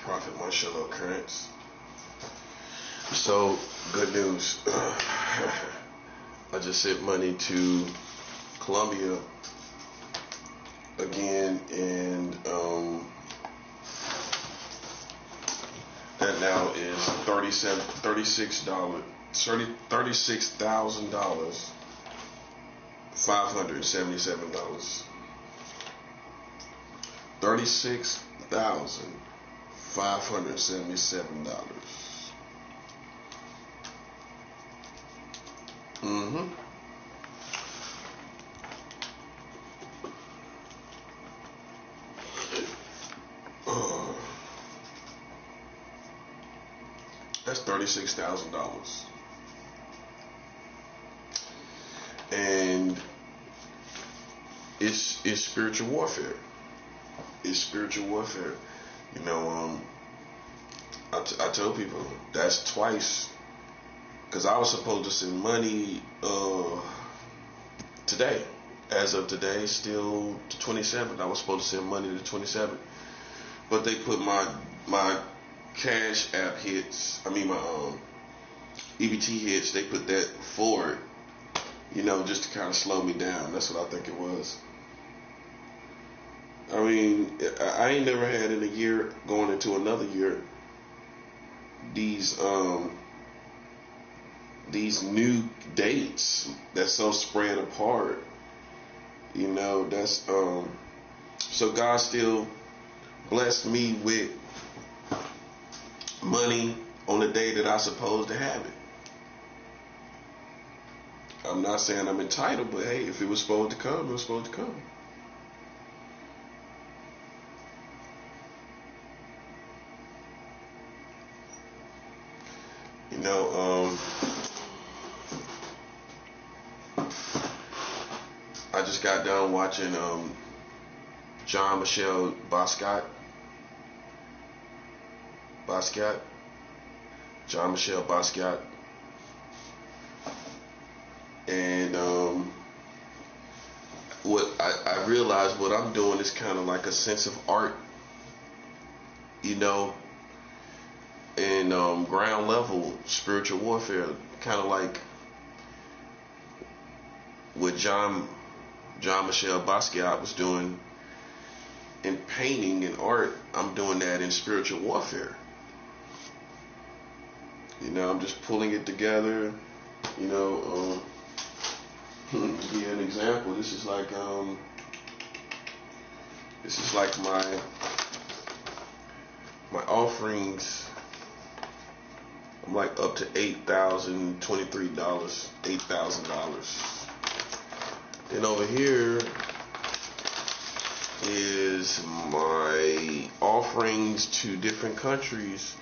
Prophet Marshall Occurrence. So, good news. I just sent money to Colombia again, and that now is $36,000, $577. $36,577. That's $36,000. And it's spiritual warfare. It's spiritual warfare. You know, I tell people that's twice, because I was supposed to send money today. As of today, still the 27th. I was supposed to send money to the 27th, but they put my Cash App hits. I mean my EBT hits. They put that forward. You know, just to kind of slow me down. That's what I think it was. I mean, I ain't never had in a year going into another year these new dates that's so spread apart. You know, that's so God still blessed me with money on the day that I supposed to have it. I'm not saying I'm entitled, but hey, if it was supposed to come, it was supposed to come. You know, I just got done watching Jean-Michel Basquiat. Jean-Michel Basquiat. And what I realized what I'm doing is kind of like a sense of art, you know, and ground level spiritual warfare, kind of like what Jean-Michel Basquiat was doing in painting and art. I'm doing that in spiritual warfare. You know, I'm just pulling it together. You know, to give you an example, this is like my offerings. I'm like up to $8,023, $8,000. And over here is my offerings to different countries.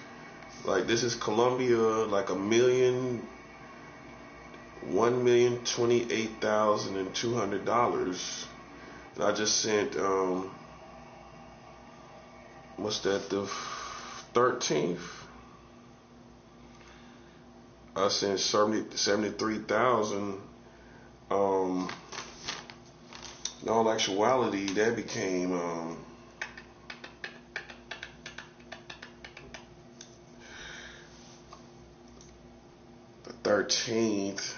Like this is Colombia, like $1,028,200. And I just sent what's that, the 13th? I sent 73,000. In all actuality, that became the 13th.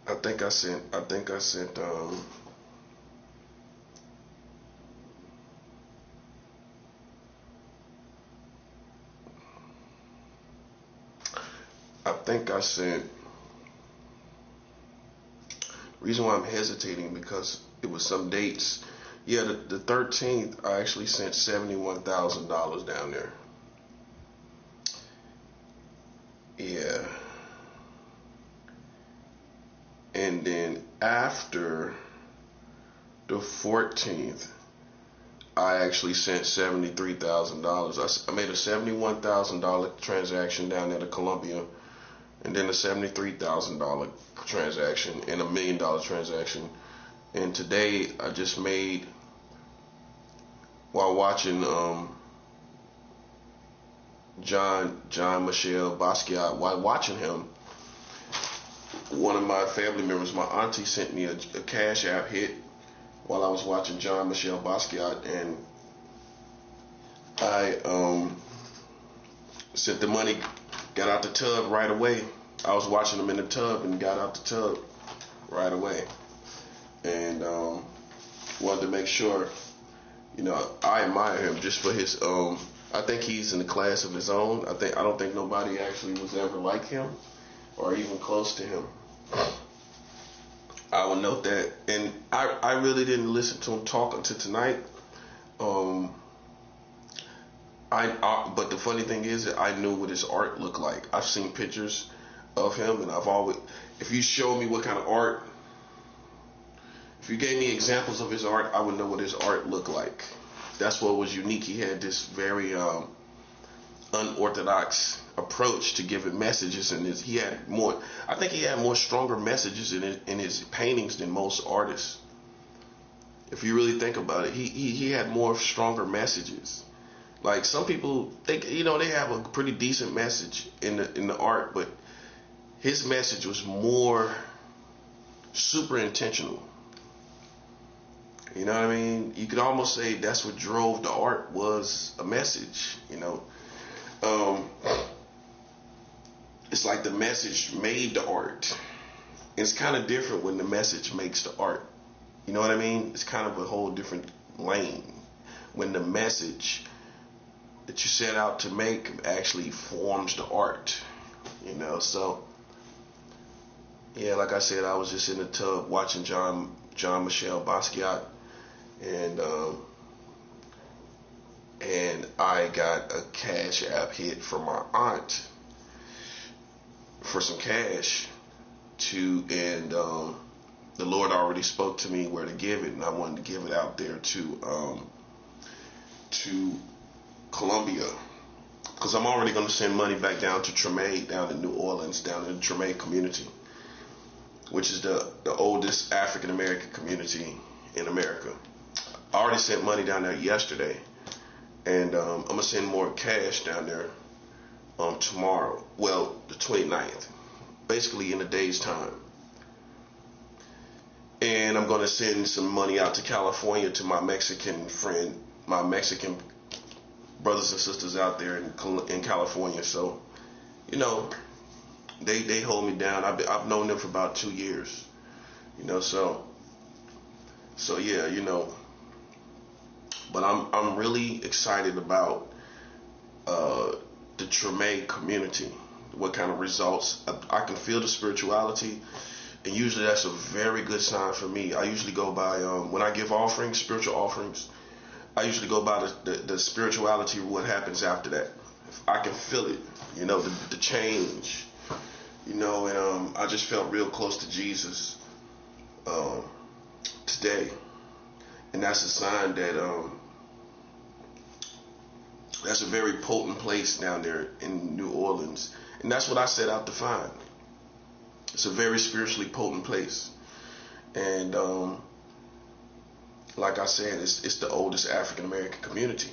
I think I sent reason why I'm hesitating, because it was some dates. Yeah, the 13th, I actually sent $71,000 down there. Yeah. And then after the 14th, I actually sent $73,000. I made a $71,000 transaction down there to Colombia, and then a $73,000 transaction, and $1 million transaction. And today I just made, while watching Jean-Michel Basquiat, while watching him, one of my family members, my auntie, sent me a Cash App hit while I was watching John Michel Basquiat, and I sent the money, got out the tub right away. I was watching him in the tub and got out the tub right away, and wanted to make sure, I admire him just for his. I think he's in a class of his own. I don't think nobody actually was ever like him, or even close to him. I will note that, and I really didn't listen to him talk until tonight. But the funny thing is that I knew what his art looked like. I've seen pictures of him, and if you show me what kind of art, if you gave me examples of his art, I would know what his art looked like. That's what was unique. He had this very unorthodox approach to giving messages, and I think he had more stronger messages in his paintings than most artists. If you really think about it, he had more stronger messages. Like some people, they have a pretty decent message in the art, but his message was more super intentional. You know what I mean? You could almost say that's what drove the art, was a message. It's like the message made the art. It's kind of different when the message makes the art. You know what I mean? It's kind of a whole different lane when the message that you set out to make actually forms the art. So yeah, like I said, I was just in the tub watching John Michel Basquiat, and I got a Cash App hit from my aunt for some cash and the Lord already spoke to me where to give it, and I wanted to give it out there to Colombia, because I'm already going to send money back down to Treme, down in New Orleans, down in the Treme community, which is the oldest African American community in America. I already sent money down there yesterday, and I'm going to send more cash down there tomorrow, well, the 29th, basically in a day's time. And I'm going to send some money out to California to my Mexican friend, my Mexican brothers and sisters out there in California. So, they hold me down. I've known them for about 2 years, so yeah, but I'm really excited about the Treme community, what kind of results. I can feel the spirituality, and usually that's a very good sign for me. I usually go by, when I give offerings, spiritual offerings, I usually go by the spirituality of what happens after that. I can feel it, the change, and I just felt real close to Jesus today, and that's a sign that that's a very potent place down there in New Orleans, and that's what I set out to find. It's a very spiritually potent place, and like I said, it's the oldest African American community,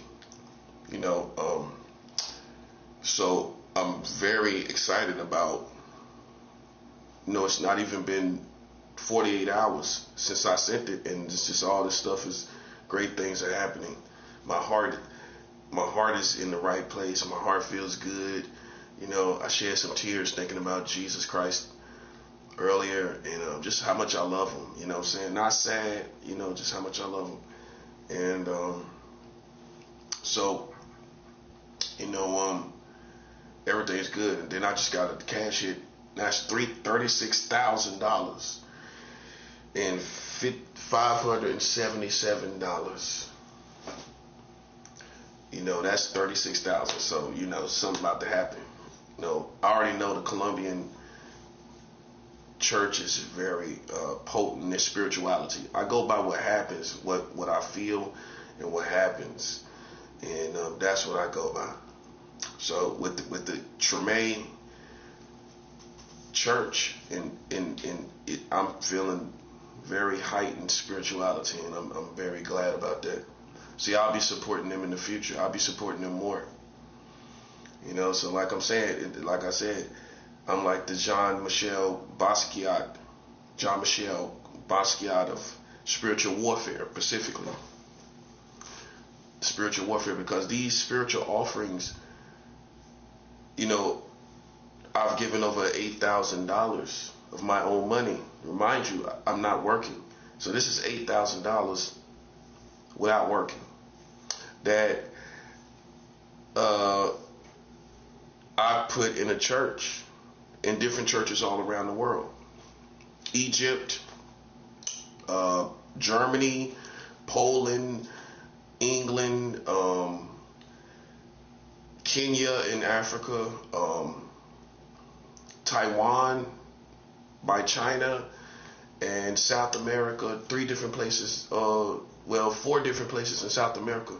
so I'm very excited about, it's not even been 48 hours since I sent it, and it's just all this stuff great things are happening. My heart is in the right place. My heart feels good. I shed some tears thinking about Jesus Christ earlier, and just how much I love him, what I'm saying? Not sad, just how much I love him. And so, everything's good. And then I just got a cash hit. That's $36,000 and $577. That's 36,000. So something about to happen. I already know the Colombian church is very potent in their spirituality. I go by what happens, what I feel, and what happens, and that's what I go by. So with the Treme church, and I'm feeling very heightened spirituality, and I'm very glad about that. See, I'll be supporting them in the future. I'll be supporting them more. So like I said, I'm like the John Michel Basquiat of spiritual warfare, specifically spiritual warfare, because these spiritual offerings, you know, I've given over $8,000 of my own money. Remind you, I'm not working. So this is $8,000 without working. That I put in a church, in different churches all around the world. Egypt, Germany, Poland, England, Kenya in Africa, Taiwan by China, and South America, 3 different places, 4 different places in South America.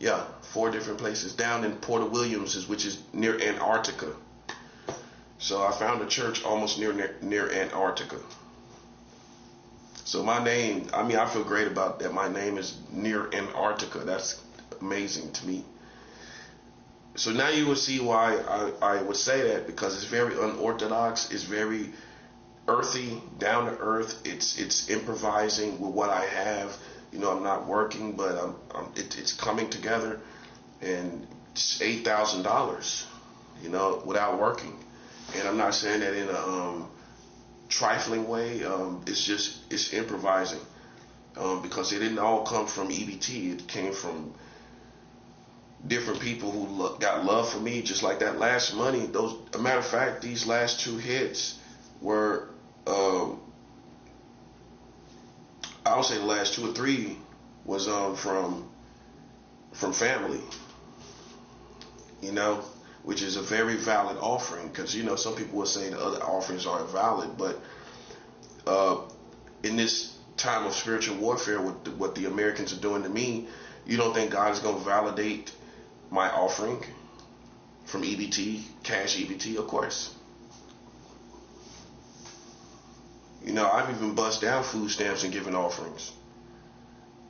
Yeah, 4 different places. Down in Port Williams, which is near Antarctica. So I found a church almost near Antarctica. So my name, I mean, I feel great about that. My name is near Antarctica. That's amazing to me. So now you will see why I would say that, because it's very unorthodox. It's very earthy, down to earth. It's improvising with what I have. You know, I'm not working, but it's coming together, and it's $8,000. You know, without working, and I'm not saying that in a trifling way. It's improvising, because it didn't all come from EBT. It came from different people who got love for me, just like that last money. A matter of fact, these last 2 hits were, I would say the last 2 or 3 was from family, you know, which is a very valid offering, because, you know, some people will say the other offerings aren't valid, but in this time of spiritual warfare, with what the Americans are doing to me, you don't think God is going to validate my offering from EBT, cash EBT? Of course. You know, I've even bust down food stamps and given offerings,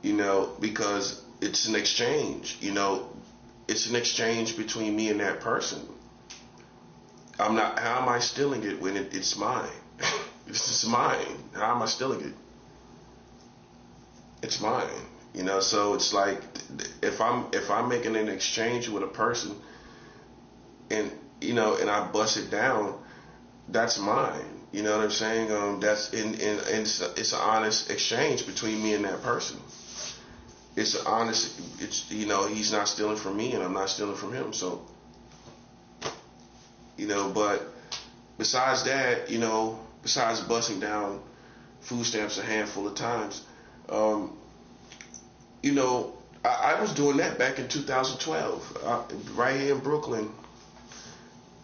you know, because it's an exchange. You know, it's an exchange between me and that person. How am I stealing it when it's mine? It's mine. How am I stealing it? It's mine. You know, so it's like, if I'm making an exchange with a person, and, you know, and I bust it down, that's mine. You know what I'm saying? That's it's an honest exchange between me and that person. It's, you know, he's not stealing from me and I'm not stealing from him. So, you know, but besides that, you know, besides busting down food stamps a handful of times, you know, I was doing that back in 2012, right here in Brooklyn.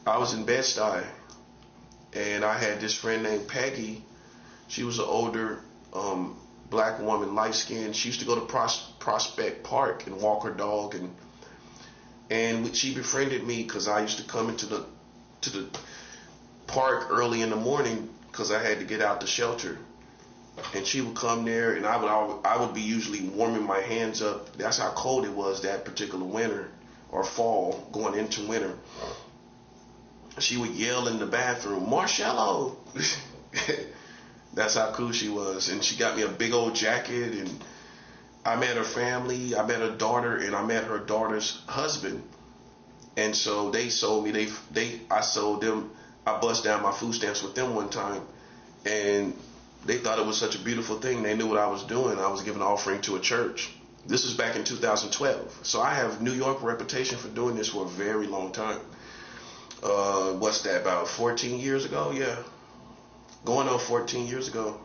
I was in Bed-Stuy, and I had this friend named Peggy. She was an older black woman, light skinned. She used to go to Prospect Park and walk her dog, and she befriended me because I used to come into the park early in the morning because I had to get out the shelter. And she would come there, and I would be usually warming my hands up. That's how cold it was that particular winter or fall, going into winter. She would yell in the bathroom, "Marcello!" That's how cool she was. And she got me a big old jacket, and I met her family, I met her daughter, and I met her daughter's husband. And so they sold me. I sold them. I bust down my food stamps with them one time, and they thought it was such a beautiful thing. They knew what I was doing. I was giving an offering to a church. This was back in 2012. So I have New York reputation for doing this for a very long time. What's that, about 14 years ago? Yeah. Going on 14 years ago.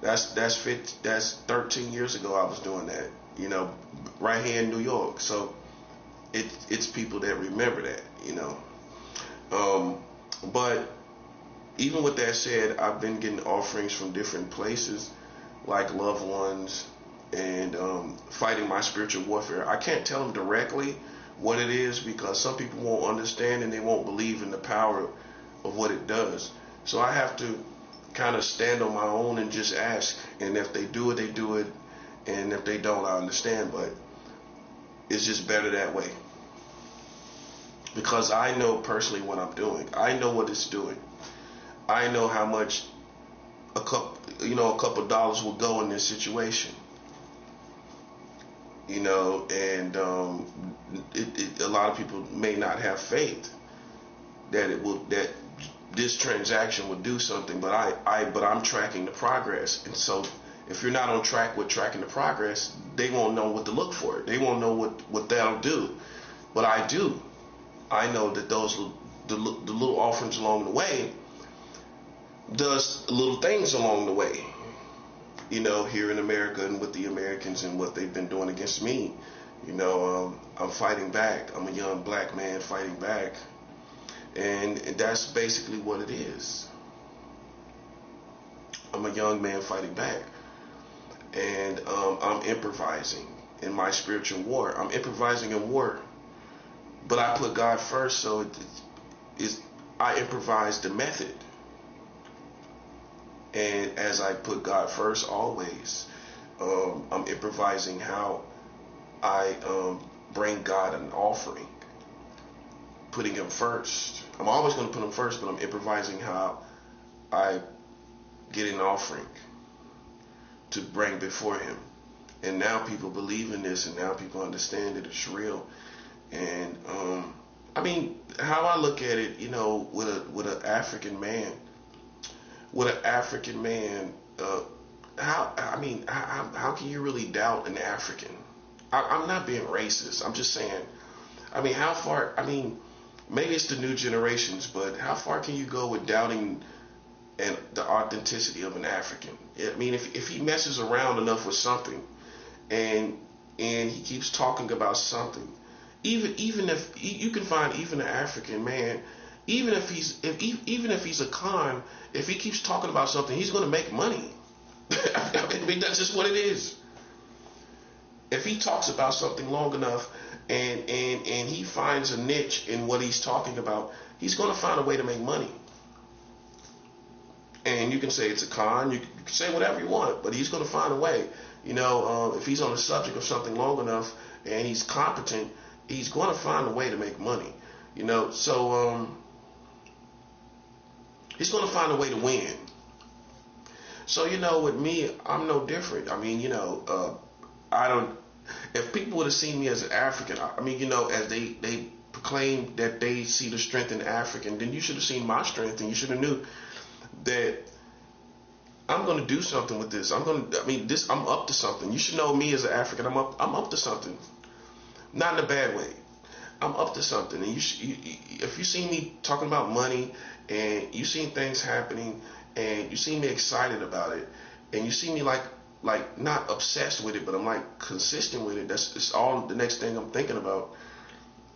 That's 13 years ago I was doing that, you know, right here in New York. So it's people that remember that, you know. But even with that said, I've been getting offerings from different places, like loved ones, and fighting my spiritual warfare. I can't tell them directly what it is, because some people won't understand and they won't believe in the power of what it does. So I have to kind of stand on my own and just ask. And if they do it, they do it. And if they don't, I understand. But it's just better that way, because I know personally what I'm doing. I know what it's doing. I know how much a couple of dollars will go in this situation. And a lot of people may not have faith that this transaction will do something, but I'm tracking the progress. And so if you're not on track with tracking the progress, they won't know what to look for. They won't know what that'll do. But I do. I know that the little offerings along the way does little things along the way. Here in America and with the Americans and what they've been doing against me. I'm fighting back. I'm a young black man fighting back. And that's basically what it is. I'm a young man fighting back. And I'm improvising in my spiritual war. I'm improvising in war. But I put God first, so I improvise the method. And as I put God first always, I'm improvising how I bring God an offering, putting him first. I'm always going to put him first, but I'm improvising how I get an offering to bring before him. And now people believe in this, and now people understand that it's real. And how I look at it, with an African man. How can you really doubt an African? I'm not being racist. I'm just saying, how far, maybe it's the new generations, but how far can you go with doubting the authenticity of an African? If he messes around enough with something and he keeps talking about something, even if you can find even an African man, even if he's a con, if he keeps talking about something, he's going to make money. That's just what it is. If he talks about something long enough and he finds a niche in what he's talking about, he's going to find a way to make money. And you can say it's a con, you can say whatever you want, but he's going to find a way. If he's on the subject of something long enough and he's competent, he's going to find a way to make money. So he's going to find a way to win. So, with me, I'm no different. I don't, if people would have seen me as an African, as they proclaim that they see the strength in the African, then you should have seen my strength, and you should have knew that I'm going to do something with this. I'm up to something. You should know me as an African. I'm up to something. Not in a bad way. I'm up to something. And if you see me talking about money, and you seen things happening, and you see me excited about it, and you see me like not obsessed with it, but I'm like consistent with it. It's all the next thing I'm thinking about.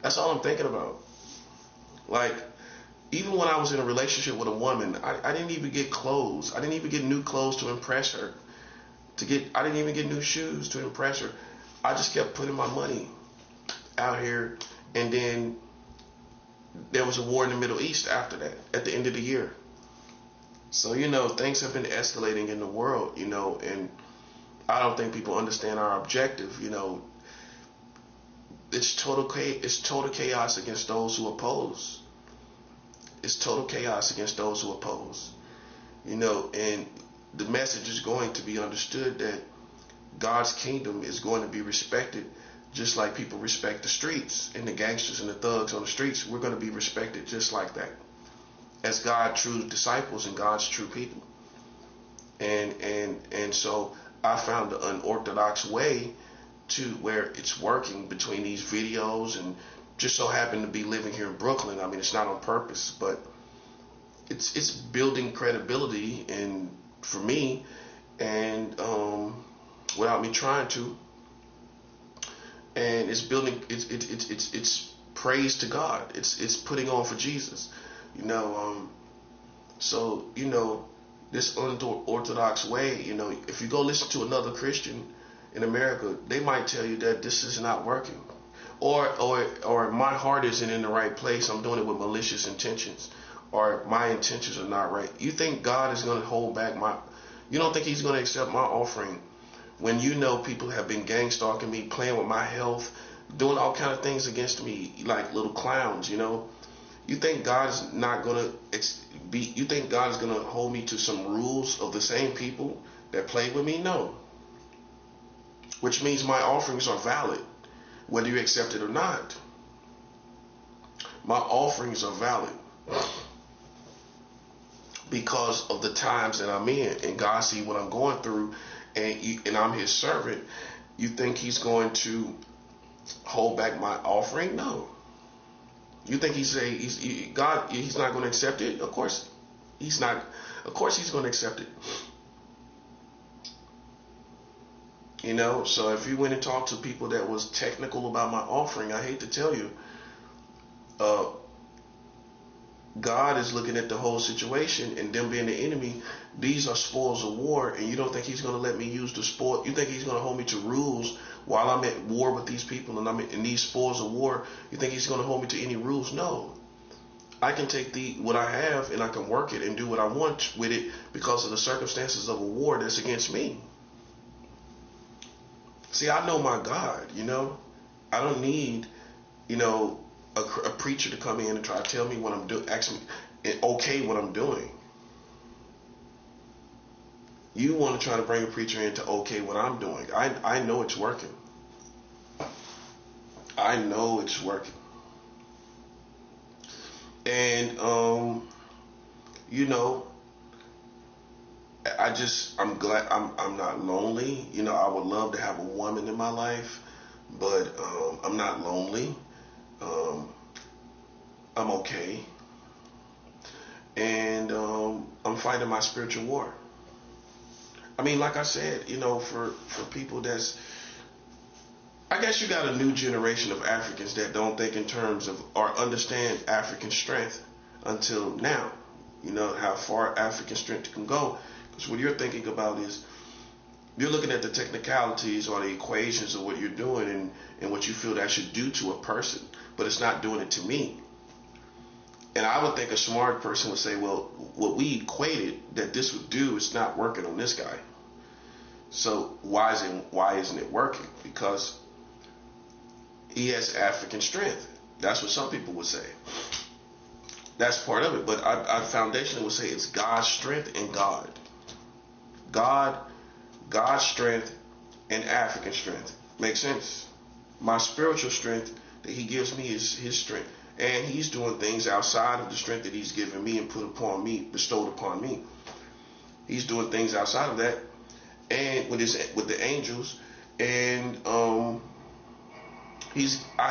That's all I'm thinking about. Like, even when I was in a relationship with a woman, I didn't even get clothes. I didn't even get new clothes to impress her. I didn't even get new shoes to impress her. I just kept putting my money out here, and then there was a war in the Middle East after that, at the end of the year. So, things have been escalating in the world, and I don't think people understand our objective. It's total chaos against those who oppose. It's total chaos against those who oppose. And the message is going to be understood that God's kingdom is going to be respected, just like people respect the streets and the gangsters and the thugs on the streets. We're going to be respected just like that, as God's true disciples and God's true people. And so I found an unorthodox way to where it's working between these videos, and just so happen to be living here in Brooklyn. It's not on purpose, but it's building credibility and for me, and without me trying to. And it's building. It's praise to God. It's putting on for Jesus. So this unorthodox way. If you go listen to another Christian in America, they might tell you that this is not working, or my heart isn't in the right place. I'm doing it with malicious intentions, or my intentions are not right. You think God is going to hold back you don't think he's going to accept my offering when people have been gang stalking me, playing with my health, doing all kind of things against me like little clowns, You think God is not gonna be? You think God is gonna hold me to some rules of the same people that played with me? No. Which means my offerings are valid, whether you accept it or not. My offerings are valid because of the times that I'm in, and God see what I'm going through, and I'm His servant. You think He's going to hold back my offering? No. You think He's not going to accept it? Of course, He's not. Of course, He's going to accept it. You know. So if you went and talked to people that was technical about my offering, I hate to tell you, God is looking at the whole situation, and them being the enemy, these are spoils of war, and you don't think He's going to let me use the spoil? You think He's going to hold me to rules while I'm at war with these people and I'm in these spoils of war? You think He's going to hold me to any rules? No. I can take what I have and I can work it and do what I want with it because of the circumstances of a war that's against me. See, I know my God, you know. I don't need, you know, a preacher to come in and try to tell me what I'm doing, actually okay what I'm doing. You want to try to bring a preacher in to okay what I'm doing. I know it's working. I know it's working. And you know, I'm glad I'm not lonely. You know, I would love to have a woman in my life, but I'm not lonely. I'm okay. And I'm fighting my spiritual war. I mean, like I said, you know, for people I guess you got a new generation of Africans that don't think in terms of or understand African strength until now. You know, how far African strength can go. Because what you're thinking about is you're looking at the technicalities or the equations of what you're doing and what you feel that should do to a person, but it's not doing it to me. And I would think a smart person would say, well, what we equated that this would do is not working on this guy. So why isn't it working? Because he has African strength. That's what some people would say. That's part of it. But I foundationally would say it's God's strength and God. God's strength and African strength. Make sense? My spiritual strength that He gives me is His strength. And He's doing things outside of the strength that He's given me and bestowed upon me. He's doing things outside of that, and with the angels, and I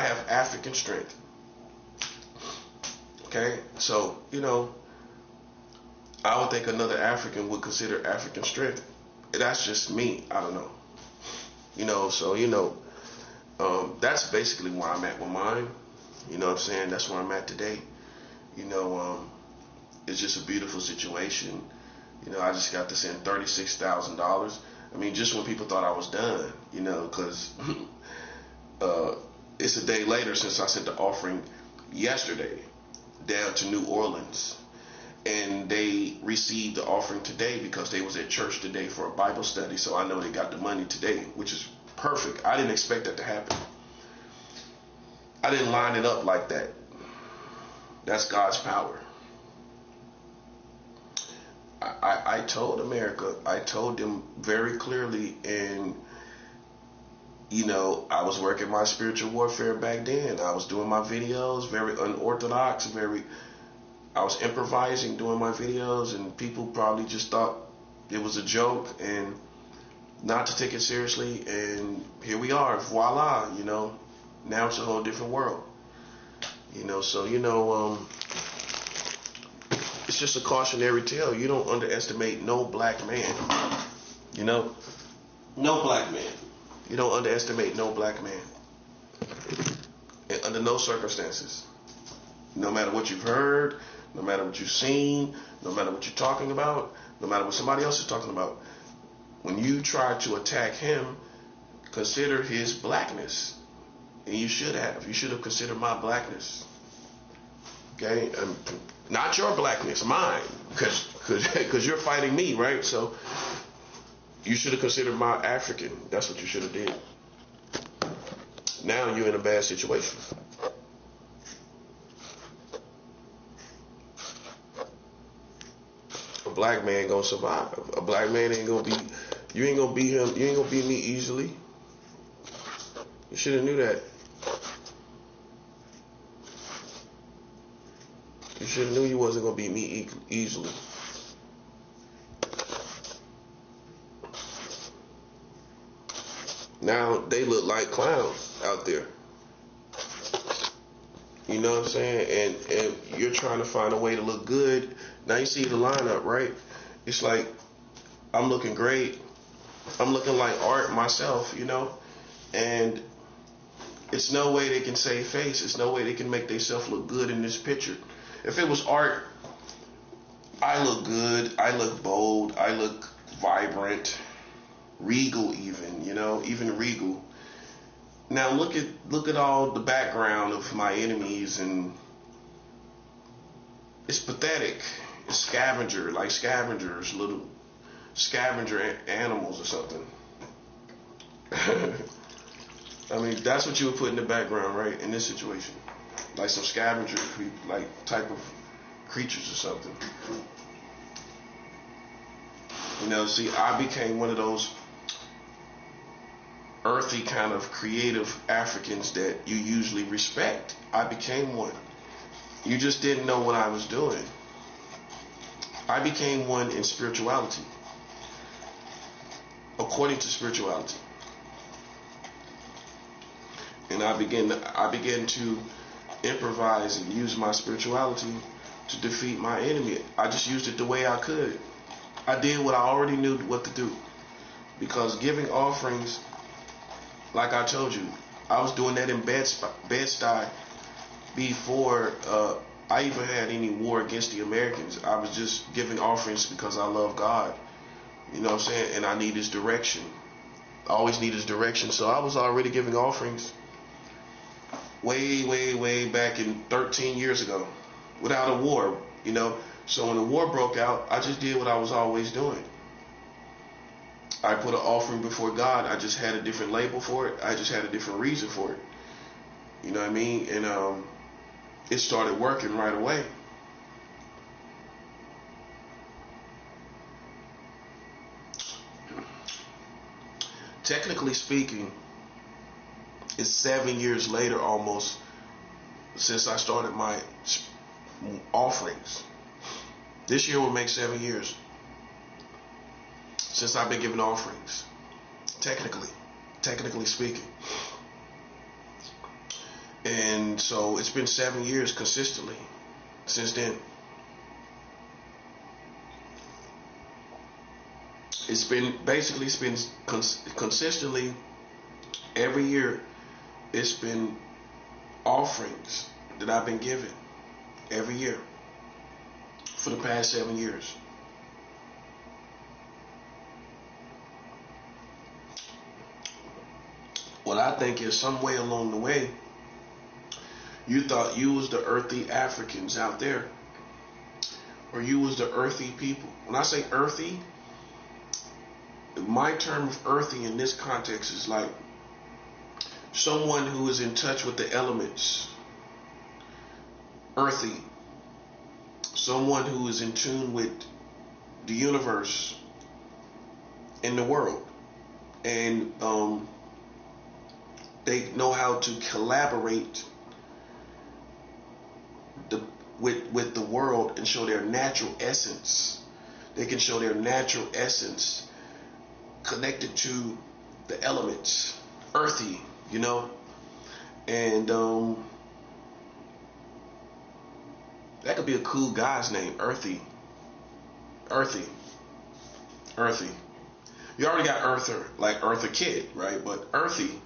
have African strength. Okay, so you know, I would think another African would consider African strength. That's just me. I don't know. You know, so you know, that's basically where I'm at with mine. You know what I'm saying? That's where I'm at today. You know, it's just a beautiful situation. You know, I just got to send $36,000. I mean, just when people thought I was done, you know, because it's a day later since I sent the offering yesterday down to New Orleans. And they received the offering today because they was at church today for a Bible study. So I know they got the money today, which is perfect. I didn't expect that to happen. I didn't line it up like that. That's God's power. I told America, I told them very clearly, and you know, I was working my spiritual warfare back then. I was doing my videos, very unorthodox, I was improvising, doing my videos, and people probably just thought it was a joke and not to take it seriously. And here we are, voila, you know. Now it's a whole different world. You know, so, you know, it's just a cautionary tale. You don't underestimate no black man. You know? No black man. You don't underestimate no black man. And under no circumstances. No matter what you've heard, no matter what you've seen, no matter what you're talking about, no matter what somebody else is talking about, when you try to attack him, consider his blackness. And you should have. You should have considered my blackness. Okay? Not your blackness, mine. Because you're fighting me, right? So you should have considered my African. That's what you should have did. Now you're in a bad situation. black man gonna survive. A black man ain't gonna be. You ain't gonna beat him. You ain't gonna beat me easily. You should have knew that. You should have knew you wasn't gonna beat me easily. Now they look like clowns out there. You know what I'm saying? And you're trying to find a way to look good. Now you see the lineup, right? It's like I'm looking great. I'm looking like art myself, you know? And it's no way they can save face. It's no way they can make themselves look good in this picture. If it was art, I look good. I look bold. I look vibrant. Regal even, you know? Even regal. Now look at all the background of my enemies, and it's pathetic. It's scavengers, little scavenger animals or something. I mean, that's what you would put in the background, right? In this situation, like some scavenger, like type of creatures or something. You know, see, I became one of those earthy kind of creative Africans that you usually respect. I became one. You just didn't know what I was doing. I became one in spirituality, according to spirituality, and I began to improvise and use my spirituality to defeat my enemy. I just used it the way I could. I did what I already knew what to do, because giving offerings, like I told you, I was doing that in Bed-Stuy before I even had any war against the Americans. I was just giving offerings because I love God. You know what I'm saying? And I need His direction. I always need His direction. So I was already giving offerings way back in 13 years ago without a war, you know. So when the war broke out, I just did what I was always doing. I put an offering before God. I just had a different label for it. I just had a different reason for it. You know what I mean? And it started working right away. Technically speaking, it's 7 years later almost since I started my offerings. This year will make 7 years since I've been giving offerings, technically speaking. And so it's been 7 years consistently since then. It's been consistently every year. It's been offerings that I've been giving every year for the past 7 years. What I think is some way along the way, you thought you was the earthy Africans out there, or you was the earthy people. When I say earthy, my term of earthy in this context is like someone who is in touch with the elements. Earthy. Someone who is in tune with the universe and the world. And they know how to collaborate with the world and show their natural essence. They can show their natural essence connected to the elements. Earthy, you know? And that could be a cool guy's name. Earthy. You already got Earther, like Eartha Kitt, right? But Earthy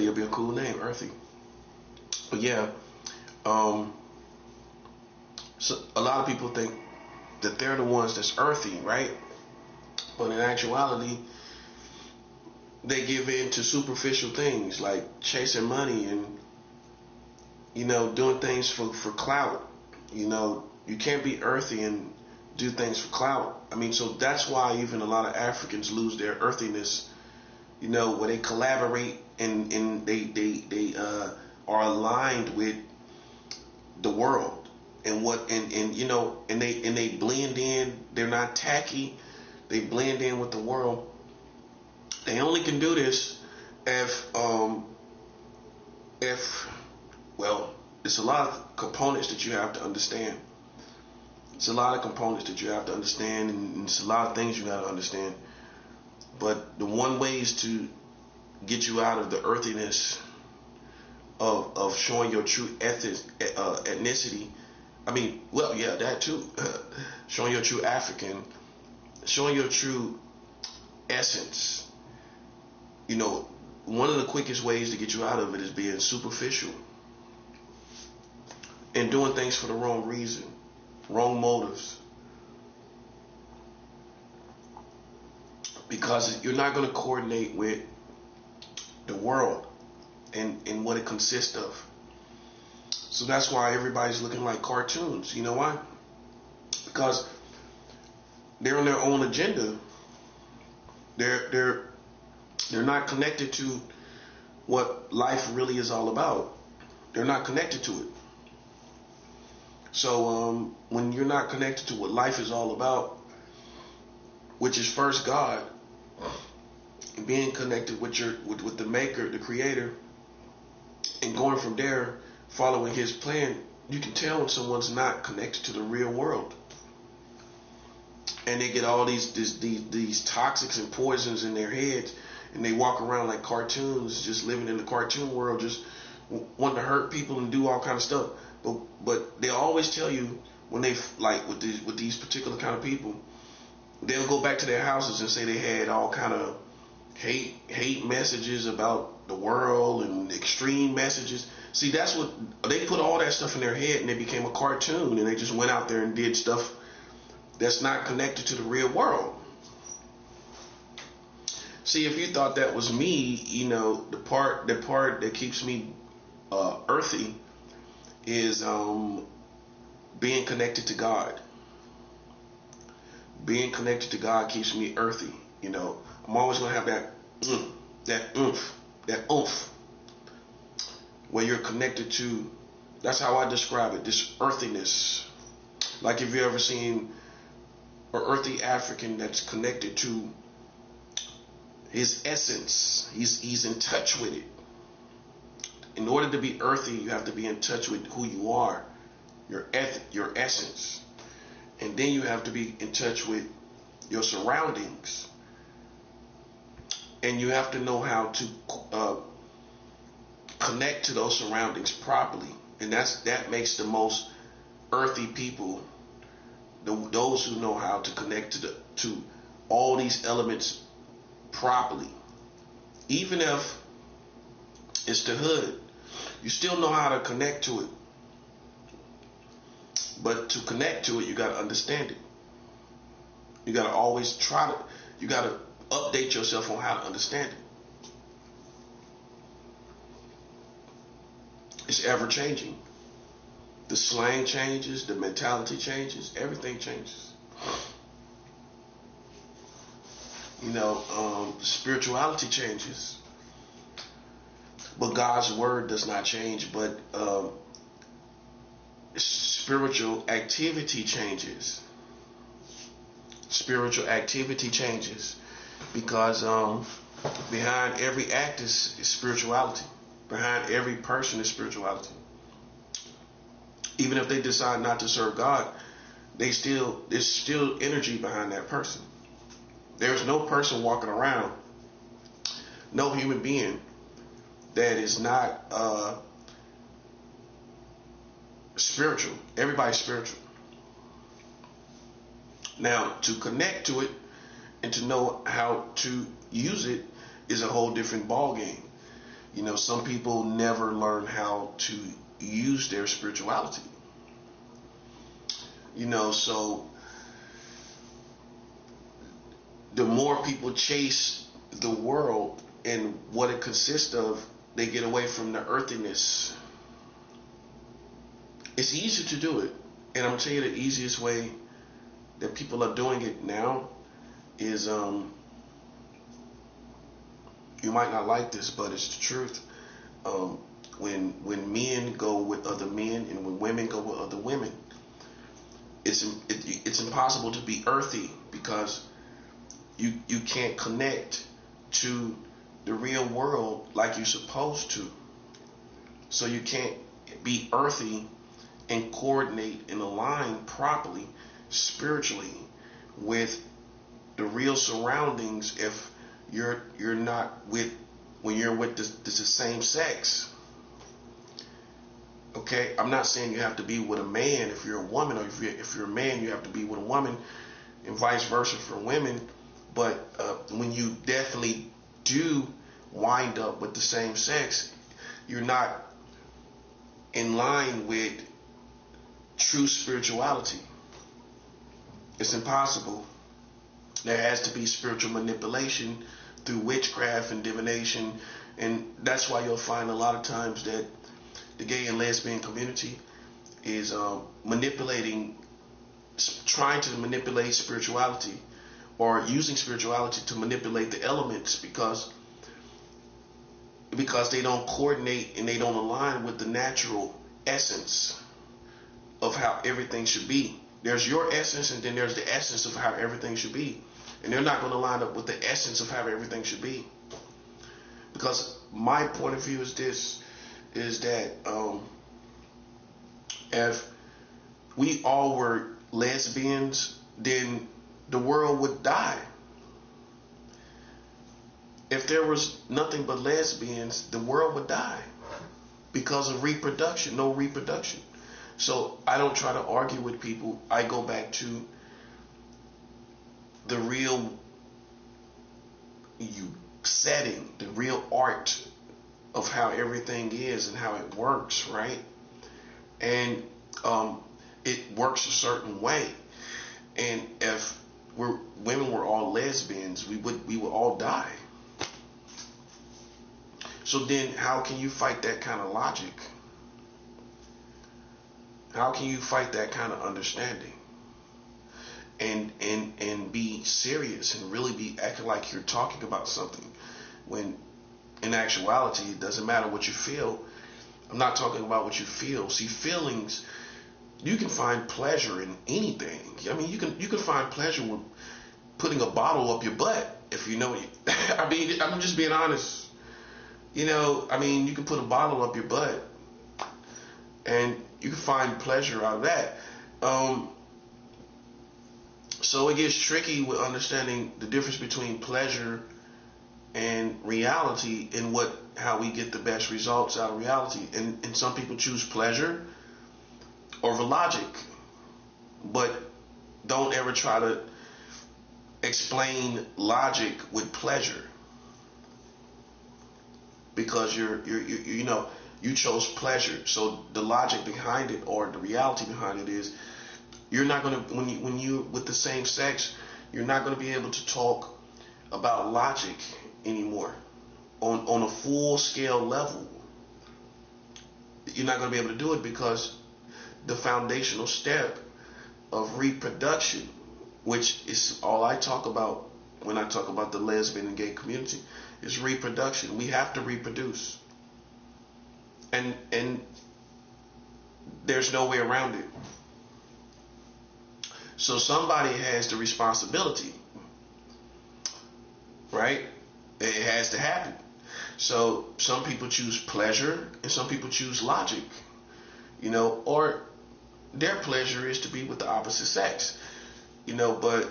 would be a cool name, Earthy. But yeah, so a lot of people think that they're the ones that's earthy, right? But in actuality, they give in to superficial things like chasing money and, you know, doing things for clout. You know, you can't be earthy and do things for clout. I mean, so that's why even a lot of Africans lose their earthiness, you know, where they collaborate and they are aligned with the world and they blend in. They're not tacky. They blend in with the world. They only can do this if well, it's a lot of components that you have to understand. It's a lot of components that you have to understand, and it's a lot of things you got to understand. But the one way is to get you out of the earthiness of showing your true ethnicity. I mean, well, yeah, that too. Showing your true African, showing your true essence. One of the quickest ways to get you out of it is being superficial and doing things for the wrong reason, wrong motives. Because you're not going to coordinate with the world and what it consists of. So that's why everybody's looking like cartoons. You know why? Because they're on their own agenda. They're not connected to what life really is all about. They're not connected to it. So when you're not connected to what life is all about, which is first God, and being connected with the Maker, the Creator, and going from there, following His plan, you can tell when someone's not connected to the real world. And they get all these toxics and poisons in their heads, and they walk around like cartoons, just living in the cartoon world, just wanting to hurt people and do all kind of stuff. But they always tell you, when they, like with these particular kind of people, they'll go back to their houses and say they had all kind of hate messages about the world and extreme messages. See, that's what they put, all that stuff in their head, and they became a cartoon, and they just went out there and did stuff that's not connected to the real world. See, if you thought that was me, the part that keeps me earthy is being connected to God. Being connected to God keeps me earthy. I'm always gonna have that oomph, where you're connected to. That's how I describe it. This earthiness. Like, if you ever seen an earthy African that's connected to his essence, he's in touch with it. In order to be earthy, you have to be in touch with who you are, your essence, and then you have to be in touch with your surroundings, and you have to know how to connect to those surroundings properly, and that makes the most earthy people, those who know how to connect to all these elements properly. Even if it's the hood, you still know how to connect to it. But to connect to it, you got to understand it. You got to always you got to update yourself on how to understand it. It's ever changing. The slang changes, the mentality changes, everything changes. Spirituality changes. But God's word does not change, but spiritual activity changes. Spiritual activity changes because behind every act is spirituality. Behind every person is spirituality. Even if they decide not to serve God, there's still energy behind that person. There's no person walking around, no human being, that is not spiritual. Everybody's spiritual. Now, to connect to it and to know how to use it is a whole different ballgame. Some people never learn how to use their spirituality. So the more people chase the world and what it consists of, they get away from the earthiness. It's easy to do it, and I'm telling you the easiest way that people are doing it now is, you might not like this, but it's the truth. When men go with other men and when women go with other women, it's impossible to be earthy because you can't connect to the real world like you're supposed to. So you can't be earthy and coordinate and align properly spiritually with the real surroundings if you're not with when you're with the same sex. Okay, I'm not saying you have to be with a man if you're a woman, or if you're a man you have to be with a woman, and vice versa for women. But when you definitely do wind up with the same sex, you're not in line with true spirituality. It's impossible. There has to be spiritual manipulation through witchcraft and divination, and that's why you'll find a lot of times that the gay and lesbian community is trying to manipulate spirituality, or using spirituality to manipulate the elements, because they don't coordinate and they don't align with the natural essence of how everything should be. There's your essence, and then there's the essence of how everything should be, and they're not going to line up with the essence of how everything should be. Because my point of view is this, is that if we all were lesbians, then the world would die. If there was nothing but lesbians, the world would die because of reproduction, no reproduction. So I don't try to argue with people. I go back to the real setting, the real art of how everything is and how it works, right? And it works a certain way. And if women were all lesbians, we would all die. So then how can you fight that kind of logic? How can you fight that kind of understanding? And be serious and really be acting like you're talking about something, when in actuality it doesn't matter what you feel. I'm not talking about what you feel. See, feelings, you can find pleasure in anything. I mean, you can find pleasure with putting a bottle up your butt, if you know it. I mean, I'm just being honest. I mean, you can put a bottle up your butt and you can find pleasure out of that. So it gets tricky with understanding the difference between pleasure and reality, and how we get the best results out of reality. And some people choose pleasure over logic, but don't ever try to explain logic with pleasure, because you chose pleasure. So the logic behind it, or the reality behind it, is you're not going to, when you with the same sex, you're not going to be able to talk about logic anymore on a full scale level. You're not going to be able to do it, because the foundational step of reproduction, which is all I talk about when I talk about the lesbian and gay community, is reproduction. We have to reproduce, and there's no way around it. So somebody has the responsibility, right? It has to happen. So some people choose pleasure and some people choose logic, or their pleasure is to be with the opposite sex, but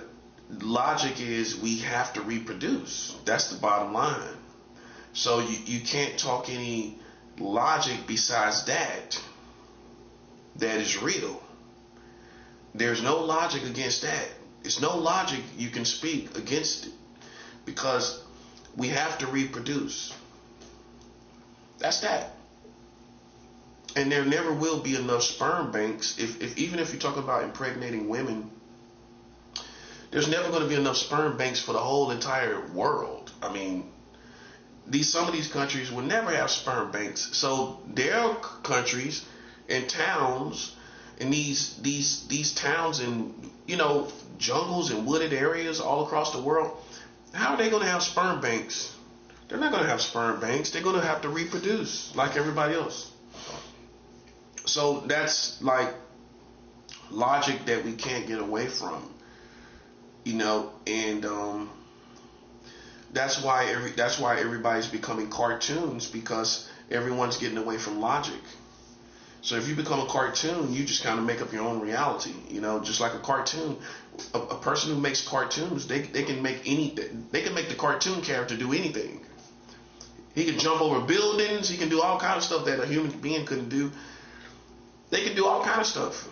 logic is we have to reproduce. That's the bottom line. So you can't talk any logic besides that is real. There's no logic against that. It's no logic you can speak against it, because we have to reproduce. That's that. And there never will be enough sperm banks. Even if you're talking about impregnating women, there's never going to be enough sperm banks for the whole entire world. I mean, some of these countries will never have sperm banks. So their countries and towns, and these towns in jungles and wooded areas all across the world, how are they going to have sperm banks? They're not going to have sperm banks. They're going to have to reproduce like everybody else. So that's like logic that we can't get away from, and that's why everybody's becoming cartoons, because everyone's getting away from logic. So if you become a cartoon, you just kind of make up your own reality, just like a cartoon. A person who makes cartoons, they can make anything. They can make the cartoon character do anything. He can jump over buildings. He can do all kind of stuff that a human being couldn't do. They can do all kind of stuff.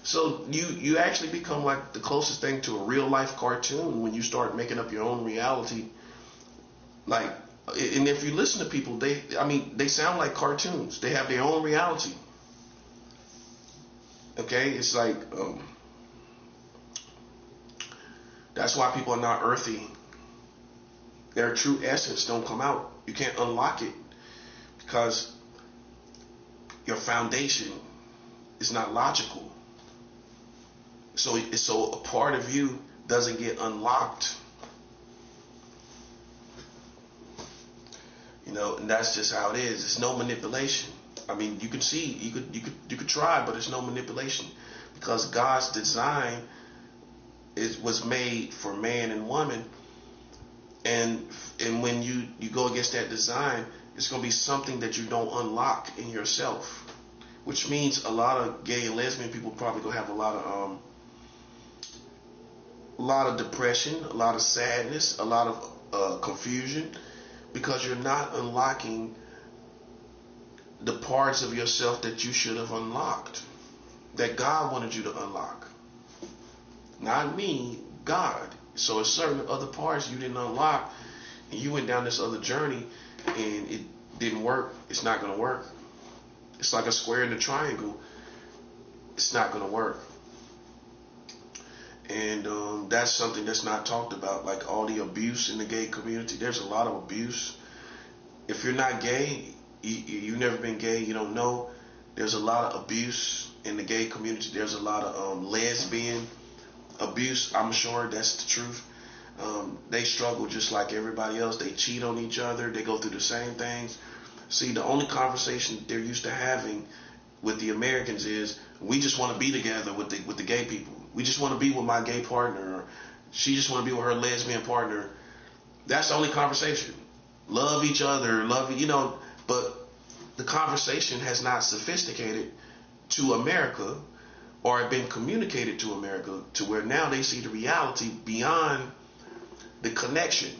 So you actually become like the closest thing to a real life cartoon when you start making up your own reality. Like, and if you listen to people, they sound like cartoons. They have their own reality. Okay, it's like that's why people are not earthy. Their true essence don't come out. You can't unlock it because your foundation is not logical. So a part of you doesn't get unlocked. And that's just how it is. It's no manipulation. I mean, you can see, you could try, but it's no manipulation, because God's design was made for man and woman, and when you go against that design, it's going to be something that you don't unlock in yourself, which means a lot of gay and lesbian people probably going to have a lot of depression, a lot of sadness, a lot of confusion, because you're not unlocking the parts of yourself that you should have unlocked, that God wanted you to unlock. Not me, God. So it's certain other parts you didn't unlock, and you went down this other journey, and it didn't work. It's not going to work. It's like a square and a triangle. It's not going to work. And that's something that's not talked about, like all the abuse in the gay community. There's a lot of abuse. If you're not gay, you've never been gay, you don't know. There's a lot of abuse in the gay community. There's a lot of lesbian abuse. I'm sure that's the truth. They struggle just like everybody else. They cheat on each other. They go through the same things. See, the only conversation they're used to having with the Americans is, we just want to be together with the gay people. We just want to be with my gay partner. Or she just want to be with her lesbian partner. That's the only conversation. Love each other, but the conversation has not sophisticated to America, or been communicated to America, to where now they see the reality beyond the connection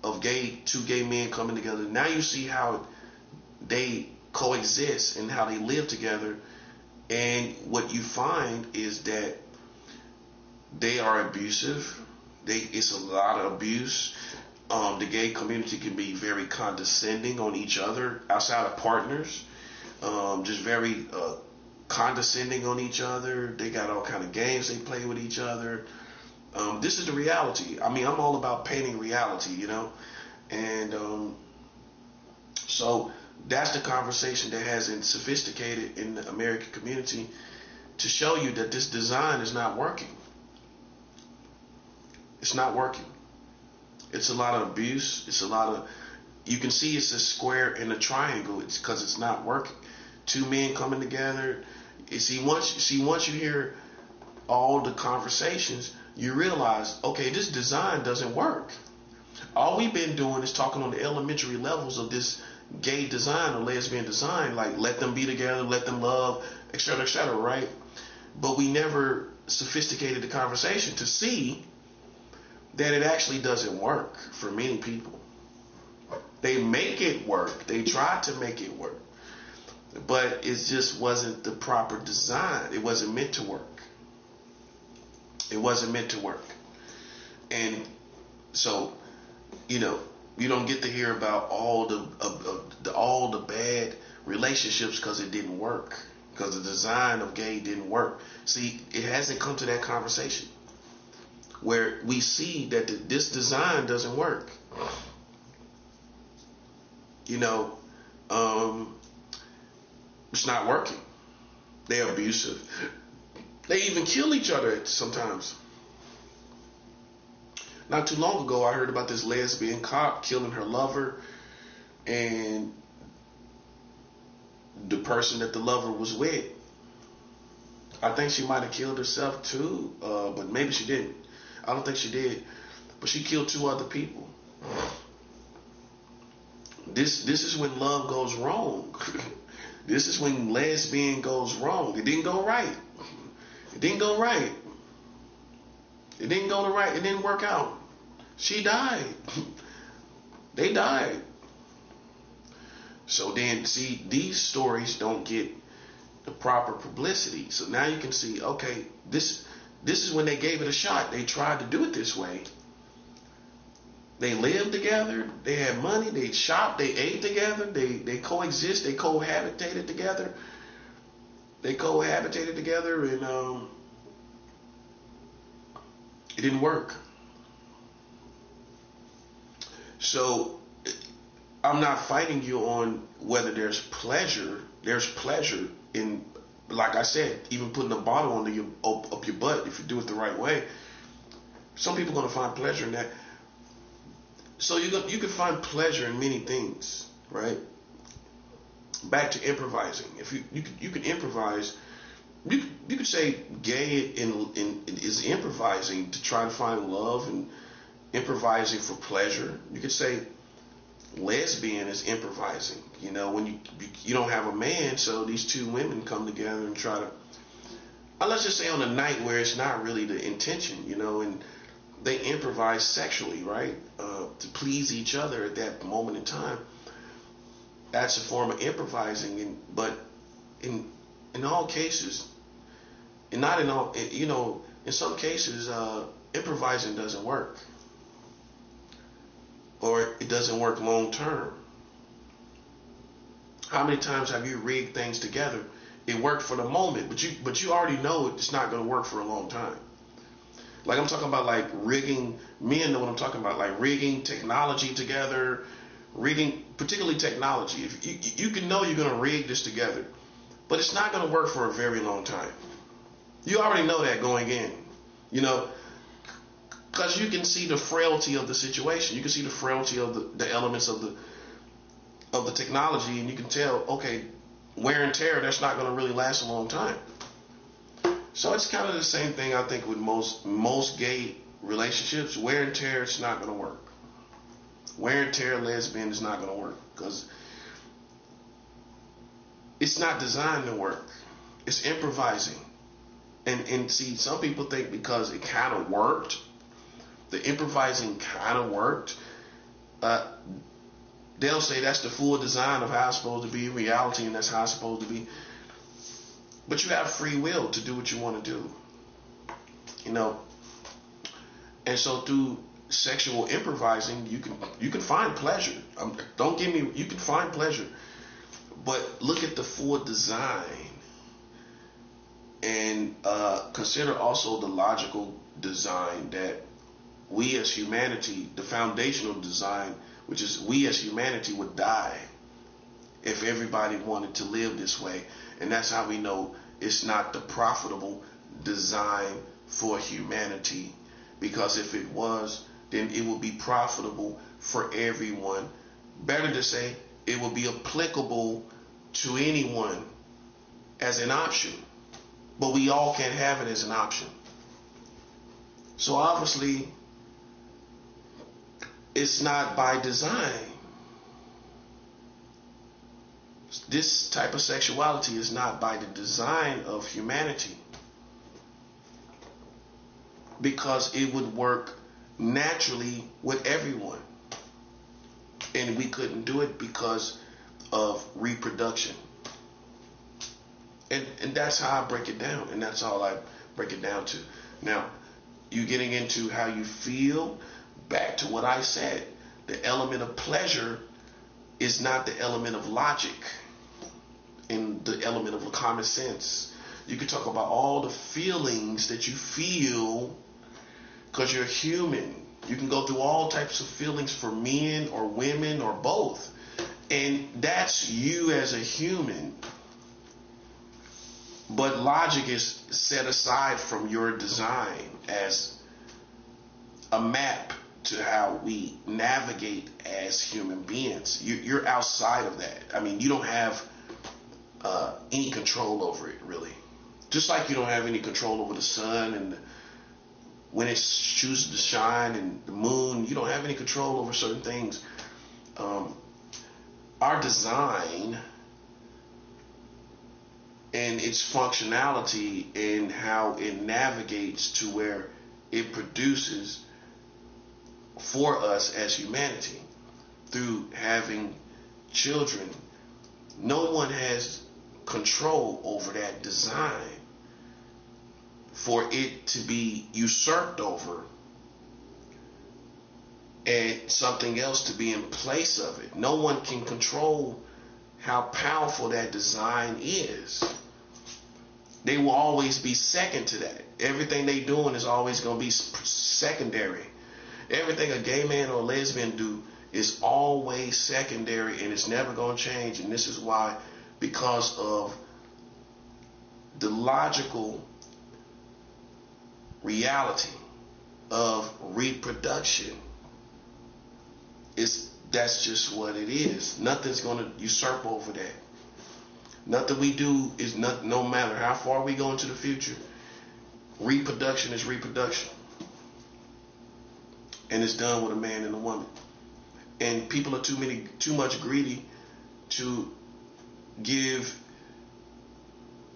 of two gay men coming together. Now you see how they coexist and how they live together, and what you find is that they are abusive. It's a lot of abuse. The gay community can be very condescending on each other outside of partners. Just very condescending on each other. They got all kind of games they play with each other. This is the reality. I mean, I'm all about painting reality, and so that's the conversation that hasn't sophisticated in the American community, to show you that this design is not working. It's not working. It's a lot of abuse. It's a lot of, you can see it's a square and a triangle. It's because it's not working. Two men coming together. Once you hear all the conversations, you realize, okay, this design doesn't work. All we've been doing is talking on the elementary levels of this gay design or lesbian design, like let them be together, let them love, etc., right? But we never sophisticated the conversation to see that it actually doesn't work for many people. They make it work. They try to make it work, but it just wasn't the proper design. It wasn't meant to work. It wasn't meant to work. And so, you don't get to hear about all the bad relationships because it didn't work, because the design of gay didn't work. See, it hasn't come to that conversation where we see that this design doesn't work. It's not working. They're abusive. They even kill each other sometimes. Not too long ago, I heard about this lesbian cop killing her lover, and the person that the lover was with I think she might have killed herself too, but maybe she didn't. I don't think she did, but she killed 2 other people. This is when love goes wrong. This is when lesbian goes wrong. It didn't go right. It didn't go right. It didn't go right. It didn't work out. She died. They died. So then, see, these stories don't get the proper publicity. So now you can see, okay, this is when they gave it a shot. They tried to do it this way. They lived together. They had money. They shopped. They ate together. They coexist. They cohabitated together. And it didn't work. So I'm not fighting you on whether there's pleasure. There's pleasure in, like I said, even putting a bottle under up your butt if you do it the right way. Some people are going to find pleasure in that. So you can find pleasure in many things, right? Back to improvising. If you can improvise, you could say gay is improvising to try to find love and improvising for pleasure. You could say lesbian is improvising. You know, when you don't have a man, so these 2 women come together and try to, let's just say on a night where it's not really the intention, you know, and they improvise sexually, right, to please each other at that moment in time. That's a form of improvising, but in all cases, and not in all, you know, in some cases, improvising doesn't work, or it doesn't work long term. How many times have you rigged things together? It worked for the moment, but you already know it's not going to work for a long time. Like I'm talking about, like rigging. Men know what I'm talking about, like rigging technology together, rigging, particularly technology. If you can know you're going to rig this together, but it's not going to work for a very long time. You already know that going in, you know, because you can see the frailty of the situation. You can see the frailty of the elements of the technology, and you can tell, okay, wear and tear, that's not going to really last a long time. So it's kind of the same thing, I think, with most gay relationships. Wear and tear, it's not going to work. Wear and tear lesbian is not going to work because it's not designed to work. It's improvising. And see, some people think because it kind of worked, the improvising kind of worked, they'll say that's the full design of how it's supposed to be in reality, and that's how it's supposed to be. But you have free will to do what you want to do, you know. And so through sexual improvising, you can find pleasure. Don't get me. You can find pleasure, but look at the full design, and consider also the logical design that we as humanity, the foundational design, which is we as humanity would die if everybody wanted to live this way. And that's how we know it's not the profitable design for humanity. Because if it was, then it would be profitable for everyone. Better to say, it would be applicable to anyone as an option. But we all can't have it as an option. So obviously, it's not by design. This type of sexuality is not by the design of humanity, because it would work naturally with everyone, and we couldn't do it because of reproduction. And that's how I break it down, and that's all I break it down to. Now, you getting into how you feel, back to what I said. The element of pleasure is not the element of logic and the element of common sense. You can talk about all the feelings that you feel because you're human. You can go through all types of feelings for men or women or both. And that's you as a human. But logic is set aside from your design as a map to how we navigate as human beings. You're outside of that. I mean, you don't have any control over it, really. Just like you don't have any control over the sun and when it chooses to shine, and the moon, you don't have any control over certain things. Our design and its functionality and how it navigates to where it produces for us as humanity through having children, no one has control over that design for it to be usurped over and something else to be in place of it. No one can control how powerful that design is. They will always be second to that. Everything they doing is always going to be secondary. Everything a gay man or a lesbian do is always secondary, and it's never going to change. And this is why, because of the logical reality of reproduction, that's just what it is. Nothing's going to usurp over that. Nothing we do is not, no matter how far we go into the future, reproduction is reproduction. And it's done with a man and a woman. And people are too much greedy to give,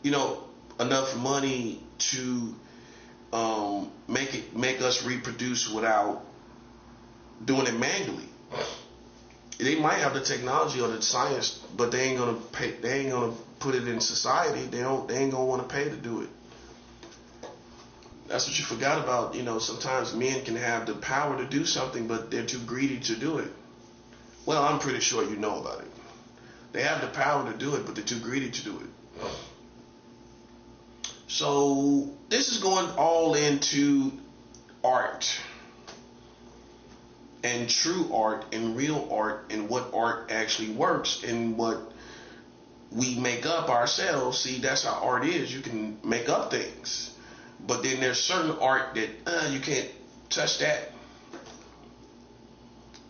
enough money to make us reproduce without doing it manually. They might have the technology or the science, but they ain't gonna pay. They ain't gonna put it in society. They ain't gonna want to pay to do it. That's what you forgot about. Sometimes men can have the power to do something, but they're too greedy to do it. Well, I'm pretty sure you know about it. They have the power to do it, but they're too greedy to do it. So this is going all into art. And true art and real art and what art actually works and what we make up ourselves. See, that's how art is. You can make up things. But then there's certain art that you can't touch that.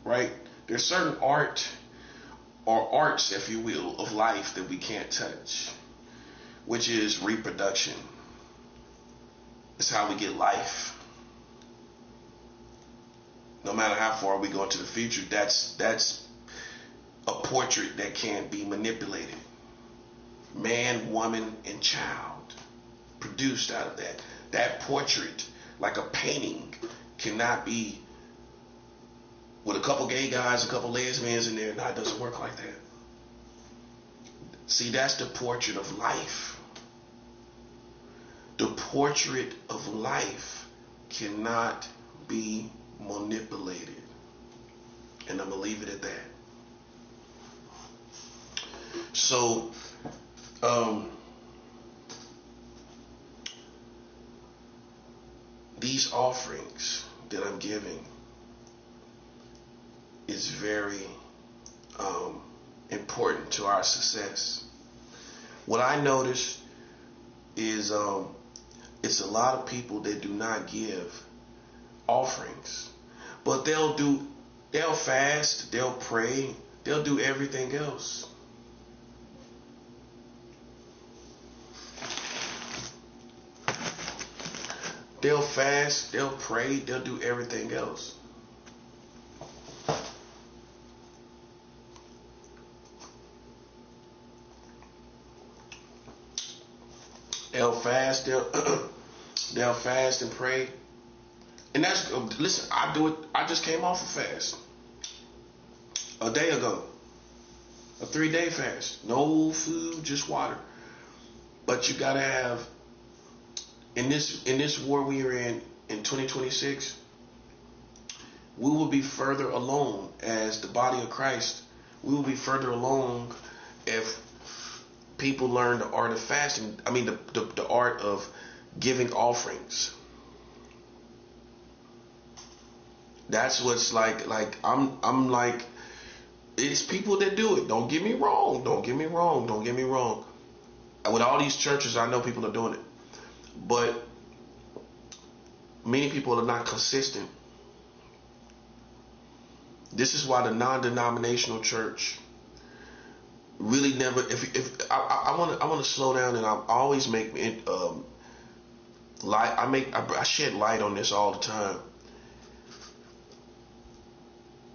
Right? There's certain art or arts, if you will, of life that we can't touch, which is reproduction. It's how we get life. No matter how far we go into the future, that's a portrait that can't be manipulated. Man, woman, and child produced out of that. That portrait, like a painting, cannot be with a couple gay guys, a couple lesbians in there. No, it doesn't work like that. See, that's the portrait of life. The portrait of life cannot be manipulated. And I'm going to leave it at that. So, these offerings that I'm giving is very important to our success. What I noticed is it's a lot of people that do not give offerings, but they'll fast, they'll pray, they'll do everything else. They'll fast, they'll pray, they'll do everything else. They'll fast, they'll fast and pray. And that's, listen, I do it. I just came off a fast a day ago, a 3-day fast, no food, just water. But you gotta have, in this war we are in 2026, we will be further along as the body of Christ. We will be further along if people learn the art of fasting. I mean, the art of giving offerings. That's what's like I'm like, it's people that do it. Don't get me wrong. With all these churches, I know people are doing it. But many people are not consistent. This is why the non-denominational church really never. If I want to slow down, and I always make it light. I shed light on this all the time.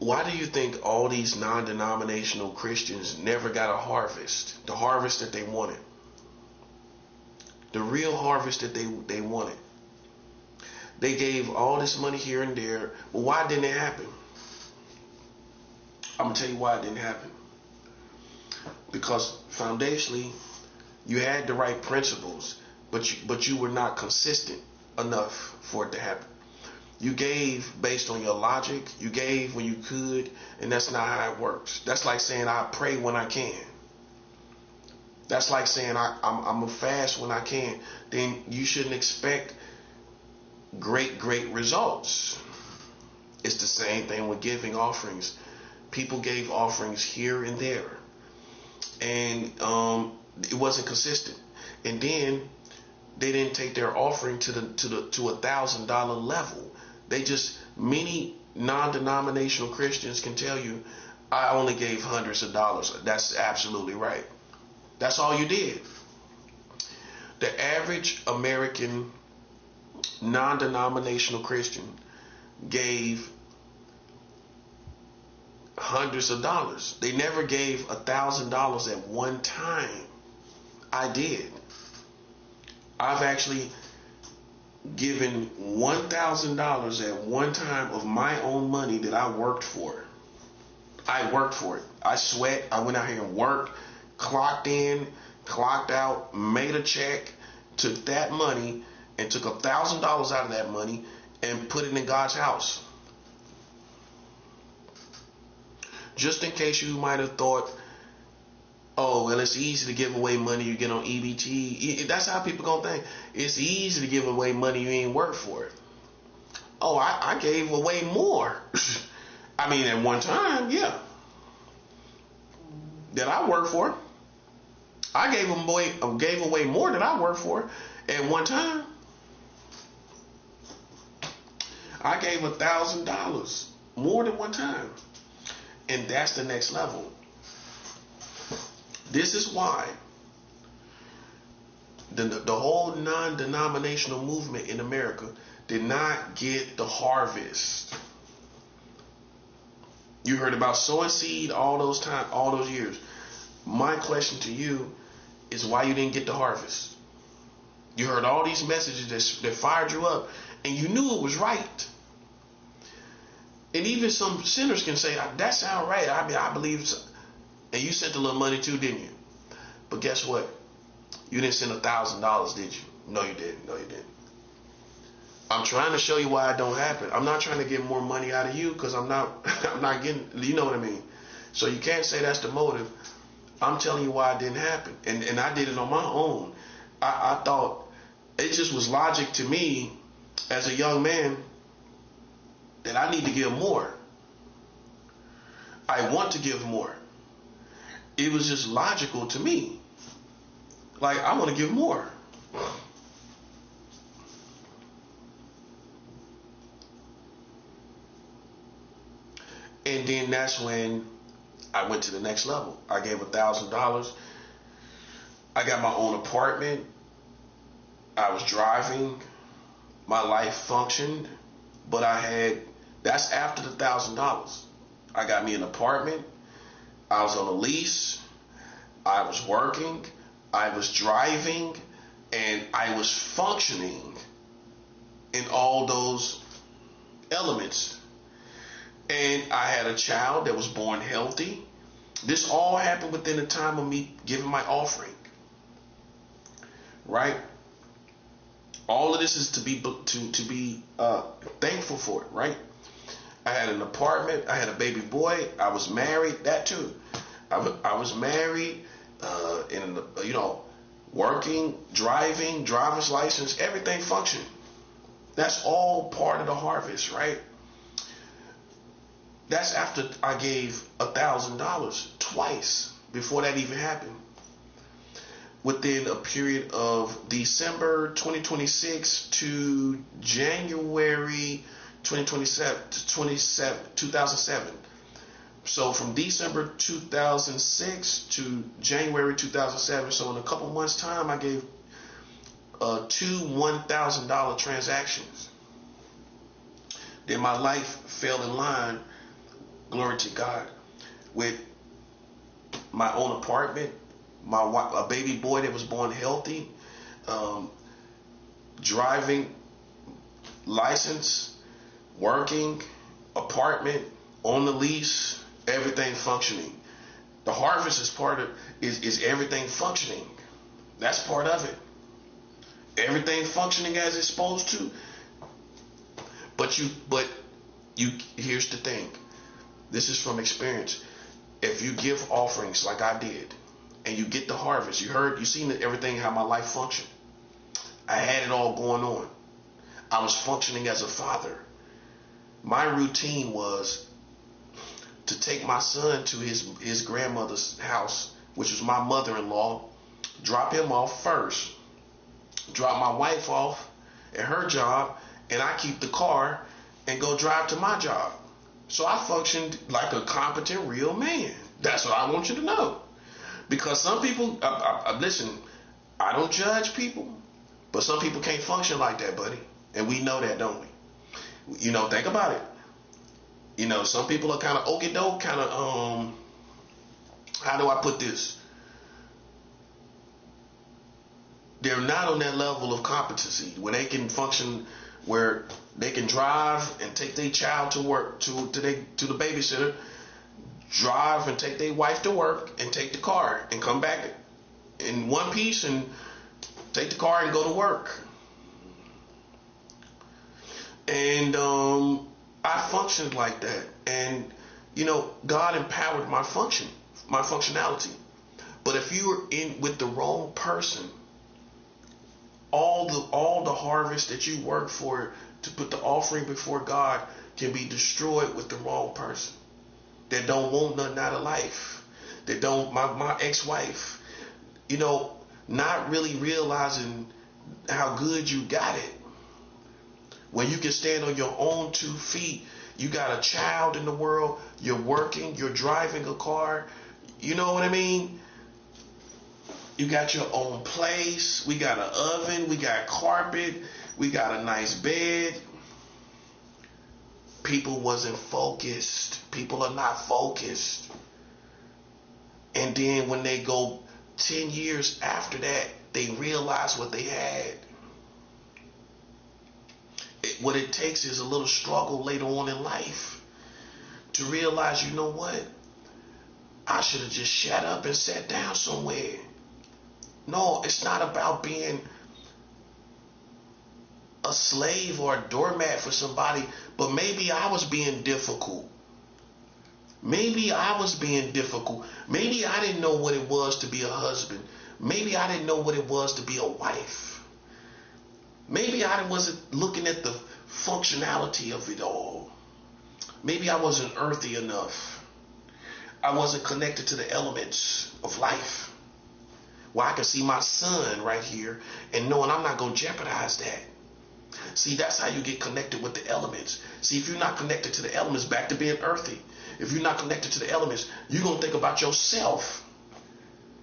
Why do you think all these non-denominational Christians never got a harvest? The harvest that they wanted. The real harvest that they wanted. They gave all this money here and there, but why didn't it happen? I'm going to tell you why it didn't happen. Because foundationally, you had the right principles, but you were not consistent enough for it to happen. You gave based on your logic. You gave when you could, and that's not how it works. That's like saying I pray when I can. That's like saying I'm a fast when I can. Then you shouldn't expect great results. It's the same thing with giving offerings. People gave offerings here and there, and it wasn't consistent. And then they didn't take their offering to $1,000 level. They just, many non-denominational Christians can tell you, I only gave hundreds of dollars. That's absolutely right. That's all you did. The average American non-denominational Christian gave hundreds of dollars. They never gave $1,000 at one time. I did. I've actually given $1,000 at one time of my own money that I worked for. I worked for it. I sweat. I went out here and worked, clocked in, clocked out, made a check, took that money and took $1,000 out of that money and put it in God's house. Just in case you might have thought, oh, well, it's easy to give away money you get on EBT. That's how people gonna think. It's easy to give away money you ain't work for it. Oh, I gave away more. I mean, at one time, yeah. That I worked for. I gave away more than I worked for at one time. I gave $1,000 more than one time. And that's the next level. This is why the whole non-denominational movement in America did not get the harvest. You heard about sowing seed all those years. My question to you is why you didn't get the harvest. You heard all these messages that fired you up, and you knew it was right. And even some sinners can say, that sounds right. I mean, I believe so. And you sent a little money too, didn't you? But guess what? You didn't send $1,000, did you? No, you didn't. No, you didn't. I'm trying to show you why it don't happen. I'm not trying to get more money out of you because I'm not getting, you know what I mean? So you can't say that's the motive. I'm telling you why it didn't happen. And I did it on my own. I thought it just was logic to me as a young man that I need to give more. I want to give more. It was just logical to me. Like, I want to give more. And then that's when I went to the next level. I gave $1,000. I got my own apartment. I was driving. My life functioned. But that's after the $1,000. I got me an apartment. I was on a lease. I was working. I was driving. And I was functioning in all those elements. And I had a child that was born healthy. This all happened within the time of me giving my offering. Right? All of this is to be thankful for it, right? I had an apartment. I had a baby boy. I was married. That too. I was married, and working, driving, driver's license, everything functioned. That's all part of the harvest, right? That's after I gave $1,000 twice before that even happened. Within a period of December 2026 to January 2007, So from December 2006 to January 2007, so in a couple months time, I gave two $1,000 transactions. Then my life fell in line, glory to God, with my own apartment, a baby boy that was born healthy, driving license, working, apartment, on the lease, everything functioning. The harvest is part of is everything functioning. That's part of it. Everything functioning as it's supposed to. But you here's the thing. This is from experience. If you give offerings like I did, and you get the harvest, you seen everything, how my life functioned. I had it all going on. I was functioning as a father. My routine was to take my son to his grandmother's house, which was my mother-in-law, drop him off first, drop my wife off at her job, and I keep the car and go drive to my job. So I functioned like a competent, real man. That's what I want you to know. Because some people, listen, I don't judge people, but some people can't function like that, buddy. And we know that, don't we? You know, think about it. You know, some people are kind of okey-doke, kind of, how do I put this? They're not on that level of competency where they can function, where they can drive and take their child to work, to the babysitter, drive and take their wife to work and take the car and come back in one piece and take the car and go to work. And I functioned like that. And, you know, God empowered my functionality. But if you're in with the wrong person, all the harvest that you work for to put the offering before God can be destroyed with the wrong person that don't want nothing out of life. That don't, my ex-wife, you know, not really realizing how good you got it. When you can stand on your own 2 feet, you got a child in the world, you're working, you're driving a car, you know what I mean? You got your own place, we got an oven, we got carpet, we got a nice bed. People wasn't focused. People are not focused. And then when they go 10 years after that, they realize what they had. What it takes is a little struggle later on in life to realize, you know what? I should have just shut up and sat down somewhere. No, it's not about being a slave or a doormat for somebody, but maybe I was being difficult. Maybe I was being difficult. Maybe I didn't know what it was to be a husband. Maybe I didn't know what it was to be a wife. Maybe I wasn't looking at the functionality of it all. Maybe I wasn't earthy enough. I wasn't connected to the elements of life. Well, I can see my son right here and knowing I'm not going to jeopardize that. See, that's how you get connected with the elements. See, if you're not connected to the elements, back to being earthy. If you're not connected to the elements, you're going to think about yourself.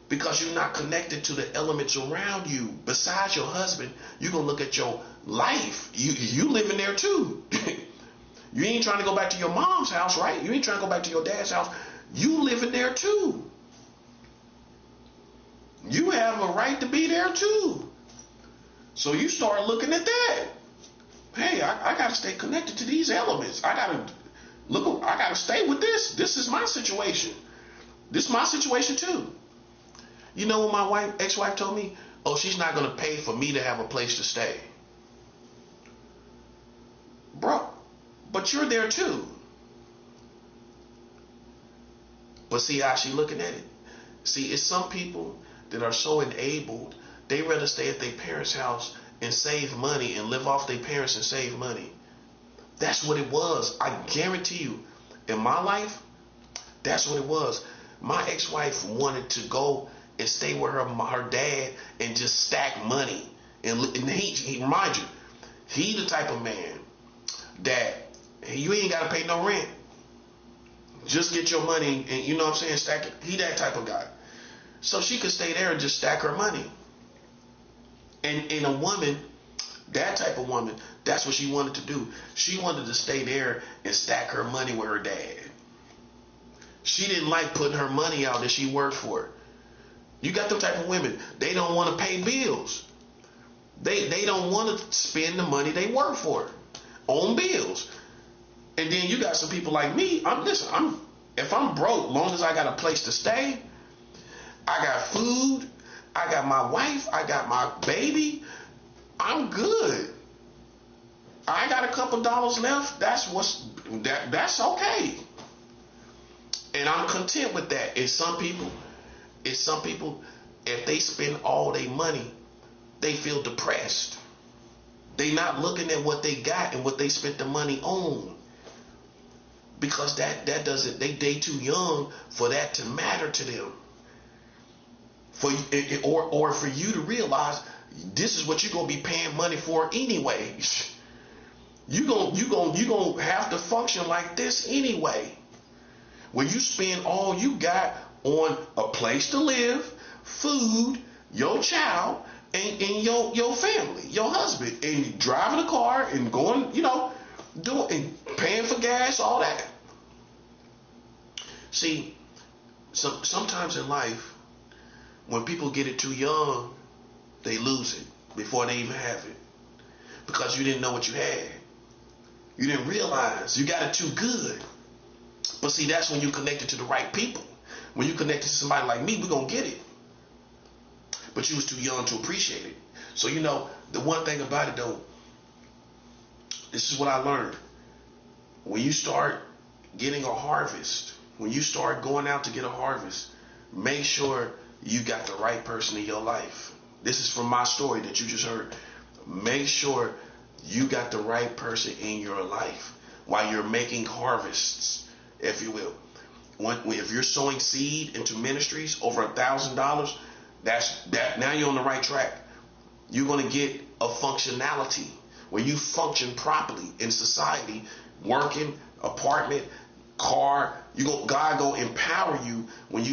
Because you're not connected to the elements around you. Besides your husband, you're going to look at your life. You living there too. You ain't trying to go back to your mom's house, right? You ain't trying to go back to your dad's house. You living there too. You have a right to be there too. So you start looking at that. Hey, I got to stay connected to these elements. I got to stay with this. This is my situation. This is my situation too. You know what my ex-wife told me? Oh, she's not going to pay for me to have a place to stay. Bro, but you're there too. But see how she looking at it? See, it's some people that are so enabled, they rather stay at their parents' house and save money and live off their parents and save money. That's what it was. I guarantee you, in my life, that's what it was. My ex-wife wanted to go and stay with her dad and just stack money. And he remind you, he the type of man that you ain't got to pay no rent. Just get your money and you know what I'm saying, stack it. He that type of guy. So she could stay there and just stack her money. And a woman, that type of woman, that's what she wanted to do. She wanted to stay there and stack her money with her dad. She didn't like putting her money out that she worked for. You got them type of women. They don't want to pay bills. They don't want to spend the money they work for on bills. And then you got some people like me. If I'm broke, long as I got a place to stay, I got food, I got my wife, I got my baby, I'm good. I got a couple dollars left. That's okay. And I'm content with that. It's some people, if they spend all their money, they feel depressed. They not looking at what they got and what they spent the money on. Because that doesn't, they too young for that to matter to them. Or for you to realize this is what you're gonna be paying money for anyway. You gonna have to function like this anyway. Where you spend all you got on a place to live, food, your child, and your family, your husband, and driving a car and going, doing and paying for gas, all that. See, sometimes in life, when people get it too young, they lose it before they even have it. Because you didn't know what you had. You didn't realize you got it too good. But see, that's when you connected to the right people. When you connected to somebody like me, we're going to get it. But you was too young to appreciate it. So, the one thing about it, though, this is what I learned. When you start getting a harvest, when you start going out to get a harvest, make sure you got the right person in your life. This is from my story that you just heard. Make sure you got the right person in your life while you're making harvests, if you will. If you're sowing seed into ministries over $1,000, that now you're on the right track. You're going to get a functionality where you function properly in society, working, apartment, car. God gonna empower you when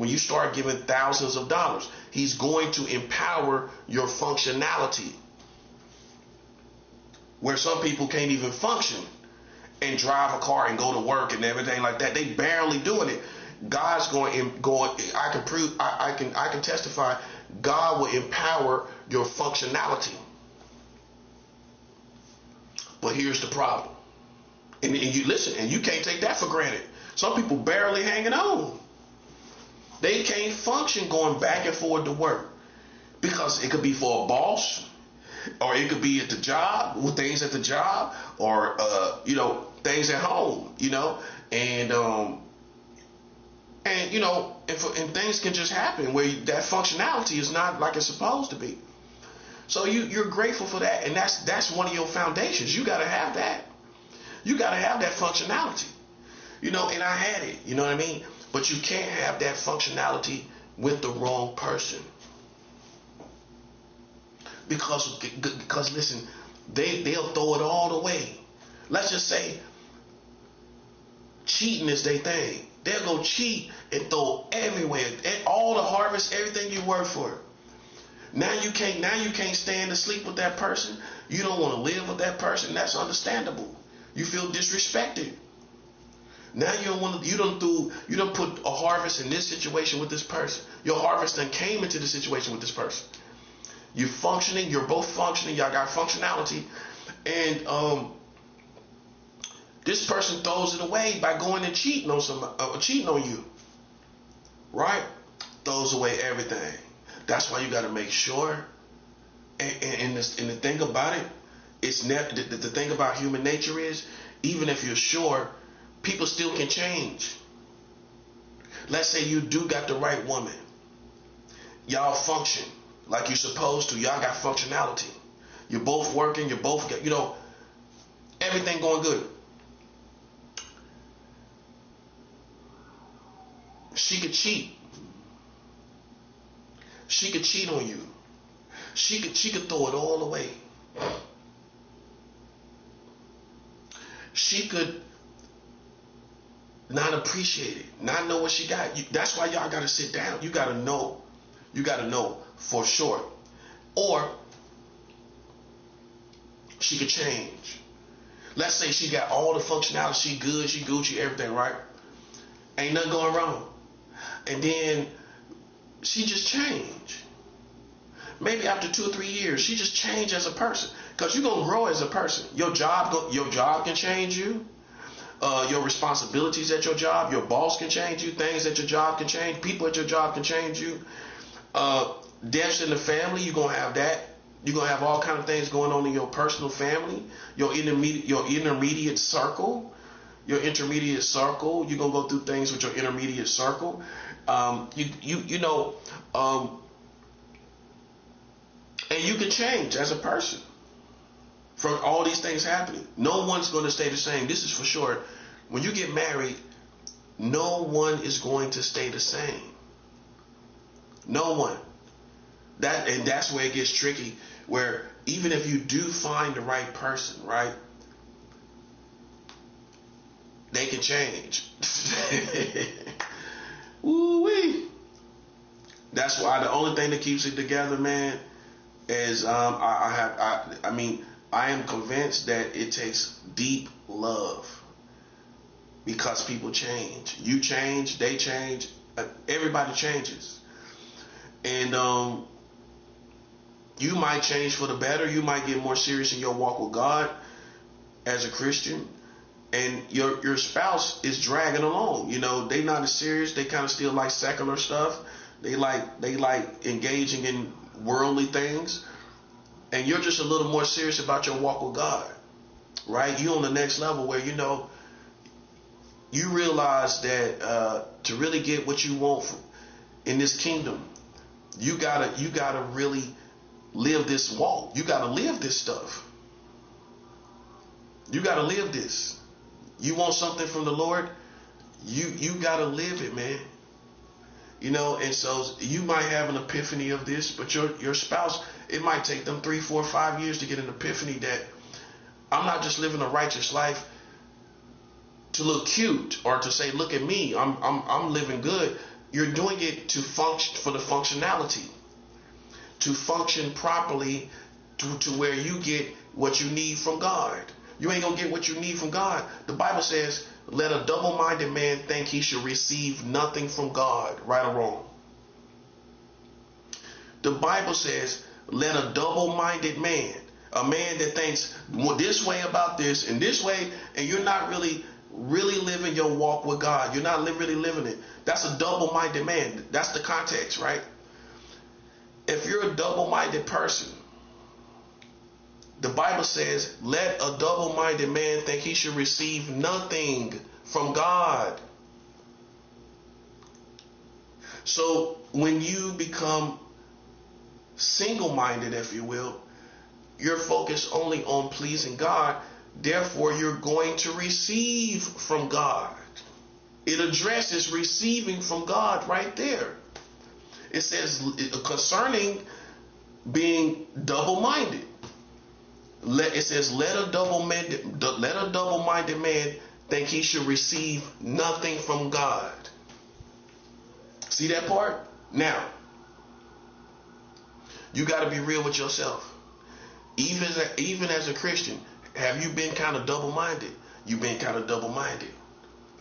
you start giving thousands of dollars. He's going to empower your functionality. Where some people can't even function and drive a car and go to work and everything like that. They barely doing it. God's going. I can testify. God will empower your functionality. But here's the problem. And you listen, and you can't take that for granted. Some people barely hanging on. They can't function going back and forth to work. Because it could be for a boss, or it could be at the job, with things at the job, or things at home, and things can just happen where that functionality is not like it's supposed to be. So you're grateful for that, and that's one of your foundations. You got to have that. You got to have that functionality, and I had it, you know what I mean? But you can't have that functionality with the wrong person. Because listen, they'll throw it all away. Let's just say cheating is their thing. They'll go cheat and throw everywhere, all the harvest, everything you work for. Now you can't stand to sleep with that person. You don't want to live with that person. That's understandable. You feel disrespected. Now you don't put a harvest in this situation with this person. Your harvest then came into the situation with this person. You're functioning, you're both functioning, y'all got functionality, and this person throws it away by going and cheating on you. Right? Throws away everything. That's why you got to make sure. And the thing about it, it's never, the thing about human nature is, even if you're sure, people still can change. Let's say you do got the right woman. Y'all function like you're supposed to. Y'all got functionality. You're both working. You're both, everything going good. She could cheat. She could cheat on you. She could throw it all away. She could not appreciate it, not know what she got. That's why y'all gotta sit down. You gotta know. You gotta know for sure. Or she could change. Let's say she got all the functionality, she good, she Gucci, everything, right? Ain't nothing going wrong. And then she just changed. Maybe after 2 or 3 years, she just changed as a person. Because you're going to grow as a person. Your job can change you. Your responsibilities at your job, your boss can change you. Things at your job can change. People at your job can change you. Deaths in the family, you're going to have that. You're going to have all kind of things going on in your personal family, your intermediate circle. You're going to go through things with your intermediate circle. And you can change as a person from all these things happening. No one's going to stay the same. This is for sure. When you get married, no one is going to stay the same. No one. That's where it gets tricky, where even if you do find the right person, right, they can change. Woo-wee. That's why the only thing that keeps it together, man, is I am convinced that it takes deep love, because people change. You change, they change, everybody changes. And you might change for the better. You might get more serious in your walk with God as a Christian, and your spouse is dragging along. They not as serious. They kind of still like secular stuff. They like engaging in worldly things, and you're just a little more serious about your walk with God, right? You on the next level where you realize that to really get what you want in this kingdom, you gotta really live this walk. You gotta live this stuff. You gotta live this. You want something from the Lord, you gotta live it, man. And so you might have an epiphany of this, but your spouse, it might take them 3, 4, 5 years to get an epiphany that I'm not just living a righteous life to look cute or to say, look at me, I'm living good. You're doing it to function, for the functionality, to function properly, to where you get what you need from God. You ain't gonna get what you need from God. The Bible says, let a double-minded man think he should receive nothing from God, right or wrong. The Bible says, let a double-minded man, a man that thinks this way about this and this way, and you're not really living your walk with God. You're not really living it. That's a double-minded man. That's the context, right? If you're a double-minded person, the Bible says, let a double-minded man think he should receive nothing from God. So when you become single-minded, if you will, you're focused only on pleasing God. Therefore, you're going to receive from God. It addresses receiving from God right there. It says concerning being double-minded. It says, let a double-minded man think he should receive nothing from God. See that part? Now, you got to be real with yourself. Even as a Christian, have you been kind of double-minded? You've been kind of double-minded.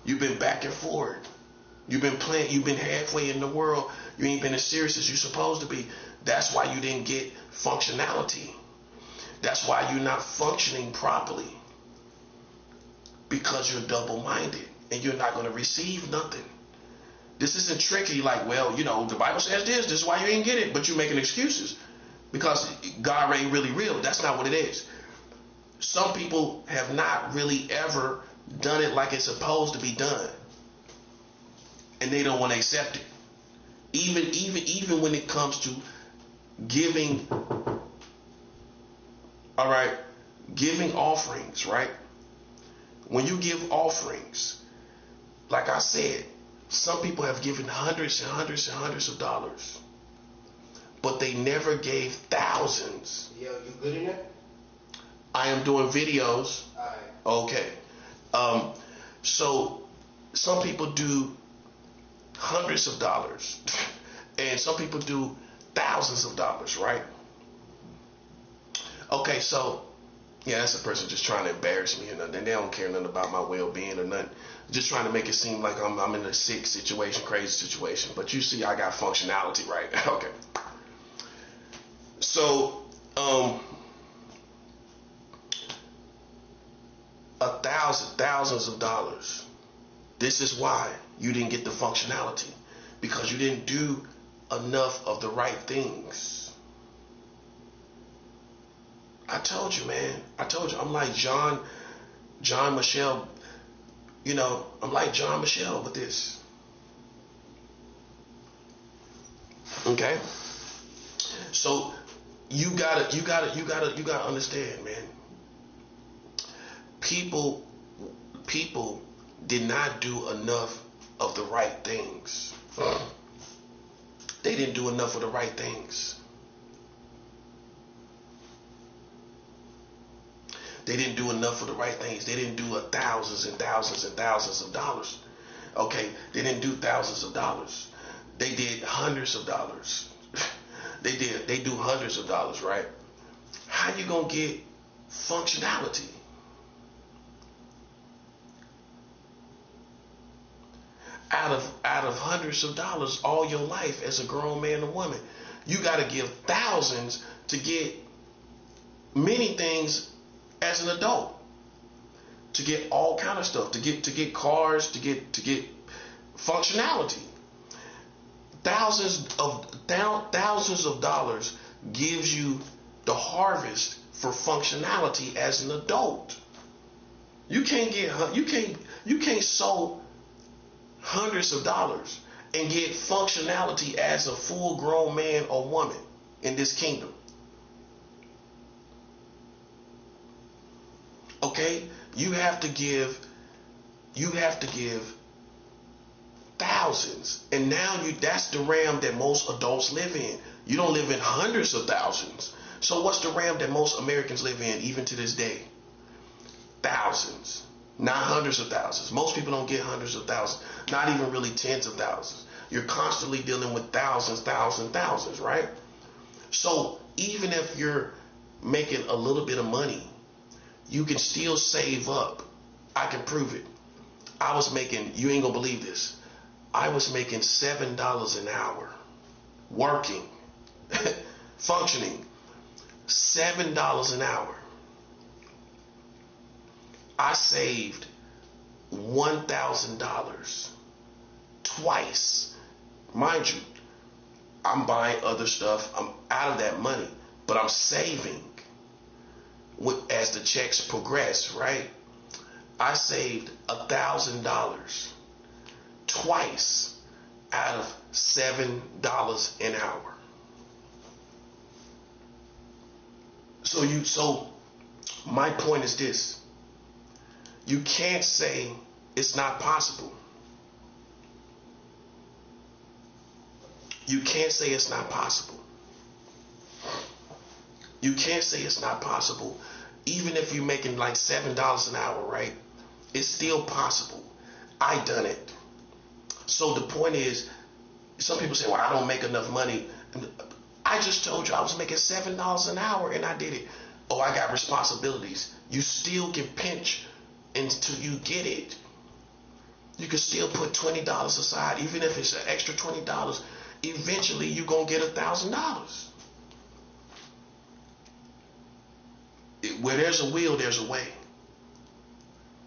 You've been back and forth. You've been playing. You've been halfway in the world. You ain't been as serious as you're supposed to be. That's why you didn't get functionality. That's why you're not functioning properly, because you're double-minded and you're not going to receive nothing. This isn't tricky like, well, the Bible says this is why you ain't get it, but you're making excuses because God ain't really real. That's not what it is. Some people have not really ever done it like it's supposed to be done, and they don't want to accept it. Even when it comes to giving. All right, giving offerings, right? When you give offerings, like I said, some people have given hundreds and hundreds and hundreds of dollars, but they never gave thousands. Yo, you good in it? I am doing videos. All right. Okay. So some people do hundreds of dollars, and some people do thousands of dollars, right? Okay, so yeah, that's a person just trying to embarrass me or nothing. They don't care nothing about my well-being or nothing. Just trying to make it seem like I'm in a sick situation, crazy situation. But you see, I got functionality, right? Okay. So, thousands of dollars. This is why you didn't get the functionality, because you didn't do enough of the right things. I told you, man. I told you. I'm like John Michelle. I'm like John Michelle with this. Okay. So you gotta understand, man. People did not do enough of the right things. They didn't do enough of the right things. They didn't do enough of the right things. They didn't do thousands and thousands and thousands of dollars. Okay, they didn't do thousands of dollars. They did hundreds of dollars. They do hundreds of dollars, right? How you gonna get functionality? Out of hundreds of dollars all your life as a grown man or woman, you got to give thousands to get many things as an adult, to get all kind of stuff, to get cars, to get functionality. Thousands of dollars gives you the harvest for functionality as an adult. You can't sow hundreds of dollars and get functionality as a full grown man or woman in this kingdom. Okay, you have to give thousands, and now that's the realm that most adults live in. You don't live in hundreds of thousands. So what's the realm that most Americans live in even to this day? Thousands, not hundreds of thousands. Most people don't get hundreds of thousands, not even really tens of thousands. You're constantly dealing with thousands, right? So even if you're making a little bit of money, you can still save up. I can prove it. I was making, you ain't gonna believe this, I was making $7 an hour, working, functioning, $7 an hour. I saved $1,000 twice. Mind you, I'm buying other stuff. I'm out of that money, but I'm saving as the checks progress, right? I saved $1,000 twice out of $7 an hour. So my point is this. You can't say it's not possible. You can't say it's not possible. You can't say it's not possible. Even if you're making like $7 an hour, right? It's still possible. I done it. So the point is, some people say, well, I don't make enough money. I just told you I was making $7 an hour and I did it. Oh, I got responsibilities. You still can pinch until you get it. You can still put $20 aside, even if it's an extra $20. Eventually, you're gonna get $1,000. Where there's a will, there's a way.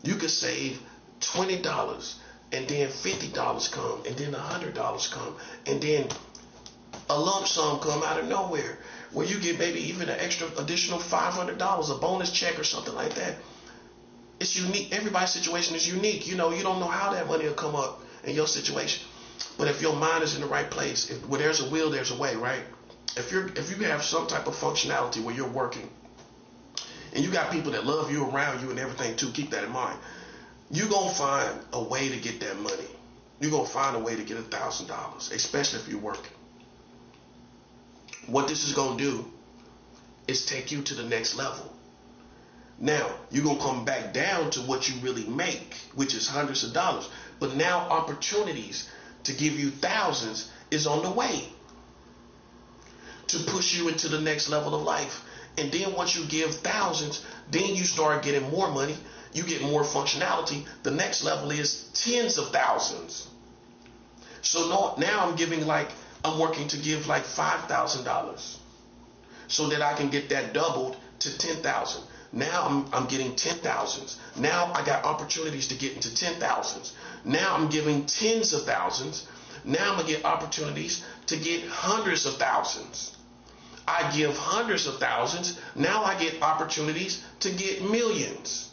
You could save $20, and then $50 come, and then $100 come, and then a lump sum come out of nowhere, where you get maybe even an extra additional $500, a bonus check or something like that. It's unique. Everybody's situation is unique. You don't know how that money will come up in your situation. But if your mind is in the right place, where there's a will, there's a way, right? If you have some type of functionality where you're working, and you got people that love you around you and everything too, keep that in mind. You're going to find a way to get that money. You're going to find a way to get $1,000, especially if you're working. What this is going to do is take you to the next level. Now, you're going to come back down to what you really make, which is hundreds of dollars. But now opportunities to give you thousands is on the way to push you into the next level of life. And then once you give thousands, then you start getting more money. You get more functionality. The next level is tens of thousands. So now I'm working to give like $5,000 so that I can get that doubled to 10,000. Now I'm getting 10,000s. Now I got opportunities to get into 10,000s. Now I'm giving tens of thousands. Now I'm gonna get opportunities to get hundreds of thousands. I give hundreds of thousands. Now I get opportunities to get millions.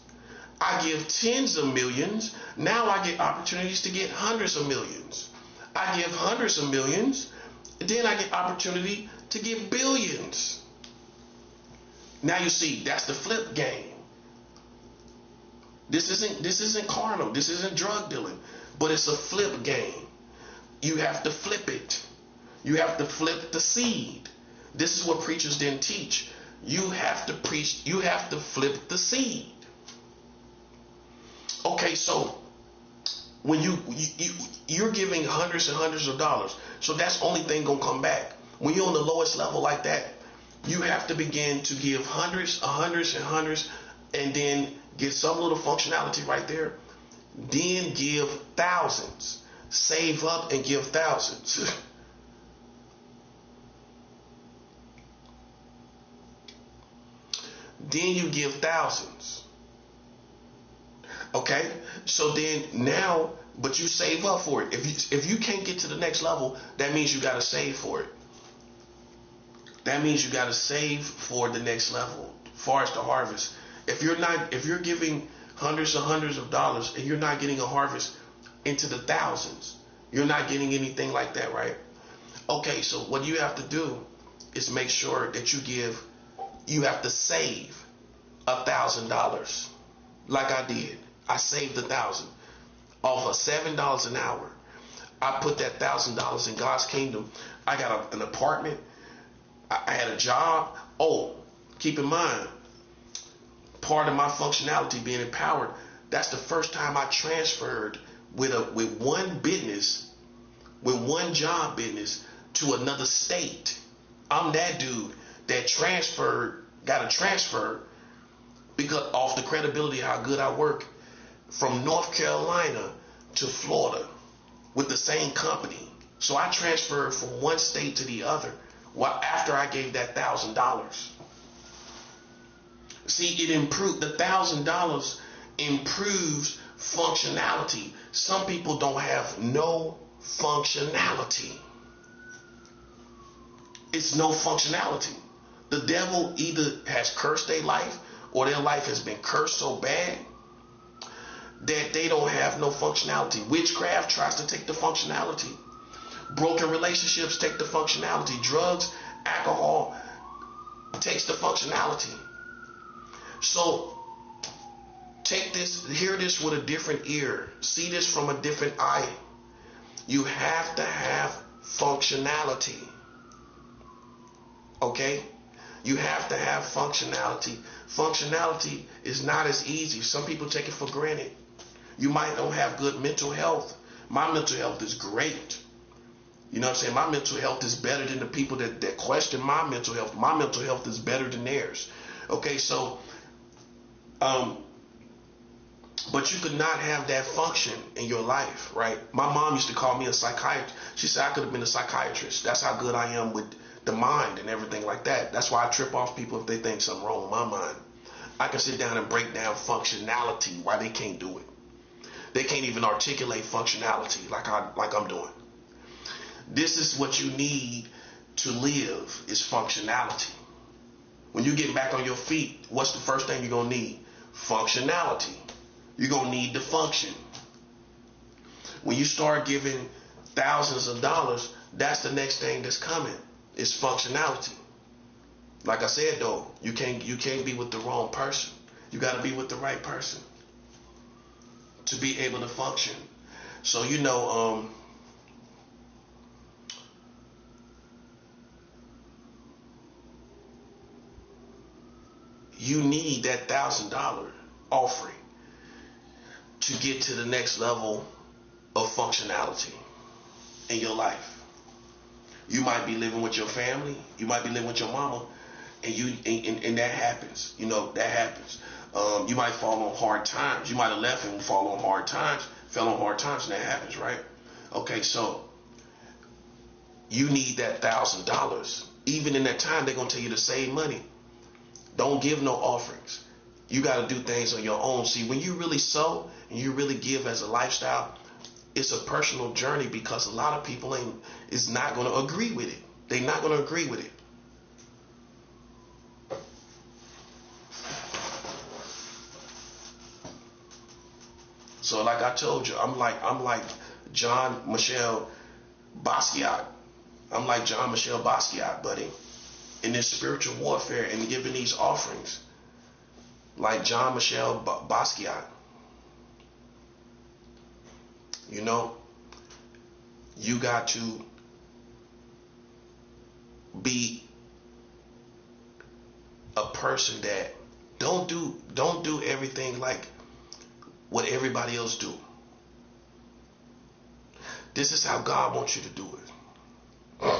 I give tens of millions. Now I get opportunities to get hundreds of millions. I give hundreds of millions. Then I get opportunity to get billions. Now you see, that's the flip game. This isn't carnal. This isn't drug dealing, but it's a flip game. You have to flip it. You have to flip the seed. This is what preachers didn't teach. You have to preach. You have to flip the seed. Okay, so when you're giving hundreds and hundreds of dollars, so that's the only thing gonna come back. When you're on the lowest level like that, you have to begin to give hundreds, hundreds, and hundreds, and then get some little functionality right there. Then give thousands. Save up and give thousands. Then you give thousands. Okay? So then now, but you save up for it. If you can't get to the next level, that means you got to save for it. That means you got to save for the next level, as far as the harvest. If you're giving hundreds and hundreds of dollars and you're not getting a harvest into the thousands, you're not getting anything like that, right? Okay, so what you have to do is make sure that you have to save $1,000, like I did. I saved $1,000 off of $7 an hour. I put that $1,000 in God's kingdom. I got an apartment. I had a job. Oh, keep in mind, part of my functionality being empowered, that's the first time I transferred with one business, with one job business to another state. I'm that dude that got a transfer because off the credibility of how good I work, from North Carolina to Florida with the same company. So I transferred from one state to the other after I gave that $1,000. See, it improved. The $1,000 improves functionality. Some people don't have no functionality. It's no functionality. The devil either has cursed their life or their life has been cursed so bad that they don't have no functionality. Witchcraft tries to take the functionality. Broken relationships take the functionality. Drugs, alcohol takes the functionality. So take this, hear this with a different ear. See this from a different eye. You have to have functionality. Okay? You have to have functionality. Functionality is not as easy. Some people take it for granted. You might not have good mental health. My mental health is great. You know what I'm saying? My mental health is better than the people that question my mental health. My mental health is better than theirs. Okay, so, but you could not have that function in your life, right? My mom used to call me a psychiatrist. She said I could have been a psychiatrist. That's how good I am with the mind and everything like that. That's why I trip off people if they think something wrong with my mind. I can sit down and break down functionality, why they can't do it. They can't even articulate functionality like I'm doing. This is what you need to live, is functionality. When you get back on your feet, what's the first thing you're going to need? Functionality. You're going to need to function. When you start giving thousands of dollars, that's the next thing that's coming. It's functionality. Like I said though, you can't be with the wrong person. You got to be with the right person to be able to function. So you need that $1,000 offering to get to the next level of functionality in your life. You might be living with your family, you might be living with your mama, and that happens. You know, that happens. You might fall on hard times. You might have left and fell on hard times, and that happens, right? Okay, so you need that $1,000. Even in that time, they're gonna tell you to save money. Don't give no offerings. You got to do things on your own. See, when you really sow and you really give as a lifestyle, it's a personal journey, because a lot of people is not going to agree with it. They're not going to agree with it. So like I told you, I'm like John Michel Basquiat. I'm like John Michel Basquiat, buddy, in this spiritual warfare and giving these offerings. Like John Michel Basquiat. You know, you got to be a person that don't do everything like what everybody else do. This is how God wants you to do it.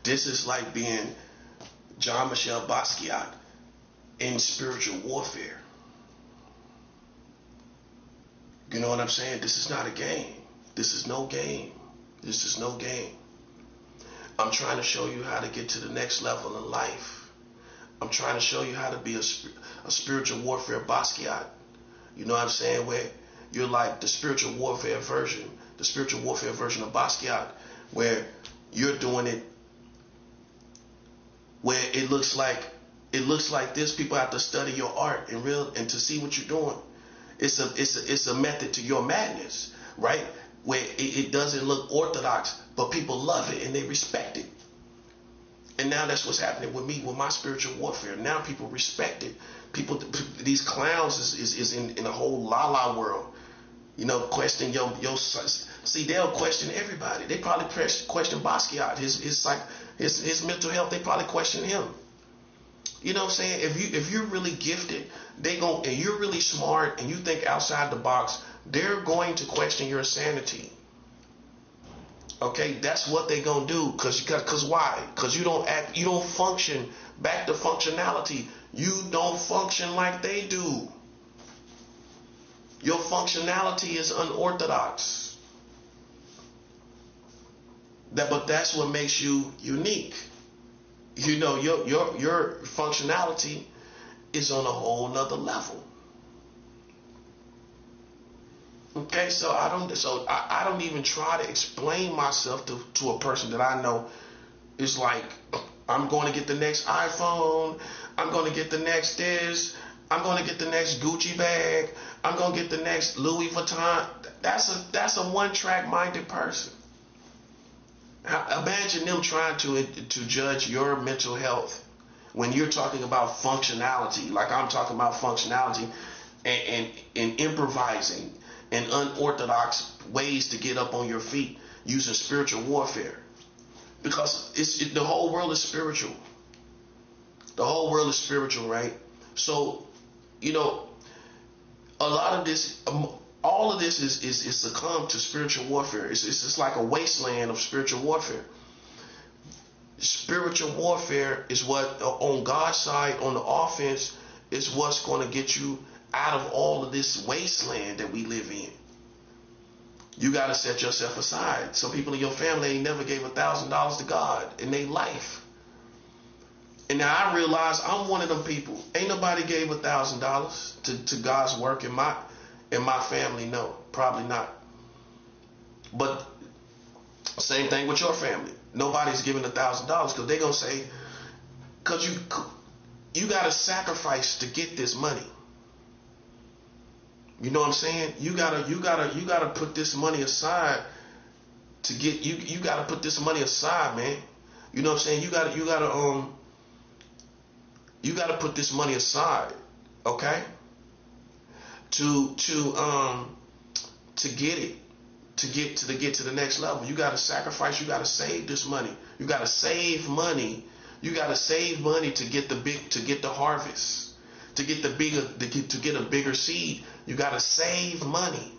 This is like being John Michel Basquiat in spiritual warfare. You know what I'm saying? This is not a game. This is no game. This is no game. I'm trying to show you how to get to the next level in life. I'm trying to show you how to be a spiritual warfare Basquiat. You know what I'm saying? Where you're like the spiritual warfare version of Basquiat, where you're doing it where it looks like this. People have to study your art and to see what you're doing. It's a method to your madness, right? Where it doesn't look orthodox, but people love it and they respect it. And now that's what's happening with me, with my spiritual warfare. Now people respect it. These clowns is in a whole la-la world. You know, question your see, they'll question everybody. They probably question Basquiat, his mental health. They probably question him. You know what I'm saying? If you're really gifted, and you're really smart and you think outside the box, they're going to question your sanity. Okay, that's what they're gonna do. Cause why? Cause you don't function. Back to functionality. You don't function like they do. Your functionality is unorthodox. But that's what makes you unique. You know, your functionality is on a whole nother level. Okay, so I don't even try to explain myself to a person that I know is like, I'm going to get the next iPhone, I'm going to get the next this, I'm going to get the next Gucci bag, I'm going to get the next Louis Vuitton. That's a one-track minded person. Imagine them trying to judge your mental health when you're talking about functionality, like I'm talking about functionality and improvising and unorthodox ways to get up on your feet using spiritual warfare. Because the whole world is spiritual. The whole world is spiritual, right? So, you know, a lot of this, all of this is succumb to spiritual warfare. It's just like a wasteland of spiritual warfare. Spiritual warfare is what, on God's side, on the offense, is what's going to get you out of all of this wasteland that we live in. You got to set yourself aside. Some people in your family ain't never gave $1,000 to God in their life. And now I realize I'm one of them people. Ain't nobody gave $1,000 to God's work in my family. No, probably not. But same thing with your family. Nobody's giving $1,000 because they're gonna say, because you got to sacrifice to get this money. You know what I'm saying? You gotta put this money aside to get you gotta put this money aside, man. You know what I'm saying? You gotta put this money aside, okay? To get it. To get to the next level. You gotta sacrifice, you gotta save this money. You gotta save money. You gotta save money to get the harvest. to get a bigger seed, you got to save money.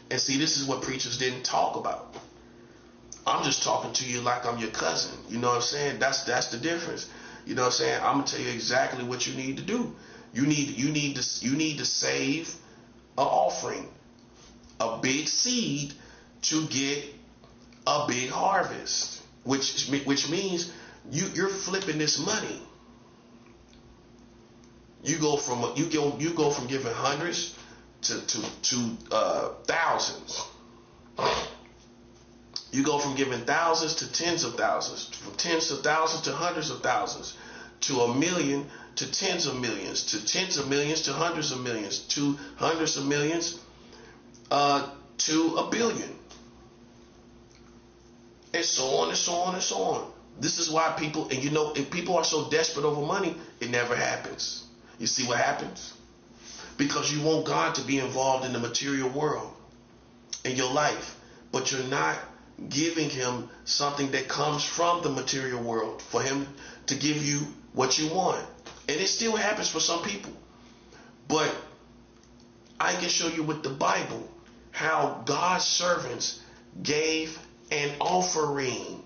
And see, this is what preachers didn't talk about. I'm just talking to you like I'm your cousin. You know what I'm saying? That's the difference. You know what I'm saying? I'm gonna tell you exactly what you need to do. You need to save an offering, a big seed, to get a big harvest. Which means you're flipping this money. You go from giving hundreds to thousands. You go from giving thousands to tens of thousands, from tens of thousands to hundreds of thousands, to $1 million to tens of millions, to tens of millions to hundreds of millions, to hundreds of millions to $1 billion, and so on and so on and so on. This is why people, and if people are so desperate over money, it never happens. You see what happens? Because you want God to be involved in the material world in your life, but you're not giving him something that comes from the material world for him to give you what you want. And it still happens for some people. But I can show you with the Bible how God's servants gave an offering.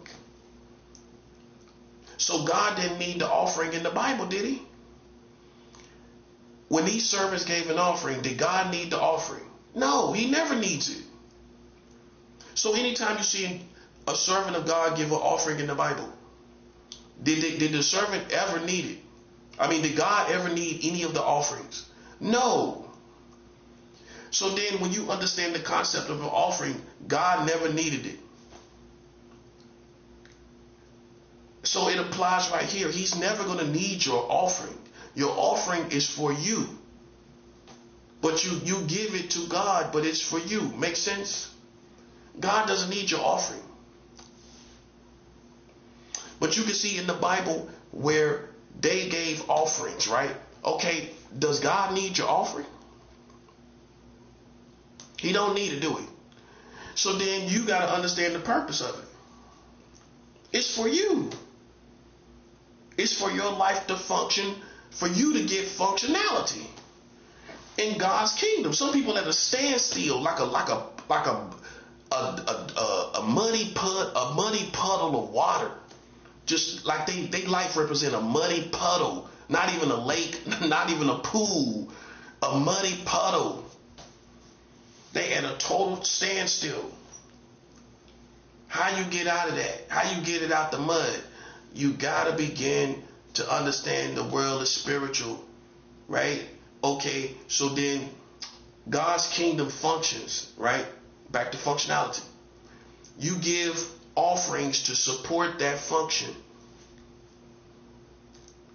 So God didn't need the offering in the Bible, did he? When these servants gave an offering, did God need the offering? No, he never needs it. So anytime you see a servant of God give an offering in the Bible, did the servant ever need it? I mean, did God ever need any of the offerings? No. So then when you understand the concept of an offering, God never needed it. So it applies right here. He's never going to need your offering. Your offering is for you. But you give it to God, but it's for you. Make sense? God doesn't need your offering. But you can see in the Bible where they gave offerings, right? Okay, does God need your offering? He don't need it, do he? So then you got to understand the purpose of it. It's for you. It's for your life to function, for you to get functionality in God's kingdom. Some people at a standstill, like a muddy puddle of water. Just like they life represent a muddy puddle, not even a lake, not even a pool, a muddy puddle. They at a total standstill. How you get out of that? How you get it out the mud? You gotta begin to understand the world is spiritual, right? Okay, so then God's kingdom functions, right? Back to functionality. You give offerings to support that function.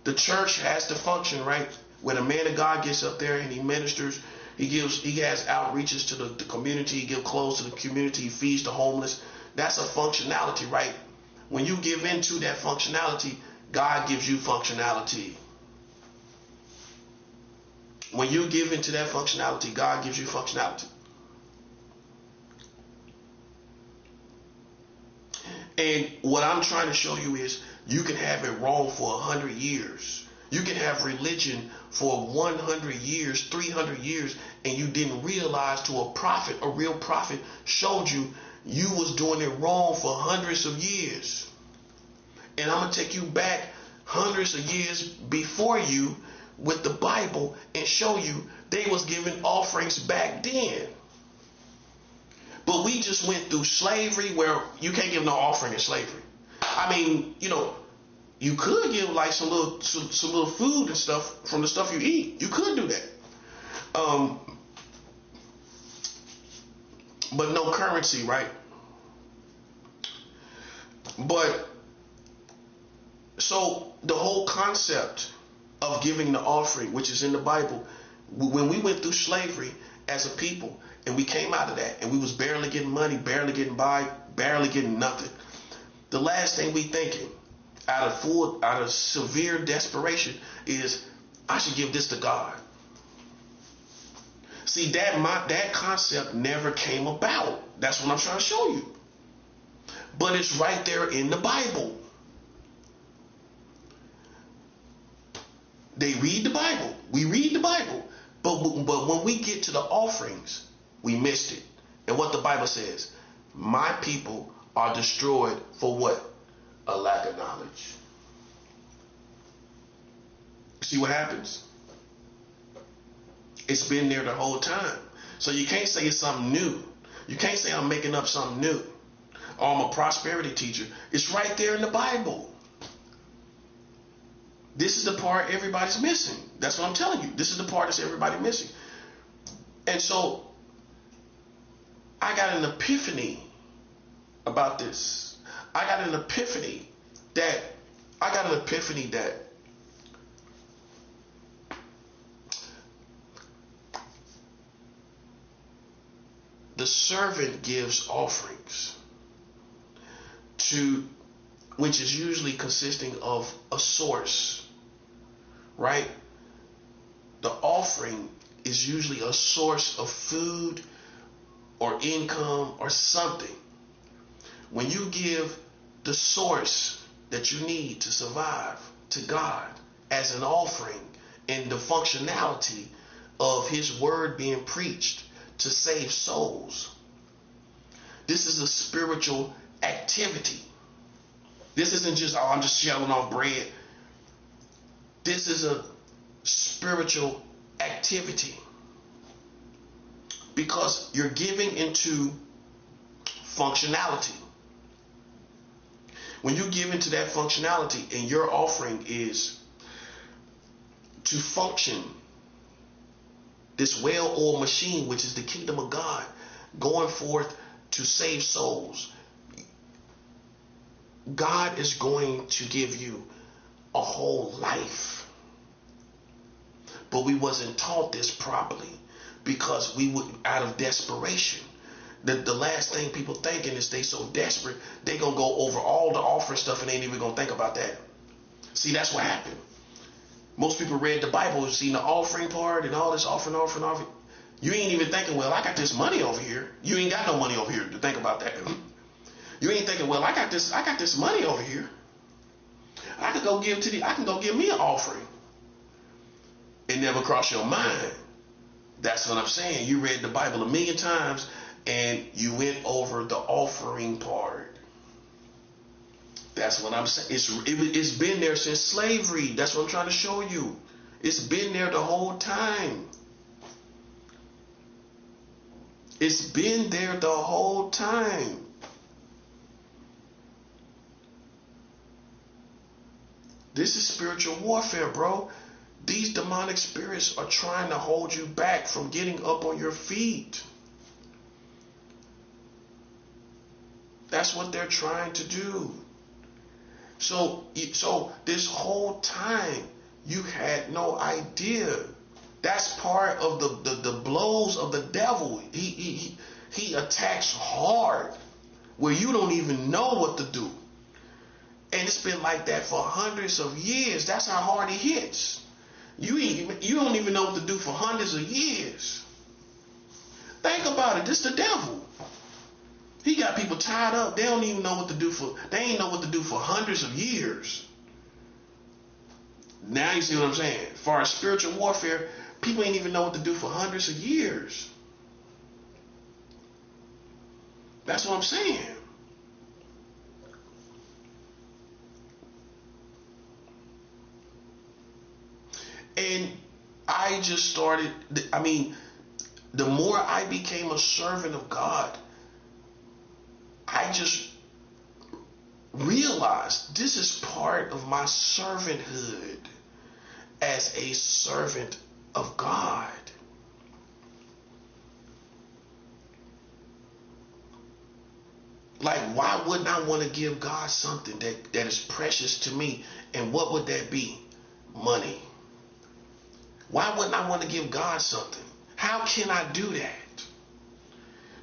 The church has to function, right? When a man of God gets up there and he ministers, he has outreaches to the community, he gives clothes to the community, he feeds the homeless. That's a functionality, right? When you give into that functionality, God gives you functionality. When you give into that functionality, God gives you functionality. And what I'm trying to show you is you can have it wrong for 100 years. You can have religion for 100 years, 300 years, and you didn't realize till a real prophet showed you was doing it wrong for hundreds of years. And I'm going to take you back hundreds of years before you with the Bible and show you they was giving offerings back then. But we just went through slavery where you can't give no offering in slavery. I mean, you could give like some little food and stuff from the stuff you eat. You could do that. But no currency, right? But so the whole concept of giving the offering, which is in the Bible, when we went through slavery as a people and we came out of that and we was barely getting money, barely getting by, barely getting nothing, the last thing we thinking out of severe desperation is, I should give this to God. See, that concept never came about. That's what I'm trying to show you. But it's right there in the Bible. They read the Bible. We read the Bible, but when we get to the offerings, we missed it. And what the Bible says, my people are destroyed for what? A lack of knowledge. See what happens? It's been there the whole time. So you can't say it's something new. You can't say I'm making up something new. Or I'm a prosperity teacher. It's right there in the Bible. This is the part everybody's missing. That's what I'm telling you. This is the part that's everybody missing. And so I got an epiphany about this. I got an epiphany that the servant gives offerings to, which is usually consisting of a source, right? The offering is usually a source of food or income or something. When you give the source that you need to survive to God as an offering in the functionality of his word being preached to save souls, this is a spiritual activity. This isn't just, oh, I'm just shelling off bread. This is a spiritual activity because you're giving into functionality. When you give into that functionality and your offering is to function this well-oiled machine, which is the kingdom of God, going forth to save souls, God is going to give you a whole life. But we wasn't taught this properly because we would, out of desperation. The last thing people thinking is they so desperate, they gonna go over all the offering stuff and ain't even gonna think about that. See, that's what happened. Most people read the Bible, seen the offering part and all this offering. You ain't even thinking, well, I got this money over here. You ain't got no money over here to think about that. You ain't thinking, well, I got this money over here. I can go give me an offering. It never crossed your mind. That's what I'm saying. You read the Bible a million times and you went over the offering part. That's what I'm saying. It's been there since slavery. That's what I'm trying to show you. It's been there the whole time. It's been there the whole time. This is spiritual warfare, bro. These demonic spirits are trying to hold you back from getting up on your feet. That's what they're trying to do. So this whole time you had no idea. That's part of the blows of the devil. He attacks hard where you don't even know what to do. And it's been like that for hundreds of years. That's how hard he hits. You don't even know what to do for hundreds of years. Think about it. This is the devil. He got people tied up. They don't even know what to do they ain't know what to do for hundreds of years. Now you see what I'm saying? As far as spiritual warfare, people ain't even know what to do for hundreds of years. That's what I'm saying. And I just started, the more I became a servant of God, I just realized this is part of my servanthood as a servant of God. Like, why wouldn't I want to give God something that is precious to me? And what would that be? Money. Why wouldn't I want to give God something? How can I do that?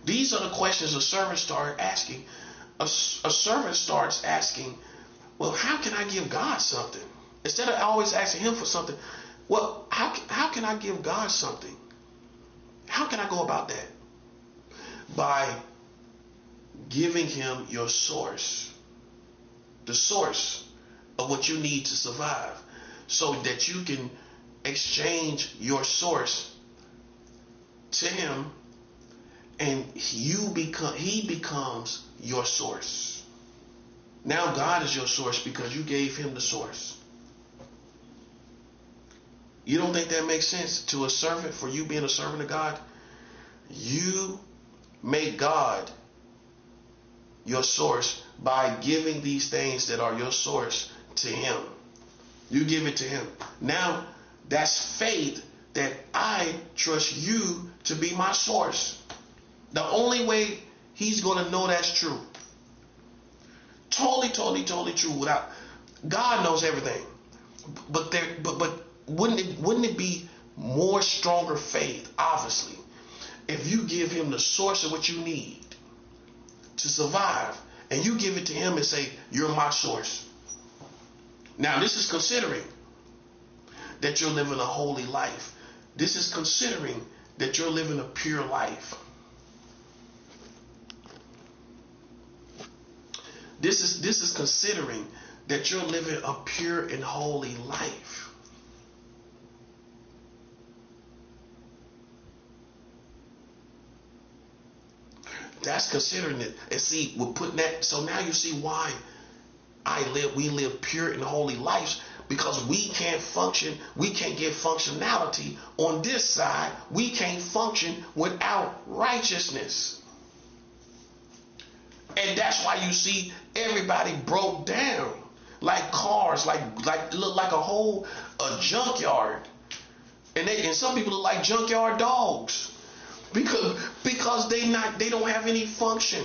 These are the questions a servant started asking. A servant starts asking, well, how can I give God something? Instead of always asking him for something, well, how can I give God something? How can I go about that? By giving him your source. The source of what you need to survive. So that you can exchange your source to him, and he becomes your source. Now God is your source because you gave him the source. You don't think that makes sense to a servant, for you being a servant of God? You make God your source by giving these things that are your source to him. You give it to him. Now that's faith that I trust you to be my source. The only way he's going to know that's true. Totally true. Without God knows everything. But wouldn't it be more stronger faith, obviously, if you give him the source of what you need to survive, and you give it to him and say, you're my source. Now this is considering that you're living a holy life. This is considering that you're living a pure life. This is considering that you're living a pure and holy life. That's considering it. And see, we're putting that. So now you see why we live pure and holy lives, because we can't function. We can't get functionality on this side. We can't function without righteousness. And that's why you see everybody broke down, like cars, like look like a junkyard, and some people look like junkyard dogs, because they don't have any function.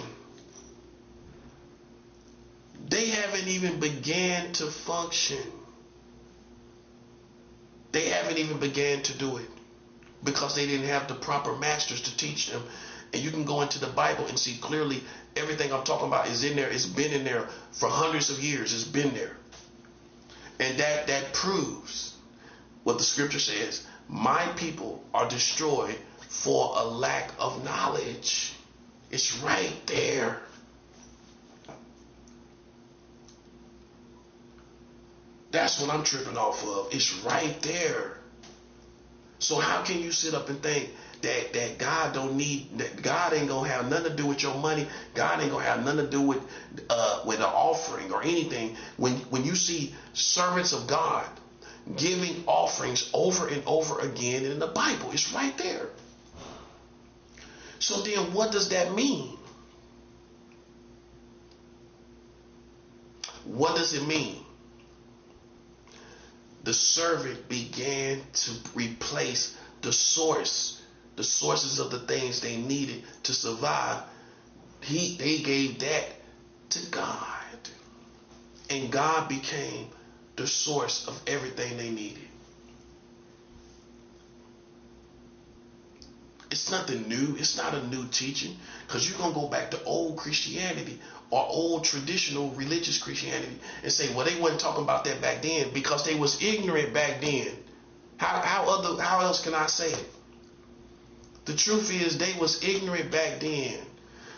They haven't even began to function. They haven't even began to do it because they didn't have the proper masters to teach them. And you can go into the Bible and see clearly everything I'm talking about is in there. It's been in there for hundreds of years. It's been there. And that proves what the scripture says. My people are destroyed for a lack of knowledge. It's right there. That's what I'm tripping off of. It's right there. So how can you sit up and think that God don't need, that God ain't gonna have nothing to do with your money? God ain't gonna have nothing to do with an offering or anything. When you see servants of God giving offerings over and over again in the Bible, it's right there. So then what does that mean? What does it mean? The servant began to replace the sources of the things they needed to survive. They gave that to God. And God became the source of everything they needed. It's nothing new. It's not a new teaching, because you're going to go back to old Christianity or old traditional religious Christianity and say, well, they wasn't talking about that back then because they was ignorant back then. How else can I say it? The truth is they was ignorant back then.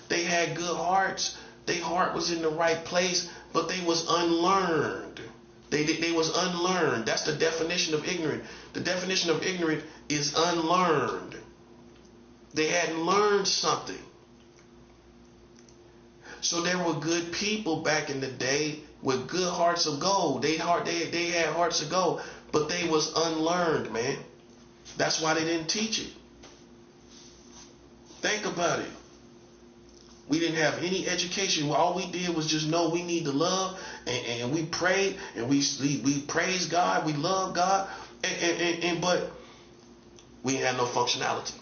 They had good hearts. Their heart was in the right place, but they was unlearned. They was unlearned. That's the definition of ignorant. The definition of ignorant is unlearned. They hadn't learned something. So there were good people back in the day with good hearts of gold. They had hearts of gold, but they was unlearned, man. That's why they didn't teach it. Think about it. We didn't have any education. All we did was just know we need to love, and we prayed, and we praise God, we love God, but we had no functionality.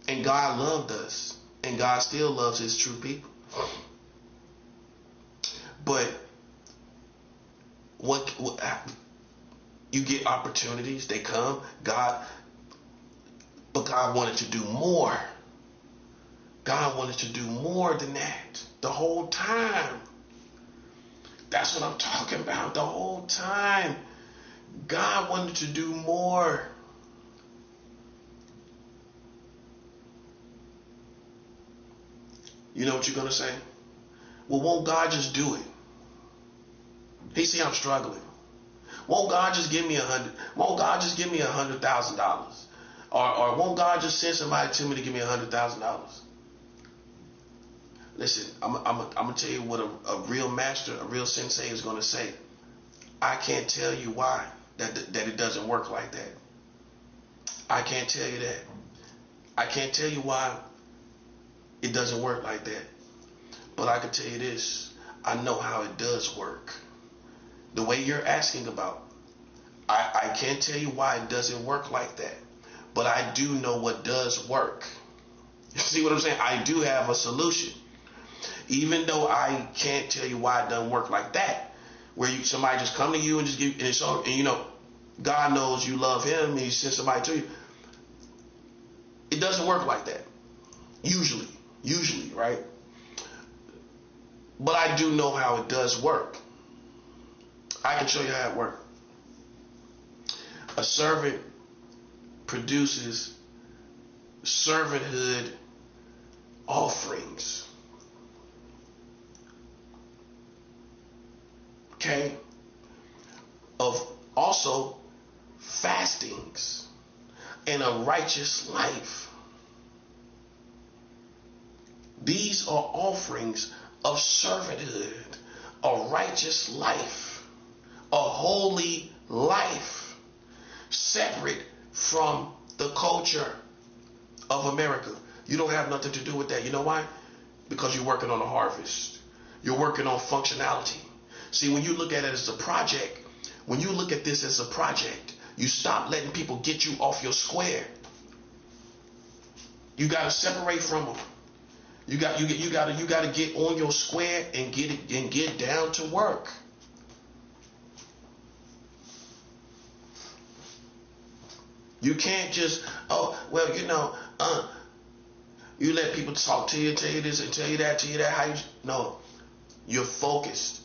And God loved us, and God still loves his true people. But what you get opportunities, they come, but God wanted to do more. God wanted to do more than that the whole time. That's what I'm talking about. The whole time God wanted to do more. You know what you're going to say? Well, won't God just do it? He see I'm struggling. Won't God just give me Won't God just give me $100,000? Or won't God just send somebody to me to give me $100,000? Listen, I'm gonna tell you what a real master, a real sensei is gonna say. I can't tell you why that it doesn't work like that. I can't tell you that. I can't tell you why it doesn't work like that. But I can tell you this. I know how it does work. The way you're asking about, I can't tell you why it doesn't work like that. But I do know what does work. You see what I'm saying? I do have a solution. Even though I can't tell you why it doesn't work like that, where somebody just come to you and just give, and it's all, and you know, God knows you love him and he sends somebody to you. It doesn't work like that. Usually, right? But I do know how it does work. I can show you how it works. A servant produces servanthood offerings. Okay? Of also fastings and a righteous life. These are offerings of servanthood, a righteous life, a holy life, separate from the culture of America. You don't have nothing to do with that. You know why? Because you're working on a harvest. You're working on functionality. See, when you look at it as a project, when you look at this as a project, you stop letting people get you off your square. You got to separate from them. You got to get on your square and get down to work. You can't just, you let people talk to you, tell you this and tell you that. No, you're focused.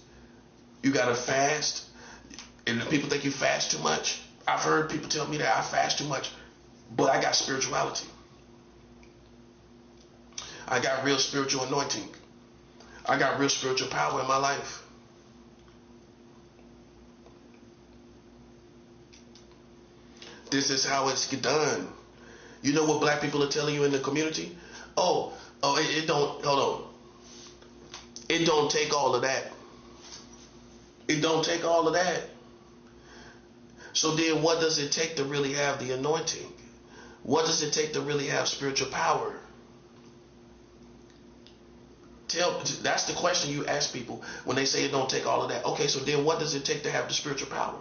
You got to fast. And if people think you fast too much, I've heard people tell me that I fast too much, but I got spirituality. I got real spiritual anointing. I got real spiritual power in my life. This is how it's done. You know what black people are telling you in the community? It don't, hold on. It don't take all of that. It don't take all of that. So then what does it take to really have the anointing? What does it take to really have spiritual power? That's the question you ask people when they say it don't take all of that. Okay, so then what does it take to have the spiritual power?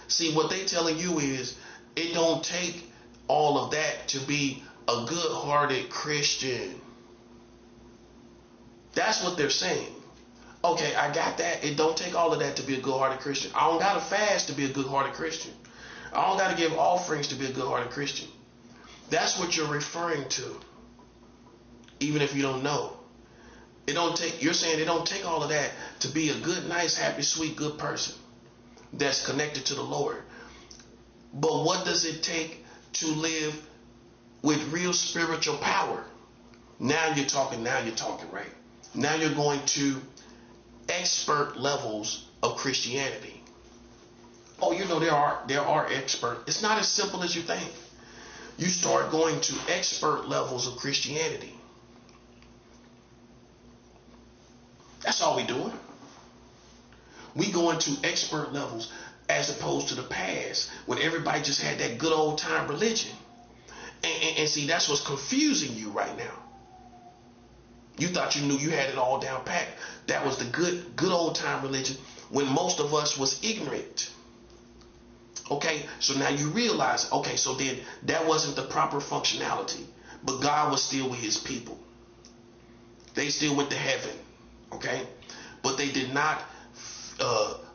See, what they telling you is it don't take all of that to be a good-hearted Christian. That's what they're saying. Okay, I got that. It don't take all of that to be a good-hearted Christian. I don't got to fast to be a good-hearted Christian. I don't got to give offerings to be a good-hearted Christian. That's what you're referring to. Even if you don't know. You're saying it don't take all of that to be a good, nice, happy, sweet, good person that's connected to the Lord. But what does it take to live with real spiritual power? Now you're talking, right? Now you're going to expert levels of Christianity. Oh, you know, there are expert. It's not as simple as you think. You start going to expert levels of Christianity. That's all we doing. We going to expert levels as opposed to the past when everybody just had that good old time religion. And see, that's what's confusing you right now. You thought you knew you had it all down pat. That was the good old time religion when most of us was ignorant. Okay, so now you realize, okay, so then that wasn't the proper functionality, but God was still with his people. They still went to heaven, okay? But they did not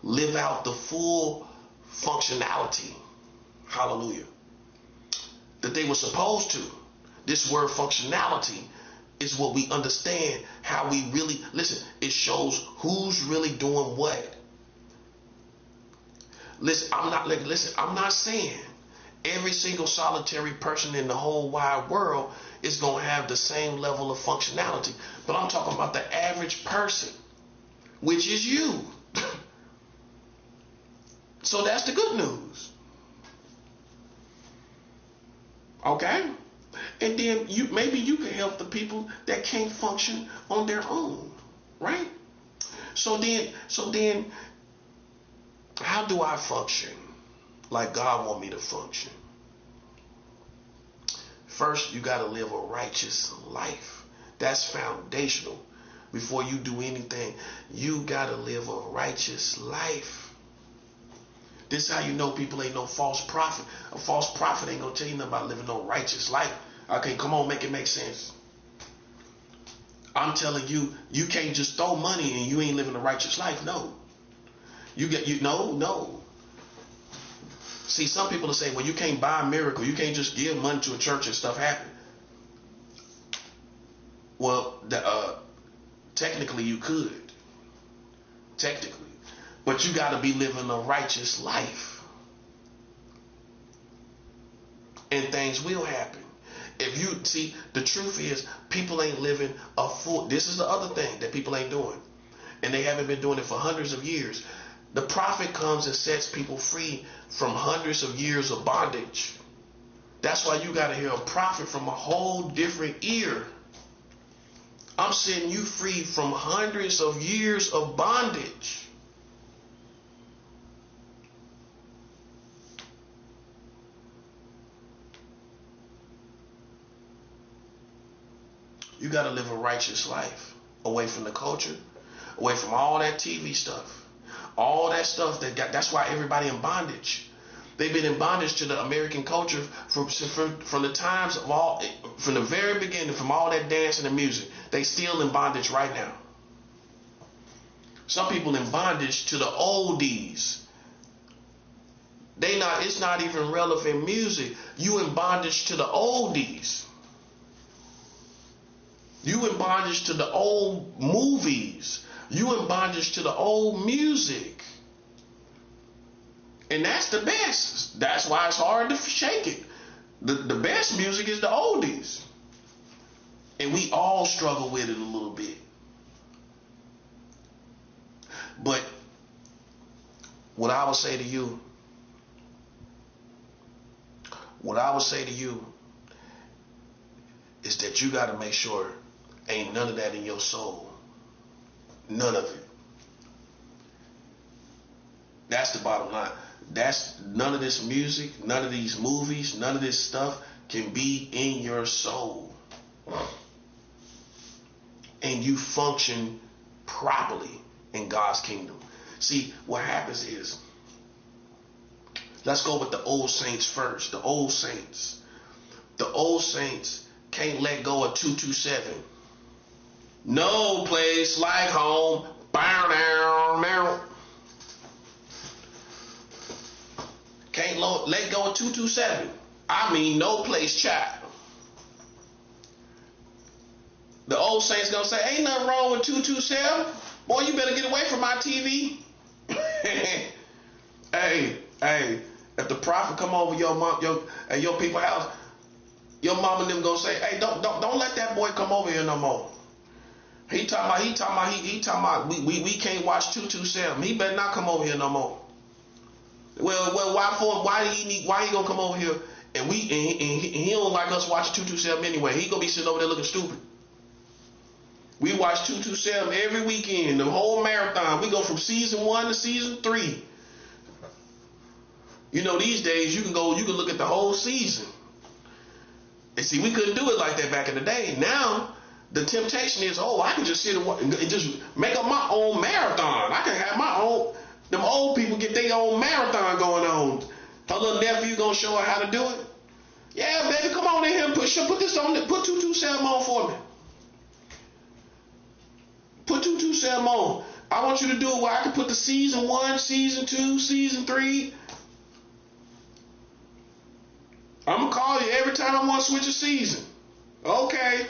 live out the full functionality, hallelujah, that they were supposed to. This word functionality is what we understand, how we really, listen, it shows who's really doing what. I'm not saying every single solitary person in the whole wide world is going to have the same level of functionality. But I'm talking about the average person, which is you. So that's the good news. Okay? And then maybe you can help the people that can't function on their own. Right? So then how do I function like God want me to function? First, you got to live a righteous life. That's foundational. Before you do anything, you got to live a righteous life. This is how you know people ain't no false prophet. A false prophet ain't going to tell you nothing about living no righteous life. Okay, come on, make it make sense. I'm telling you, you can't just throw money and you ain't living a righteous life. No. No. See, some people will say, well, you can't buy a miracle. You can't just give money to a church and stuff happen. Well, technically you could. Technically. But you got to be living a righteous life. And things will happen. If you see, the truth is, people ain't living a full. This is the other thing that people ain't doing. And they haven't been doing it for hundreds of years. The prophet comes and sets people free from hundreds of years of bondage. That's why you got to hear a prophet from a whole different ear. I'm setting you free from hundreds of years of bondage. You got to live a righteous life, away from the culture, away from all that TV stuff, all that stuff that's why everybody in bondage. They've been in bondage to the American culture from the times of from the very beginning, from all that dancing and music. They still in bondage right now. Some people in bondage to the oldies. It's not even relevant music. You in bondage to the oldies. You in bondage to the old movies. You in bondage to the old music. And that's the best. That's why it's hard to shake it. The best music is the oldies. And we all struggle with it a little bit. But what I would say to you is that you got to make sure ain't none of that in your soul. None of it. That's the bottom line. That's none of this music, none of these movies, none of this stuff can be in your soul. And you function properly in God's kingdom. See, what happens is, let's go with the old saints first. The old saints. The old saints can't let go of 227. No place like home. Bow down now. Can't let go of 227. I mean, no place, child. The old saints gonna say, ain't nothing wrong with 227. Boy, you better get away from my TV. Hey, if the prophet come over your people's house, your mama and them gonna say, hey, don't let that boy come over here no more. He talking about we can't watch 227. He better not come over here no more. Well, why he gonna come over here and he don't like us watching 227 anyway. He gonna be sitting over there looking stupid. We watch 227 every weekend, the whole marathon. We go from season 1 to season 3. You know, these days you can look at the whole season. And see, we couldn't do it like that back in the day. Now the temptation is, I can just sit and just make up my own marathon. I can have my own. Them old people get their own marathon going on. Her little nephew gonna show her how to do it. Yeah, baby, come on in here and put this on. Put 227 on for me. Put 227 on. I want you to do it where I can put the season 1, season 2, season 3. I'm gonna call you every time I want to switch a season. Okay.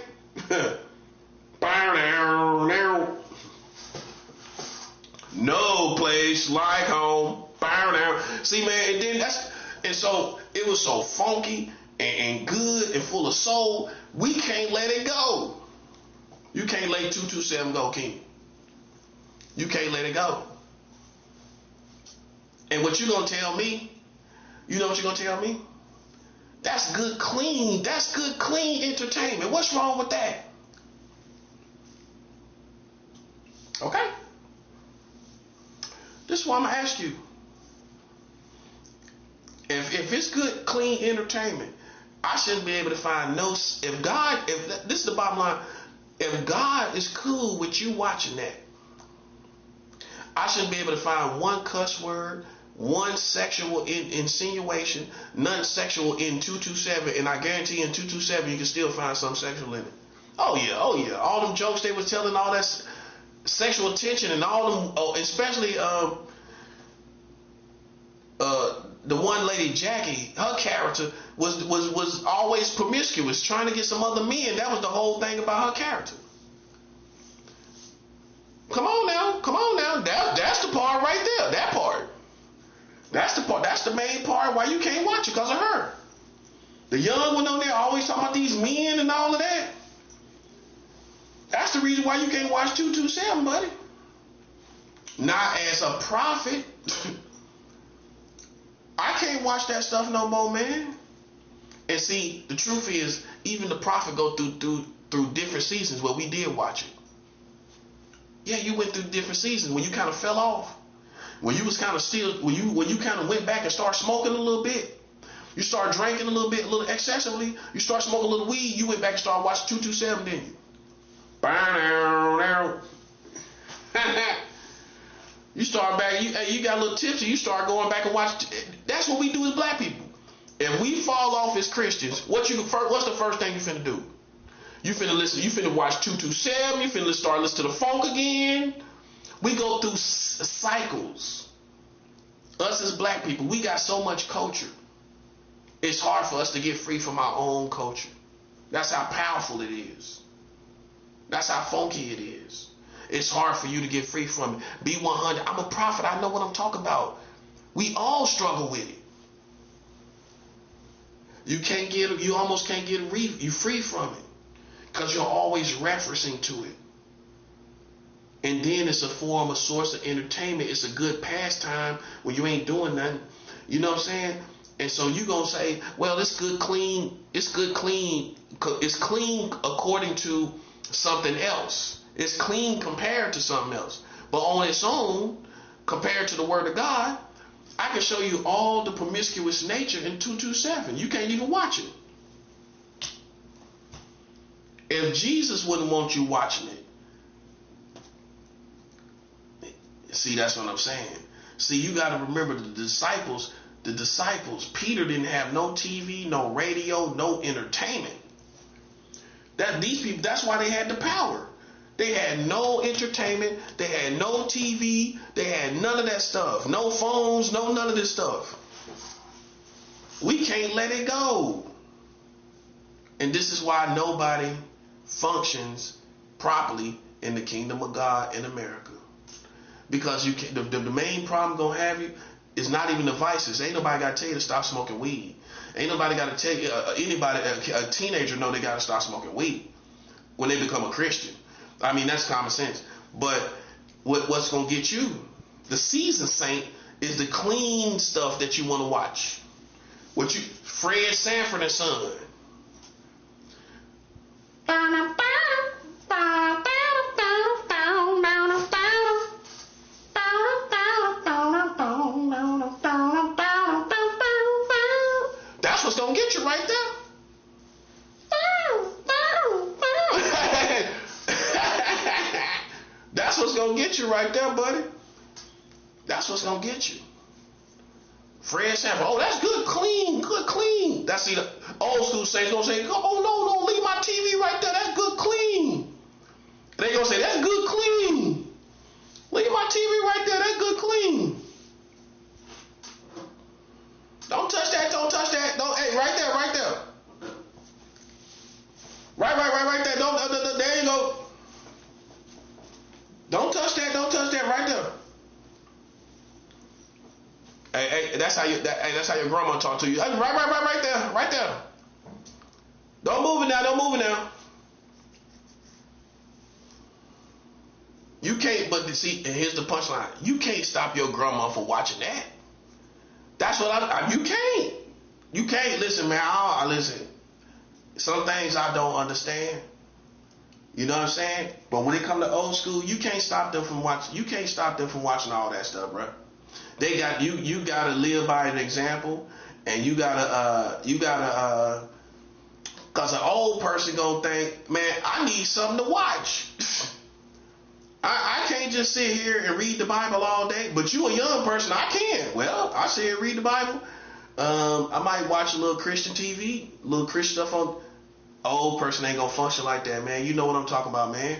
No place like home. See, man, and so it was so funky and good and full of soul. We can't let it go. You can't let 227 go, King. You can't let it go. And what you gonna tell me? You know what you're gonna tell me? That's good, clean. That's good, clean entertainment. What's wrong with that? Okay. This is why I'm gonna ask you. If it's good, clean entertainment, I shouldn't be able to find no. If this is the bottom line, if God is cool with you watching that, I shouldn't be able to find one cuss word, one sexual insinuation, none sexual in 227, and I guarantee in 227 you can still find some sexual in it. Oh yeah, all them jokes they was telling, all that sexual tension, and all them, especially the one lady Jackie, her character was always promiscuous, trying to get some other men. That was the whole thing about her character. Come on now. That's the part right there. That part. That's the part. That's the main part why you can't watch it, because of her. The young one on there always talking about these men and all of that. That's the reason why you can't watch 227, buddy. Not as a prophet. I can't watch that stuff no more, man. And see, the truth is, even the prophet go through different seasons where we did watch it. Yeah, you went through different seasons when you kind of fell off. When you was kind of still, when you kind of went back and started smoking a little bit. You started drinking a little bit, a little excessively. You started smoking a little weed. You went back and started watching 227, didn't you? You start back, you got a little tipsy, you start going back and watch. That's what we do as black people. If we fall off as Christians, what's the first thing you finna do? You finna watch 227, you finna start listening to the funk again. We go through cycles. Us as black people, we got so much culture. It's hard for us to get free from our own culture. That's how powerful it is. That's how funky it is. It's hard for you to get free from it. Be 100. I'm a prophet. I know what I'm talking about. We all struggle with it. You almost can't get you free from it, because you're always referencing to it. And then it's a source of entertainment. It's a good pastime when you ain't doing nothing. You know what I'm saying? And so you gonna say, well, it's good, clean. It's clean according to something else. It's clean compared to something else. But on its own, compared to the word of God, I can show you all the promiscuous nature in 227. You can't even watch it. If Jesus wouldn't want you watching it, see, that's what I'm saying. See, you got to remember the disciples, Peter didn't have no TV, no radio, no entertainment. These people, that's why they had the power. They had no entertainment. They had no TV. They had none of that stuff. No phones, none of this stuff. We can't let it go. And this is why nobody functions properly in the kingdom of God in America. Because the main problem gonna have you is not even the vices. Ain't nobody got to tell you to stop smoking weed. Ain't nobody got to tell you, a teenager know they got to stop smoking weed when they become a Christian. I mean, that's common sense. But what's going to get you, the seasoned saint, is the clean stuff that you want to watch. Fred Sanford and Son. That's what's going to get you right there. That's what's going to get you right there, buddy. That's what's going to get you. Fred Sanford. Oh, that's good, clean. That's the old school saints going to say, oh, no, leave my TV right there. That's good, clean. They going to say, that's good, clean. Leave my TV right there. That's good, clean. Don't touch that. Don't, hey, right there. Right there. There you go. Don't touch that right there. Hey, that's how your grandma talk to you. Hey, right there. Don't move it now. You can't, but see, and here's the punchline. You can't stop your grandma from watching that. That's what you can't. You can't. Listen, man, listen. Some things I don't understand. You know what I'm saying? But when it come to old school, you can't stop them from watching. You can't stop them from watching all that stuff, bro. They got you. You gotta live by an example, and you gotta. Cause an old person gonna think, man, I need something to watch. I can't just sit here and read the Bible all day. But you a young person, I can. Well, I sit here and read the Bible. I might watch a little Christian TV, little Christian stuff on. Old person ain't gonna function like that, man. You know what I'm talking about, man.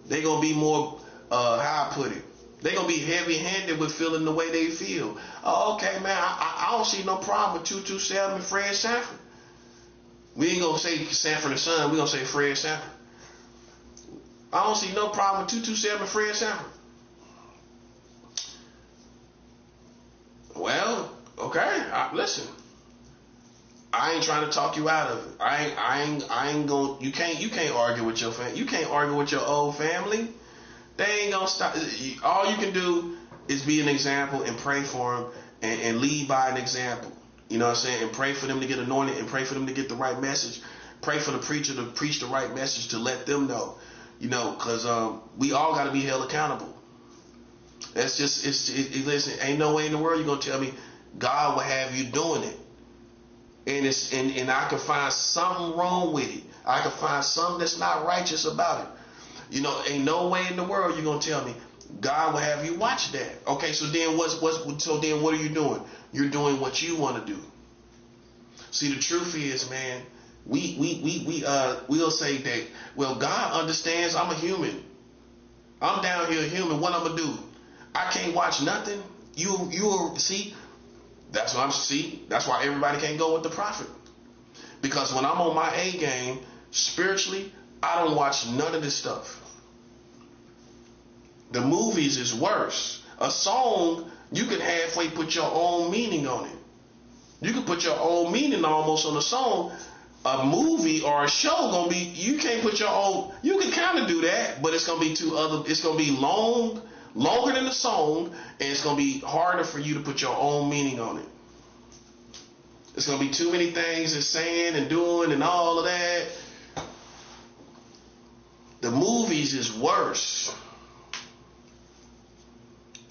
They gonna be more, how I put it, they gonna be heavy-handed with feeling the way they feel. Oh, okay, man, I don't see no problem with 227 and Fred Sanford. We ain't gonna say Sanford and Son, we gonna say Fred Sanford. I don't see no problem with 227 and Fred Sanford. Well, okay, listen. I ain't trying to talk you out of it. I ain't gonna. You can't argue with your family. You can't argue with your old family. They ain't gonna stop. All you can do is be an example and pray for them and lead by an example. You know what I'm saying? And pray for them to get anointed and pray for them to get the right message. Pray for the preacher to preach the right message to let them know. You know, because we all got to be held accountable. That's just listen. Ain't no way in the world you're gonna tell me God will have you doing it. And I can find something wrong with it. I can find something that's not righteous about it. You know, ain't no way in the world you're gonna tell me God will have you watch that. Okay, so then what are you doing? You're doing what you want to do. See, the truth is, man, we'll say that, well, God understands I'm a human. I'm down here human. What I'm gonna do? I can't watch nothing. You see. That's why everybody can't go with the prophet. Because when I'm on my A game, spiritually, I don't watch none of this stuff. The movies is worse. A song, you can halfway put your own meaning on it. You can put your own meaning almost on a song. A movie or a show gonna be, you can't put your own, you can kind of do that, but it's gonna be it's gonna be longer than the song, and it's going to be harder for you to put your own meaning on it. It's going to be too many things it's saying and doing and all of that. The movies is worse.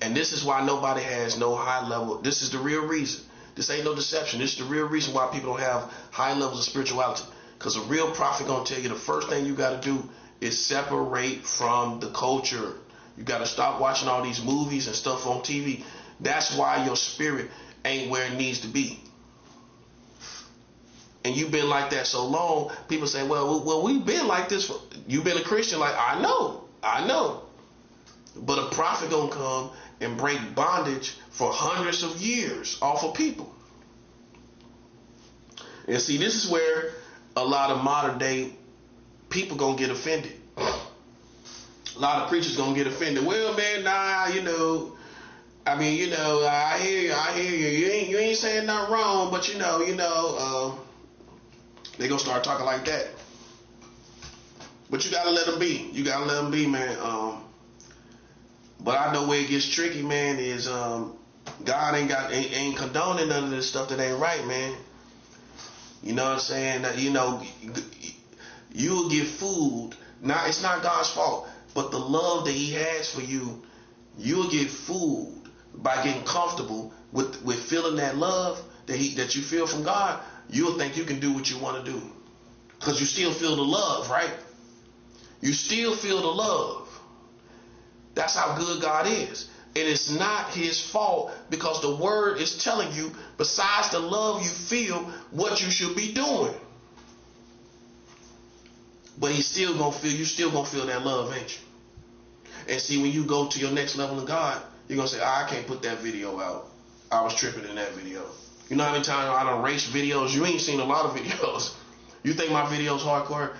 And this is why nobody has no high level. This is the real reason. This ain't no deception. This is the real reason why people don't have high levels of spirituality. Because a real prophet going to tell you the first thing you got to do is separate from the culture. You got to stop watching all these movies and stuff on TV. That's why your spirit ain't where it needs to be. And you've been like that so long, people say, well, we've been like this. You've been a Christian. Like, I know. But a prophet going to come and break bondage for hundreds of years off of people. And see, this is where a lot of modern day people going to get offended. A lot of preachers gonna get offended. Well, man, nah, I hear you. You ain't saying nothing wrong, but they gonna start talking like that. But you gotta let them be. You gotta let them be, man. But I know where it gets tricky, man. Is God ain't condoning none of this stuff that ain't right, man. You know what I'm saying? You'll get fooled. Now it's not God's fault. But the love that he has for you, you'll get fooled by getting comfortable with feeling that love that you feel from God. You'll think you can do what you want to do. Because you still feel the love, right? You still feel the love. That's how good God is. And it's not his fault, because the word is telling you, besides the love you feel, what you should be doing. But you still gonna feel that love, ain't you? And see, when you go to your next level of God, you're gonna say, I can't put that video out. I was tripping in that video. You know how many times I done erased videos? You ain't seen a lot of videos. You think my videos hardcore?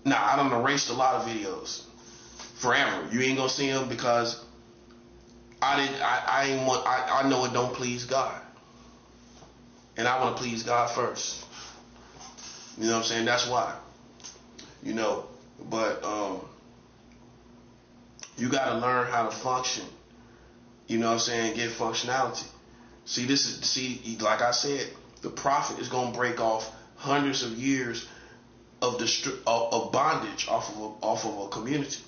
Nah, I done erased a lot of videos. Forever. You ain't gonna see them because I know it don't please God. And I want to please God first. You know what I'm saying? That's why. But you got to learn how to function. You know what I'm saying? Get functionality. See, like I said, the prophet is going to break off hundreds of years of bondage off of a community.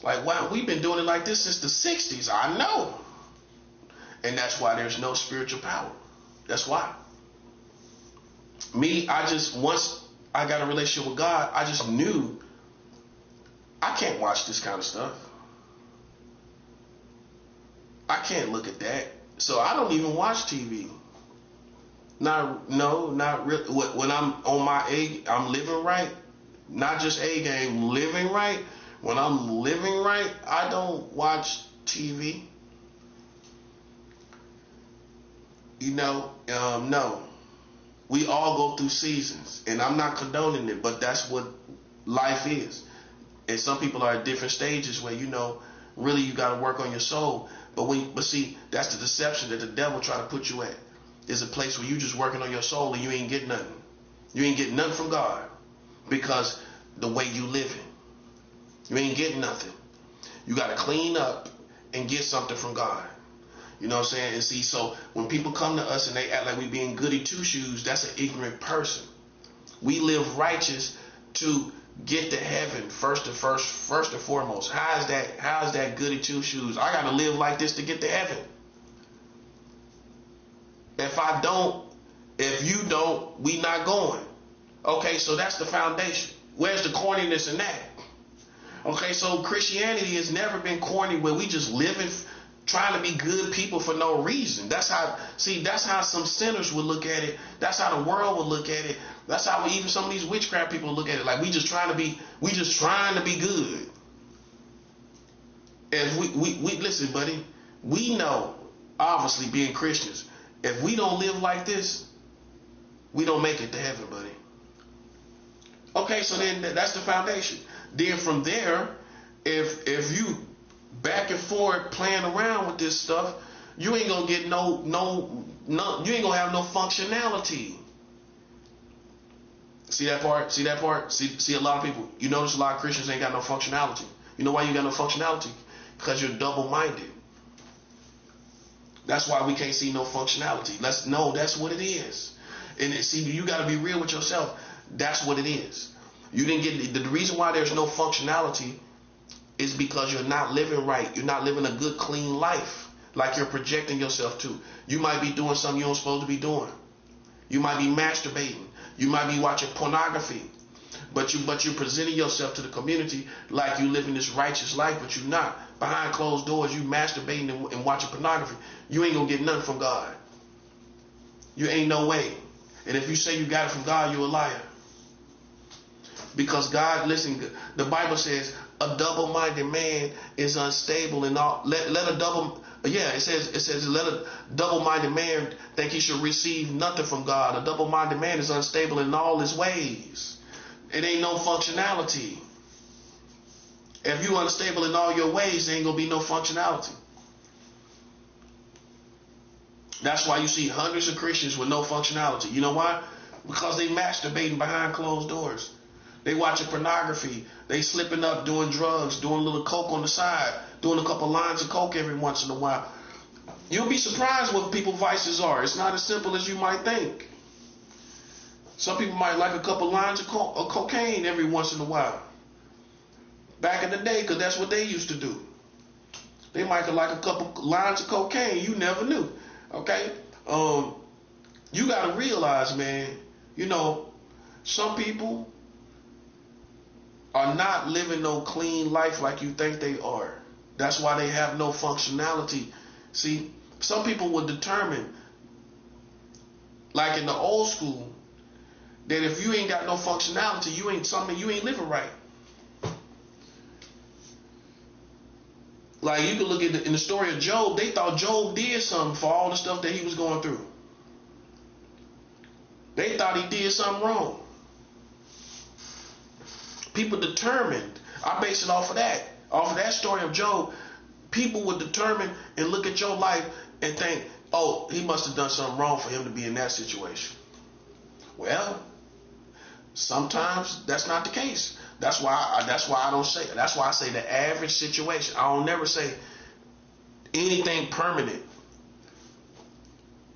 Like, wow, we've been doing it like this since the 60s. I know. And that's why there's no spiritual power. That's why. Once I got a relationship with God, I just knew I can't watch this kind of stuff. I can't look at that. So I don't even watch TV. Not really. When I'm on my I'm living right. Not just A game, living right. When I'm living right, I don't watch TV. No. We all go through seasons, and I'm not condoning it, but that's what life is. And some people are at different stages where, really you got to work on your soul. But see, that's the deception that the devil try to put you at. Is a place where you just working on your soul and you ain't getting nothing. You ain't getting nothing from God because the way you living. You ain't getting nothing. You got to clean up and get something from God. You know what I'm saying? And see, so when people come to us and they act like we being goody two-shoes, that's an ignorant person. We live righteous to get to heaven first and foremost. How is that goody two-shoes? I got to live like this to get to heaven. If you don't, we not going. Okay, so that's the foundation. Where's the corniness in that? Okay, so Christianity has never been corny where we just living, trying to be good people for no reason. That's how some sinners would look at it. That's how the world would look at it. That's how even some of these witchcraft people look at it. Like we just trying to be good. And we listen, buddy, we know, obviously being Christians, if we don't live like this, we don't make it to heaven, buddy. Okay, so then that's the foundation. Then from there, if you back and forth playing around with this stuff, you ain't gonna get no you ain't gonna have no functionality. See that part? See a lot of people, you notice a lot of Christians ain't got no functionality. You know why you got no functionality? Because you're double-minded. That's why we can't see no functionality. That's what it is. And you got to be real with yourself. That's what it is. You didn't get the reason why there's no functionality is because you're not living right. You're not living a good, clean life like you're projecting yourself to. You might be doing something you don't supposed to be doing. You might be masturbating. You might be watching pornography. But you're presenting yourself to the community like you living this righteous life, but you're not. Behind closed doors, you masturbating and watching pornography. You ain't gonna get nothing from God. You ain't no way. And if you say you got it from God, you're a liar. Because God, listen, the Bible says a double-minded man is unstable in all. It says let a double-minded man think he should receive nothing from God. A double-minded man is unstable in all his ways. It ain't no functionality. If you unstable in all your ways, there ain't gonna be no functionality. That's why you see hundreds of Christians with no functionality. You know why? Because they masturbating behind closed doors. They watching pornography. They slipping up, doing drugs, doing a little coke on the side, doing a couple lines of coke every once in a while. You'll be surprised what people's vices are. It's not as simple as you might think. Some people might like a couple lines of cocaine every once in a while. Back in the day, because that's what they used to do. They might like a couple lines of cocaine. You never knew. Okay? You got to realize, man, some people are not living no clean life like you think they are. That's why they have no functionality. See, some people would determine, like in the old school, that if you ain't got no functionality, you ain't living right. Like you can look at in the story of Job, they thought Job did something for all the stuff that he was going through. They thought he did something wrong. People determined, I base it off of that story of Job. People would determine and look at your life and think, oh, he must have done something wrong for him to be in that situation. Well, sometimes that's not the case. That's why I don't say. That's why I say the average situation. I don't never say anything permanent.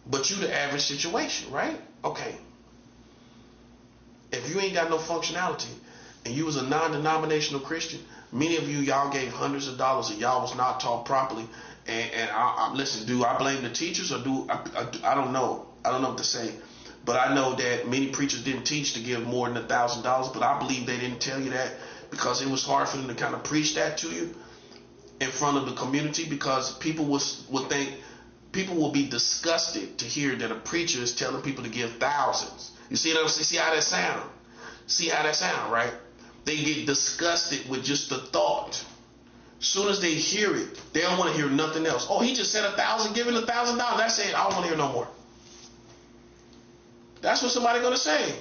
But you the average situation, right? Okay. If you ain't got no functionality and you was a non-denominational Christian, many of you, y'all gave hundreds of dollars and y'all was not taught properly. And listen, do I blame the teachers or I don't know. I don't know what to say. But I know that many preachers didn't teach to give more than $1,000. But I believe they didn't tell you that because it was hard for them to kind of preach that to you in front of the community, because people would think, people will be disgusted to hear that a preacher is telling people to give thousands. You see what I'm saying? See how that sound? See how that sound, right? They get disgusted with just the thought. As soon as they hear it, they don't want to hear nothing else. Oh, he just said 1,000, giving $1,000. That's it. I don't want to hear no more. That's what somebody gonna say.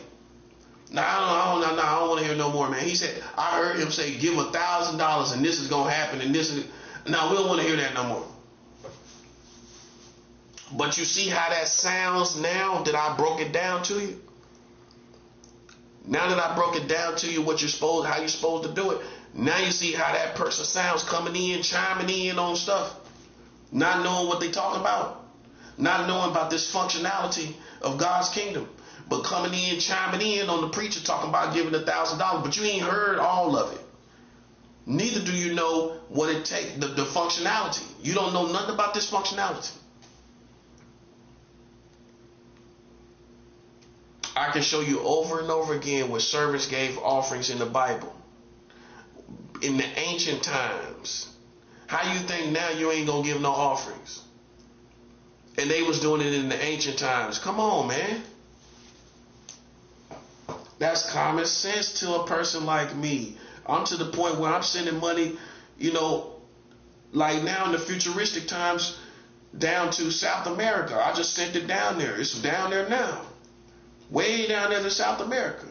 Nah, I don't want to hear no more, man. He said, I heard him say, give $1,000 and this is gonna happen and this is. Now we don't want to hear that no more. But you see how that sounds now that I broke it down to you? Now that I broke it down to you, how you're supposed to do it, now you see how that person sounds, coming in, chiming in on stuff, not knowing what they talk about, not knowing about this functionality of God's kingdom, but coming in, chiming in on the preacher talking about giving $1,000, but you ain't heard all of it. Neither do you know what it takes, the functionality. You don't know nothing about this functionality. I can show you over and over again where servants gave offerings in the Bible. In the ancient times. How you think now you ain't gonna give no offerings? And they was doing it in the ancient times. Come on, man. That's common sense to a person like me. I'm to the point where I'm sending money, like now in the futuristic times, down to South America. I just sent it down there. It's down there now. Way down there to South America.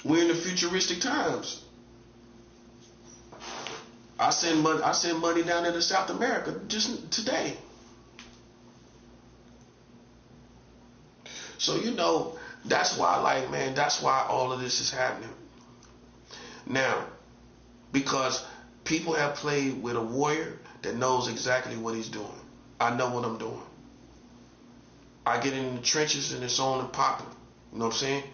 We're in the futuristic times. I send money down there to South America just today. So that's why, that's why all of this is happening. Now, because people have played with a warrior that knows exactly what he's doing. I know what I'm doing. I get in the trenches and it's on and popping. You know what I'm saying?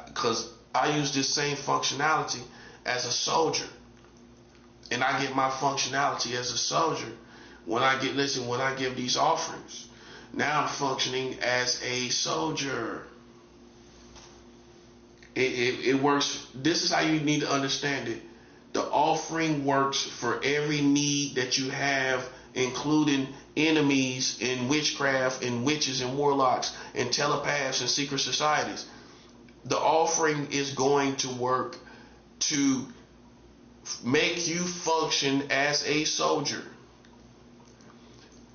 Because I use this same functionality as a soldier. And I get my functionality as a soldier when I give these offerings. Now I'm functioning as a soldier. It works. This is how you need to understand it. The offering works for every need that you have, including enemies in witchcraft and witches and warlocks and telepaths and secret societies. The offering is going to work to make you function as a soldier.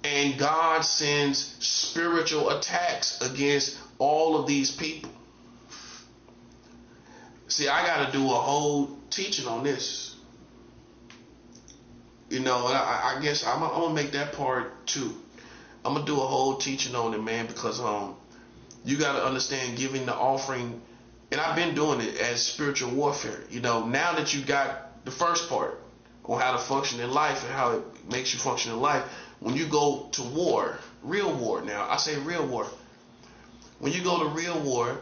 And God sends spiritual attacks against all of these people. See, I got to do a whole teaching on this. And I guess I'm going to make that part too. I'm going to do a whole teaching on it, man, because you got to understand giving the offering. And I've been doing it as spiritual warfare. Now that you got the first part on how to function in life and how it makes you function in life, when you go to war, real war now, I say real war. When you go to real war,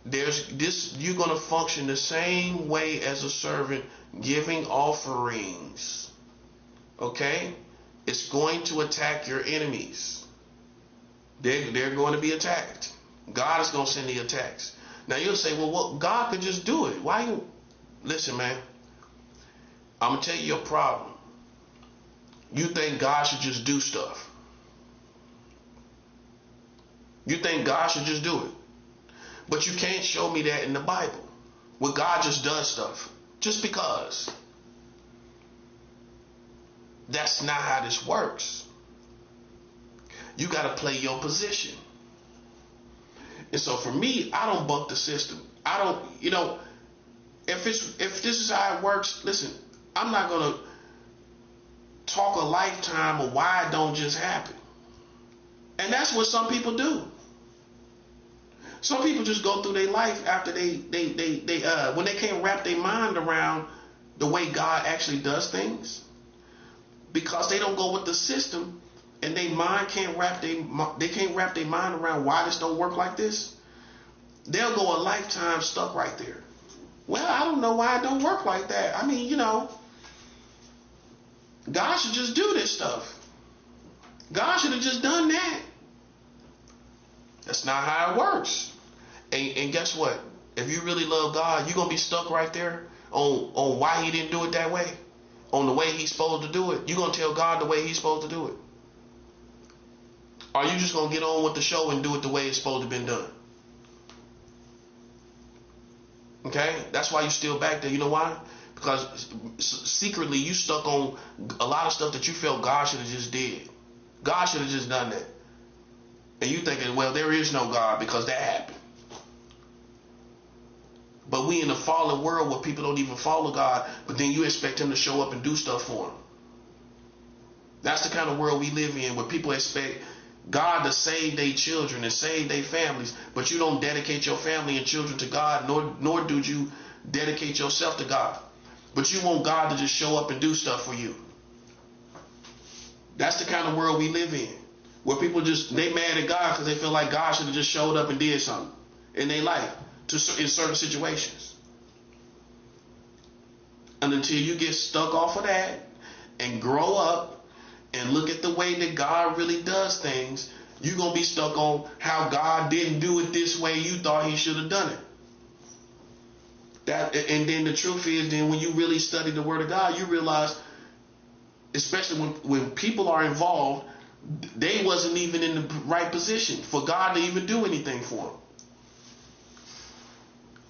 you're going to function the same way as a servant giving offerings. Okay? It's going to attack your enemies. They're going to be attacked. God is going to send the attacks. Now you'll say, well, God could just do it. Why you? Listen, man. I'm going to tell you your problem. You think God should just do stuff. You think God should just do it. But you can't show me that in the Bible, where God just does stuff just because. That's not how this works. You got to play your position. And so for me, I don't buck the system. I don't, if this is how it works, listen, I'm not going to talk a lifetime of why it don't just happen. And that's what some people do. Some people just go through their life after when they can't wrap their mind around the way God actually does things, because they don't go with the system. and they can't wrap their mind around why this don't work like this, they'll go a lifetime stuck right there. Well, I don't know why it don't work like that. I mean, God should just do this stuff. God should have just done that. That's not how it works. And guess what? If you really love God, you're going to be stuck right there on why he didn't do it that way, on the way he's supposed to do it. You're going to tell God the way he's supposed to do it. Or you just going to get on with the show and do it the way it's supposed to have been done. Okay? That's why you're still back there. You know why? Because secretly you stuck on a lot of stuff that you felt God should have just did. God should have just done that. And you thinking, well, there is no God because that happened. But we in a fallen world where people don't even follow God, but then you expect him to show up and do stuff for them. That's the kind of world we live in, where people expect God to save their children and save their families, but you don't dedicate your family and children to God, nor do you dedicate yourself to God. But you want God to just show up and do stuff for you. That's the kind of world we live in, where people they mad at God because they feel like God should have just showed up and did something in their life in certain situations. And until you get stuck off of that and grow up and look at the way that God really does things, you're going to be stuck on how God didn't do it this way you thought he should have done it. And then the truth is, then when you really study the Word of God, you realize, especially when people are involved, they wasn't even in the right position for God to even do anything for them.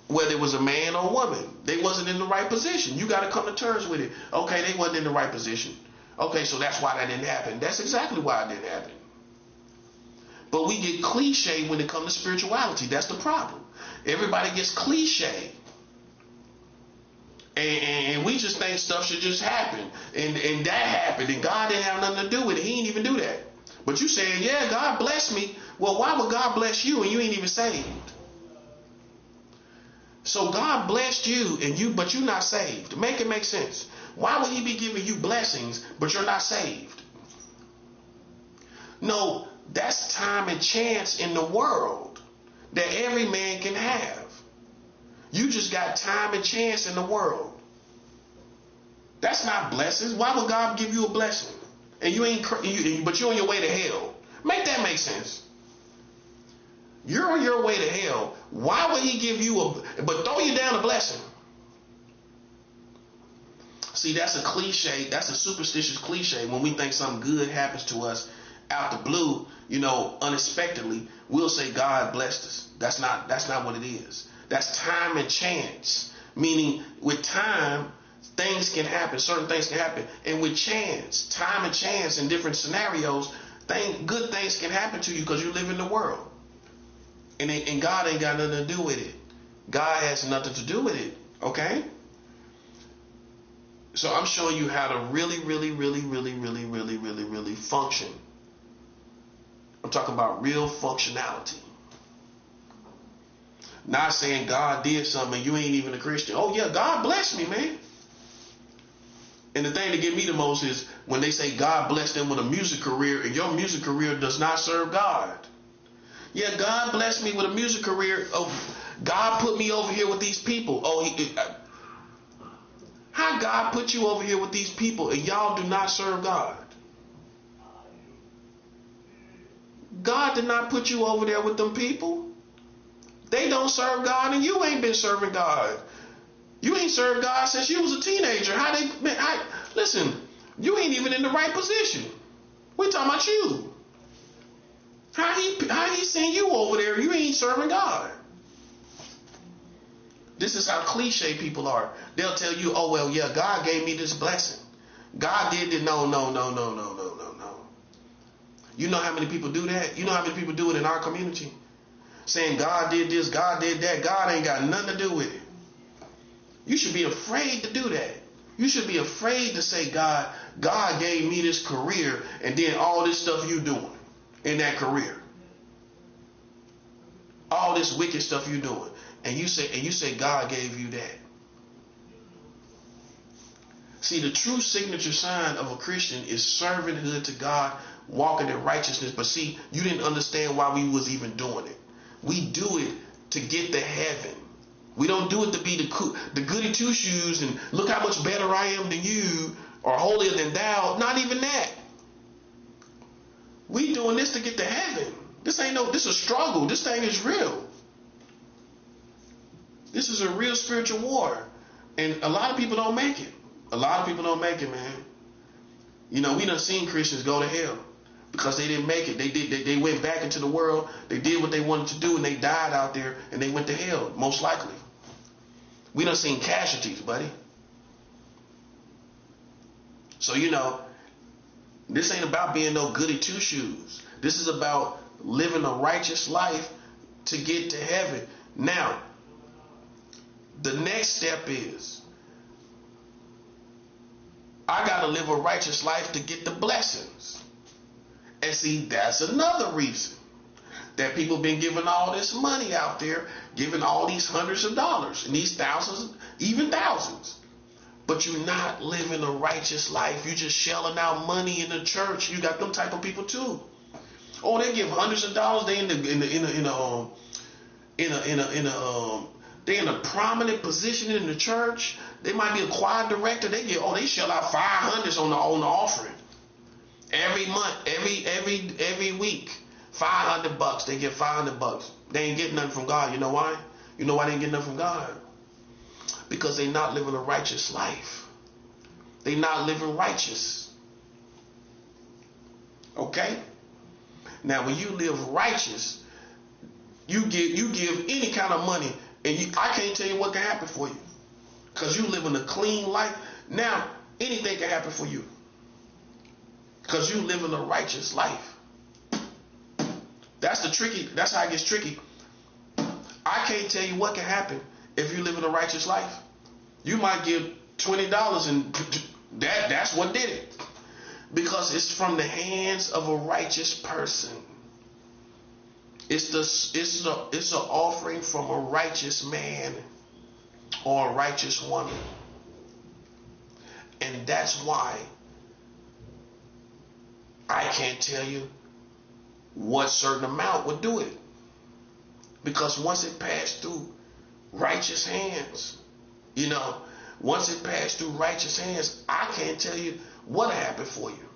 Whether it was a man or a woman, they wasn't in the right position. You got to come to terms with it. Okay, they wasn't in the right position. Okay, so that's why that didn't happen. That's exactly why it didn't happen. But we get cliche when it comes to spirituality. That's the problem. Everybody gets cliche. And we just think stuff should just happen. And that happened. And God didn't have nothing to do with it. He didn't even do that. But you saying, yeah, God blessed me. Well, why would God bless you and you ain't even saved? So God blessed you but you're not saved. Make it make sense. Why would he be giving you blessings but you're not saved? No, that's time and chance in the world that every man can have. You just got time and chance in the world. That's not blessings. Why would God give you a blessing? And but you're on your way to hell. Make that make sense. You're on your way to hell. Why would he give you but throw you down a blessing? See, that's a cliche. That's a superstitious cliche. When we think something good happens to us out the blue, unexpectedly, we'll say God blessed us. That's not what it is. That's time and chance. Meaning, with time, things can happen. Certain things can happen. And with chance, time and chance in different scenarios, good things can happen to you because you live in the world. And God ain't got nothing to do with it. God has nothing to do with it. Okay? So I'm showing you how to really, really, really, really, really, really, really, really function. I'm talking about real functionality. Not saying God did something and you ain't even a Christian. Oh yeah, God blessed me, man. And the thing that get me the most is when they say God blessed them with a music career and your music career does not serve God. Yeah, God blessed me with a music career. Oh, God put me over here with these people. How God put you over here with these people and y'all do not serve God? God did not put you over there with them people. They don't serve God and you ain't been serving God. You ain't served God since you was a teenager. Listen, you ain't even in the right position. We talking about you. How he send you over there? You ain't serving God. This is how cliche people are. They'll tell you, oh well, yeah, God gave me this blessing. God did it. No. You know how many people do that? You know how many people do it in our community? Saying God did this, God did that. God ain't got nothing to do with it. You should be afraid to do that. You should be afraid to say, God gave me this career and then all this stuff you doing in that career. All this wicked stuff you doing. And you say God gave you that. See, the true signature sign of a Christian is servanthood to God walking in righteousness. But see, you didn't understand why we was even doing it. We do it to get to heaven. We don't do it to be the goody two shoes and look how much better I am than you or holier than thou. Not even that. We doing this to get to heaven. This is a struggle. This thing is real. This is a real spiritual war. And a lot of people don't make it. A lot of people don't make it, man. We done seen Christians go to hell because they didn't make it. They went back into the world. They did what they wanted to do and they died out there and they went to hell, most likely. We done seen casualties, buddy. So, this ain't about being no goody two shoes. This is about living a righteous life to get to heaven. Now, the next step is I got to live a righteous life to get the blessings. And see, that's another reason that people been giving all this money out there, giving all these hundreds of dollars and these thousands, even thousands. But you're not living a righteous life. You're just shelling out money in the church. You got them type of people too. Oh, they give hundreds of dollars. They they in a prominent position in the church. They might be a choir director. They shell out 500s on the offering every month, every week. $500. They get $500. They ain't getting nothing from God. You know why? You know why they ain't getting nothing from God? Because they not living a righteous life. They not living righteous. Okay? Now, when you live righteous, you give any kind of money, and I can't tell you what can happen for you, because you living a clean life. Now, anything can happen for you, because you living a righteous life. That's how it gets tricky. I can't tell you what can happen if you live in a righteous life. You might give $20 and that's what did it. Because it's from the hands of a righteous person. It's an offering from a righteous man or a righteous woman. And that's why I can't tell you what certain amount would do it. Because once it passed through righteous hands, once it passed through righteous hands, I can't tell you what happened for you.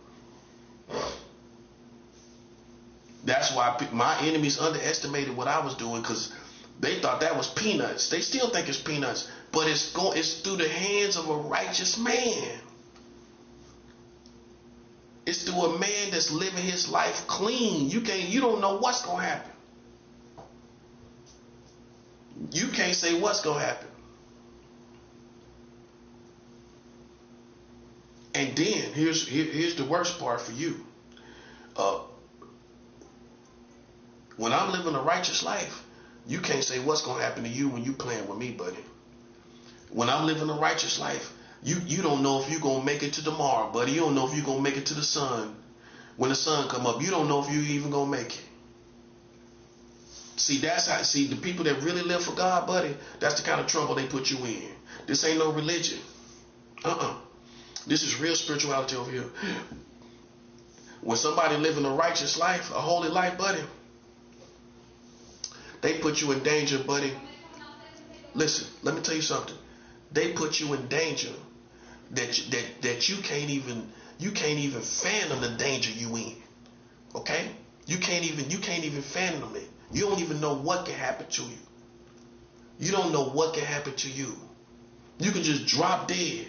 That's why my enemies underestimated what I was doing, because they thought that was peanuts. They still think it's peanuts, but it's through the hands of a righteous man. It's through a man that's living his life clean. You don't know what's going to happen. You can't say what's going to happen. And then here's the worst part for you. When I'm living a righteous life, you can't say what's going to happen to you when you playing with me, buddy. When I'm living a righteous life, you don't know if you're going to make it to tomorrow, buddy. You don't know if you're going to make it to the sun. When the sun come up, you don't know if you're even going to make it. See, the people that really live for God, buddy, that's the kind of trouble they put you in. This ain't no religion. This is real spirituality over here. When somebody living a righteous life, a holy life, buddy, they put you in danger, buddy. Listen, let me tell you something. They put you in danger that you can't even fathom the danger you in. Okay? You can't even fathom it. You don't even know what can happen to you. You don't know what can happen to you. You can just drop dead.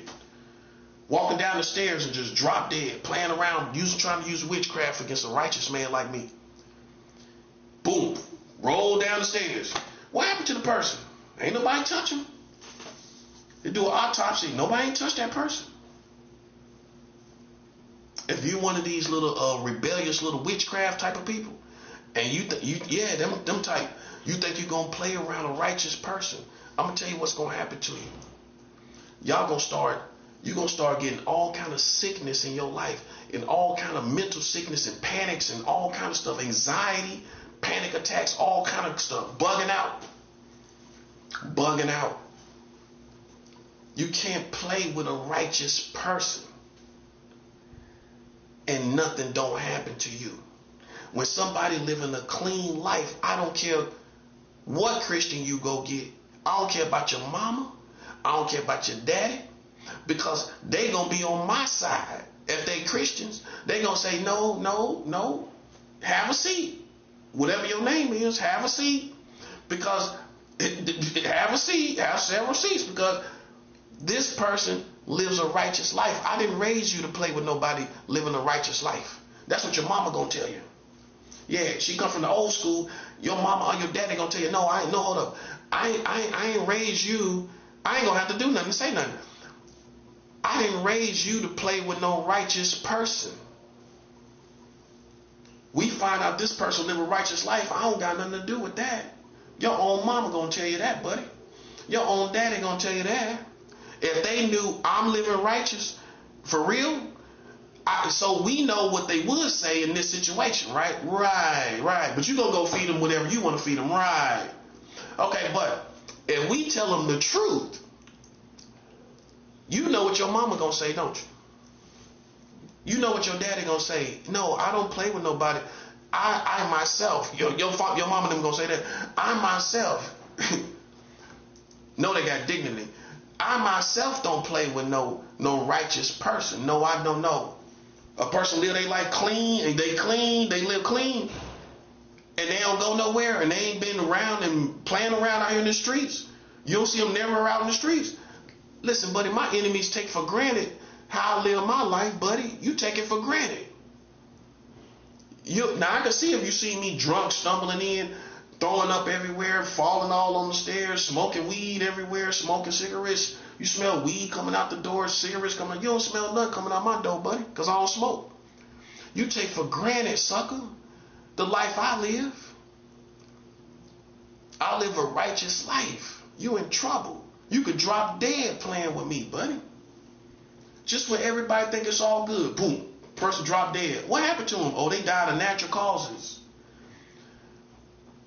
Walking down the stairs and just drop dead, playing around, trying to use witchcraft against a righteous man like me. Boom. Roll down the stairs. What happened to the person? Ain't nobody touch him. They do an autopsy. Nobody ain't touched that person. If you're one of these little rebellious little witchcraft type of people, and them type, you think you're gonna play around a righteous person, I'm gonna tell you what's gonna happen to you. You're gonna start getting all kind of sickness in your life, and all kind of mental sickness and panics and all kind of stuff, anxiety, panic attacks, all kind of stuff, bugging out. You can't play with a righteous person. and nothing don't happen to you. When somebody living a clean life, I don't care what Christian you go get. I don't care about your mama. I don't care about your daddy, because they gonna be on my side. If they Christians, they gonna say, no, no, no, have a seat. Whatever your name is, have a seat. Because have a seat, have several seats, because this person lives a righteous life. I didn't raise you to play with nobody living a righteous life. That's what your mama gonna tell you. Yeah, she come from the old school. Your mama or your daddy gonna tell you, no, I ain't, no, hold up. I ain't raised you. I ain't gonna have to do nothing, say nothing. I didn't raise you to play with no righteous person. We find out this person live a righteous life. I don't got nothing to do with that. Your own mama gonna tell you that, buddy. Your own daddy gonna tell you that. If they knew I'm living righteous, for real, so we know what they would say in this situation, right? Right. But you gonna go feed them whatever you want to feed them, right? Okay, but if we tell them the truth, you know what your mama gonna say, don't you? You know what your daddy gonna say. No, I don't play with nobody. I myself, your mama them gonna say that. I myself, no, they got dignity. I myself don't play with no righteous person. No, I don't know. A person live their life clean, and they live clean, and they don't go nowhere, and they ain't been around and playing around out here in the streets. You don't see them never out in the streets. Listen, buddy, my enemies take for granted how I live my life, buddy. You take it for granted. Now, I can see if you see me drunk, stumbling in, throwing up everywhere, falling all on the stairs, smoking weed everywhere, smoking cigarettes. You smell weed coming out the door, cigarettes coming out. You don't smell nothing coming out my door, buddy, because I don't smoke. You take for granted, sucker, the life I live. I live a righteous life. You in trouble. You could drop dead playing with me, buddy. Just when everybody think it's all good, boom, person dropped dead. What happened to them? Oh, they died of natural causes.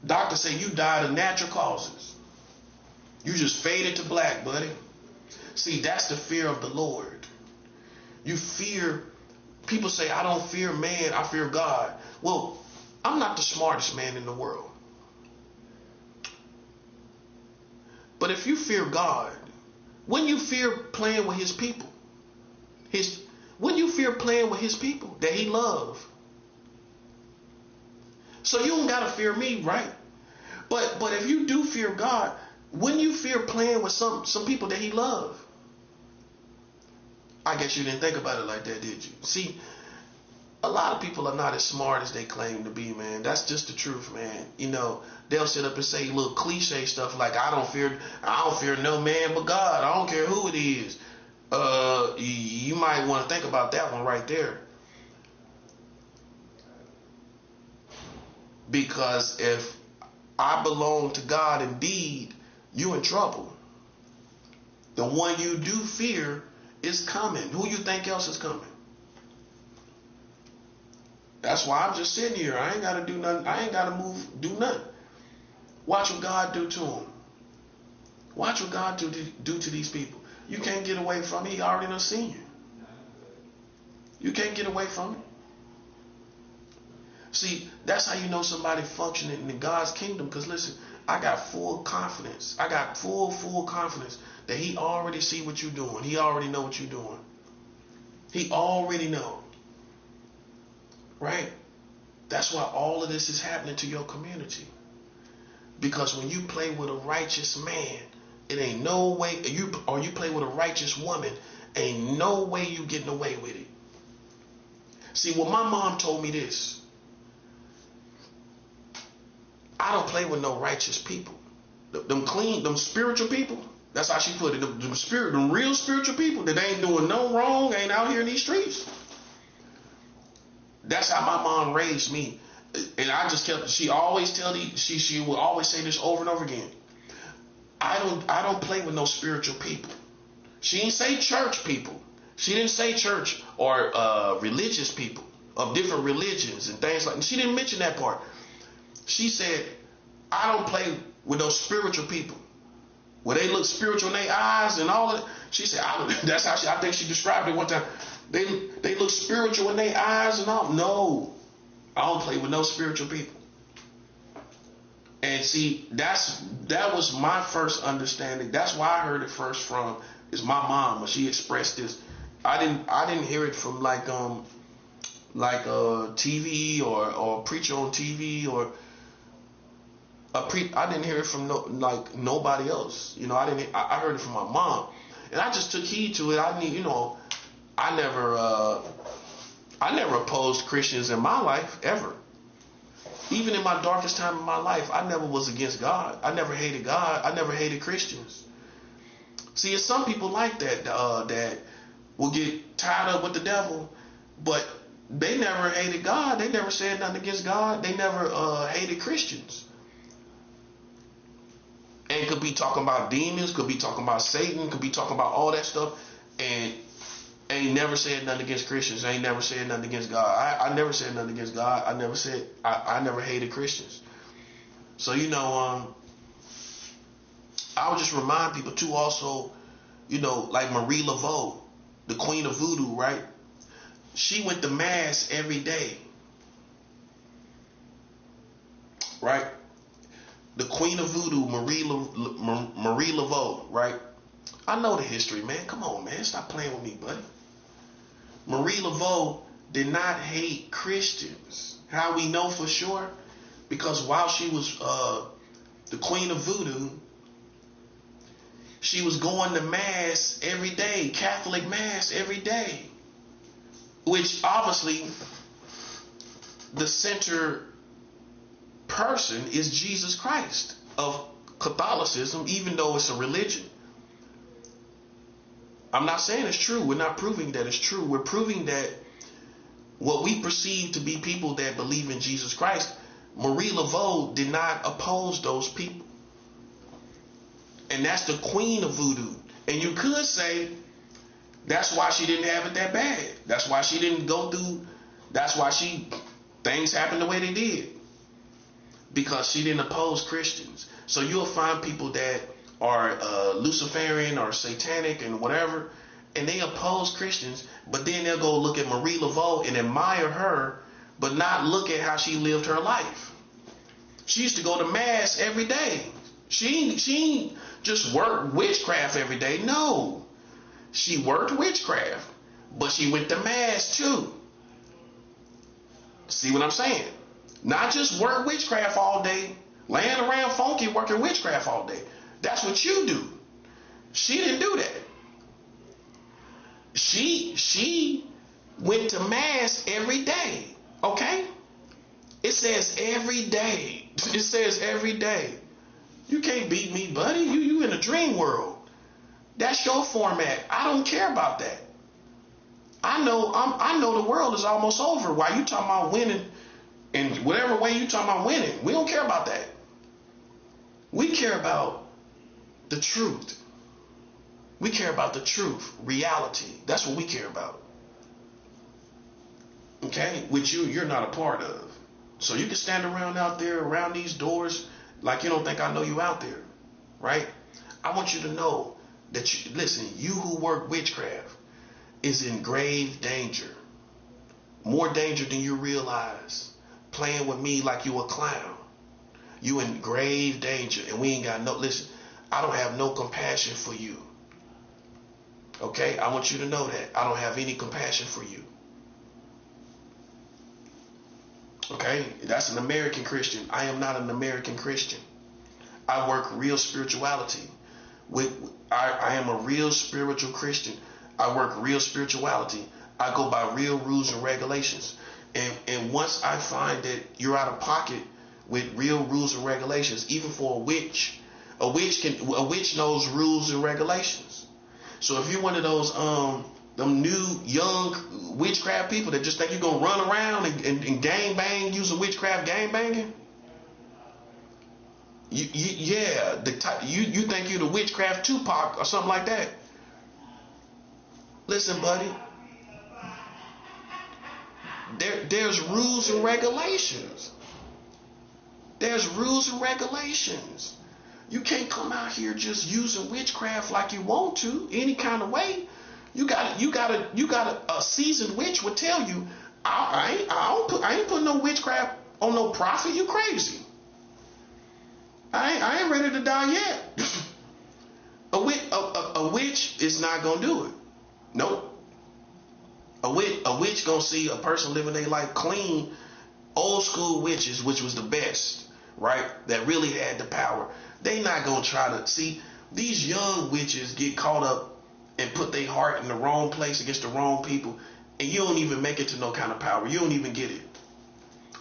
Doctor say you died of natural causes. You just faded to black, buddy. See, that's the fear of the Lord. You fear, people say, I don't fear man, I fear God. Well, I'm not the smartest man in the world. But if you fear God, wouldn't you fear playing with his people? Wouldn't you fear playing with his people that he loves? So you don't gotta fear me, right? But if you do fear God, wouldn't you fear playing with some people that he loves? I guess you didn't think about it like that, did you? See, a lot of people are not as smart as they claim to be, man. That's just the truth, man. You know, they'll sit up and say little cliche stuff like, I don't fear no man but God. I don't care who it is. You might want to think about that one right there. Because if I belong to God indeed, you in trouble. The one you do fear is coming. Who you think else is coming? That's why I'm just sitting here. I ain't got to do nothing. I ain't got to do nothing. Watch what God do to them. Watch what God do to these people. You can't get away from it. He already done seen you. You can't get away from it. See, that's how you know somebody functioning in God's kingdom. Because listen, I got full confidence. I got full confidence that he already see what you're doing. He already know what you're doing. He already know. Right? That's why all of this is happening to your community. Because when you play with a righteous man, it ain't no way, you play with a righteous woman, ain't no way you getting away with it. See, well, my mom told me this. I don't play with no righteous people. Them spiritual people, that's how she put it. Them real spiritual people that ain't doing no wrong, ain't out here in these streets. That's how my mom raised me. And I just kept, she will always say this over and over again. I don't play with no spiritual people. She didn't say church people. She didn't say church or religious people of different religions and things like that. She didn't mention that part. She said, I don't play with those spiritual people. Where they look spiritual in their eyes and all of that. She said, that's how I think she described it one time. They look spiritual in their eyes and all. No, I don't play with no spiritual people. And see, that was my first understanding. That's why I heard it first from is my mom when she expressed this. I didn't hear it from like TV or a preacher on TV or I didn't hear it from nobody else. You know, I heard it from my mom, and I just took heed to it. I never opposed Christians in my life ever. Even in my darkest time in my life, I never was against God. I never hated God. I never hated Christians. See, it's some people like that that will get tied up with the devil, but they never hated God. They never said nothing against God. They never hated Christians. And could be talking about demons, could be talking about Satan, could be talking about all that stuff, and ain't never said nothing against Christians. Ain't never said nothing against God. I never said nothing against God. I never hated Christians. So, I would just remind people too also, like Marie Laveau, the Queen of Voodoo, right? She went to Mass every day. Right? The Queen of Voodoo, Marie Laveau, right? I know the history, man. Come on, man. Stop playing with me, buddy. Marie Laveau did not hate Christians. How we know for sure? Because while she was the Queen of Voodoo, she was going to Mass every day, Catholic Mass every day. Which obviously the center person is Jesus Christ of Catholicism, even though it's a religion. I'm not saying it's true. We're not proving that it's true. We're proving that what we perceive to be people that believe in Jesus Christ, Marie Laveau did not oppose those people. And that's the Queen of Voodoo. And you could say that's why she didn't have it that bad. That's why she didn't go through, things happened the way they did. Because she didn't oppose Christians. So you'll find people that are Luciferian or satanic and whatever, and they oppose Christians, but then they'll go look at Marie Laveau and admire her, but not look at how she lived her life. She used to go to Mass every day. She just worked witchcraft every day. No. She worked witchcraft, but she went to Mass too. See what I'm saying? Not just work witchcraft all day, laying around funky working witchcraft all day. That's what you do. She didn't do that. She went to Mass every day. Okay? It says every day. It says every day. You can't beat me, buddy. You in a dream world. That's your format. I don't care about that. I know the world is almost over. Why you talking about winning? In whatever way you talking about winning, we don't care about that. We care about the truth. We care about the truth, reality. That's what we care about. Okay? Which you're not a part of. So you can stand around out there, around these doors, like you don't think I know you out there. Right? I want you to know that, you who work witchcraft is in grave danger. More danger than you realize. Playing with me like you a clown. You in grave danger, and we ain't got I don't have no compassion for you. Okay? I want you to know that. I don't have any compassion for you. Okay? That's an American Christian. I am not an American Christian. I work real spirituality. I am a real spiritual Christian. I work real spirituality. I go by real rules and regulations. And once I find that you're out of pocket with real rules and regulations, even for a witch knows rules and regulations. So if you're one of those them new young witchcraft people that just think you're gonna run around and gang bang using witchcraft gang banging, you think you're the witchcraft Tupac or something like that. Listen, buddy. There's rules and regulations. There's rules and regulations. You can't come out here just using witchcraft like you want to, any kind of way. A seasoned witch would tell you, I ain't putting no witchcraft on no prophet. You crazy? I ain't ready to die yet. A witch is not gonna do it. Nope. A witch gonna see a person living their life clean. Old school witches, which was the best, right? That really had the power. They not gonna try to see these young witches get caught up and put their heart in the wrong place against the wrong people, and you don't even make it to no kind of power. You don't even get it.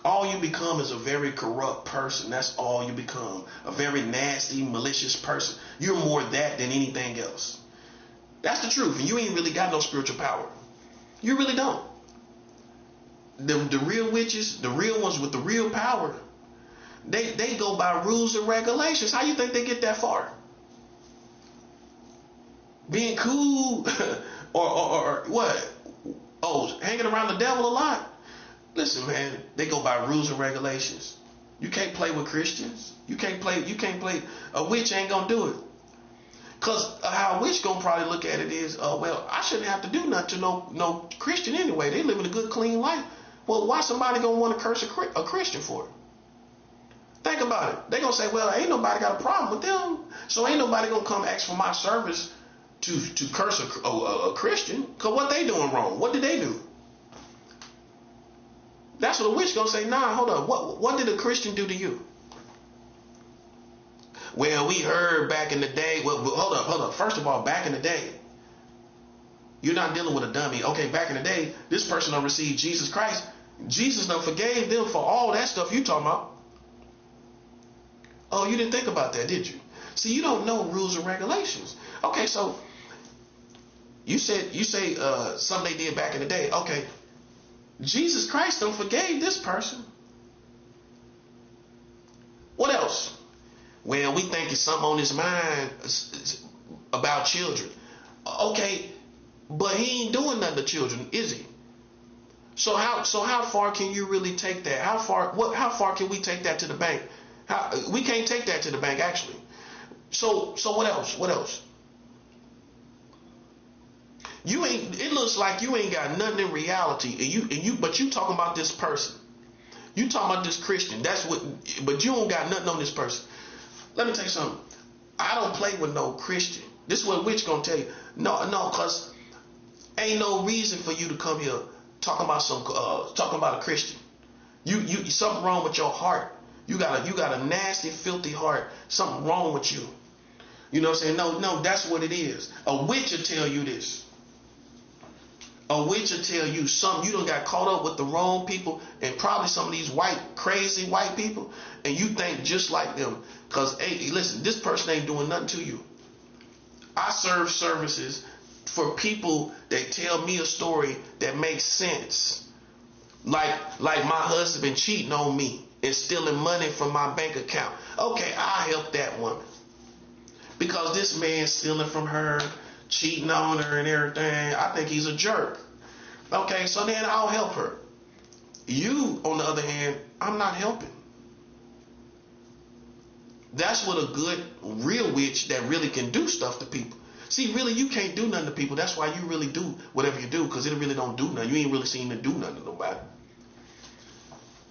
All you become is a very corrupt person. That's all you become. A very nasty, malicious person. You're more that than anything else. That's the truth. And you ain't really got no spiritual power. You really don't. The real witches, the real ones with the real power, they go by rules and regulations. How you think they get that far? Being cool or what? Oh, hanging around the devil a lot? Listen, man, they go by rules and regulations. You can't play with Christians. You can't play. A witch ain't gonna do it. Cause how a witch gonna probably look at it is, well, I shouldn't have to do nothing to no Christian anyway. They living a good, clean life. Well, why somebody gonna want to curse a Christian for it? Think about it. They gonna say, well, ain't nobody got a problem with them, so ain't nobody gonna come ask for my service to curse a Christian. Cause what they doing wrong? What did they do? That's what a witch gonna say. Nah, hold on. What did a Christian do to you? Well, we heard back in the day. Well, hold up. First of all, back in the day, you're not dealing with a dummy. Okay, back in the day, this person done received Jesus Christ. Jesus done forgave them for all that stuff you talking about. Oh, you didn't think about that, did you? See, you don't know rules and regulations. Okay, so you say something they did back in the day. Okay, Jesus Christ done forgave this person. What else? Well, we think it's something on his mind about children. Okay, but he ain't doing nothing to children, is he? So how far can you really take that? How far can we take that to the bank? We can't take that to the bank, actually. So what else? What else? It looks like you ain't got nothing in reality, but you talking about this person. You talking about this Christian. But you don't got nothing on this person. Let me tell you something. I don't play with no Christian. This is what witch gonna tell you. No, cause ain't no reason for you to come here talking about a Christian. You something wrong with your heart. You got a nasty, filthy heart. Something wrong with you. You know what I'm saying? No, that's what it is. A witch will tell you this. A witch will tell you something. You done got caught up with the wrong people and probably some of these crazy white people, and you think just like them. Because, hey, listen, this person ain't doing nothing to you. I serve services for people that tell me a story that makes sense. Like my husband cheating on me and stealing money from my bank account. Okay, I'll help that woman. Because this man's stealing from her, cheating on her and everything. I think he's a jerk. Okay, so then I'll help her. You, on the other hand, I'm not helping. That's what a good, real witch that really can do stuff to people. See, really, you can't do nothing to people. That's why you really do whatever you do, because it really don't do nothing. You ain't really seen it do nothing to nobody.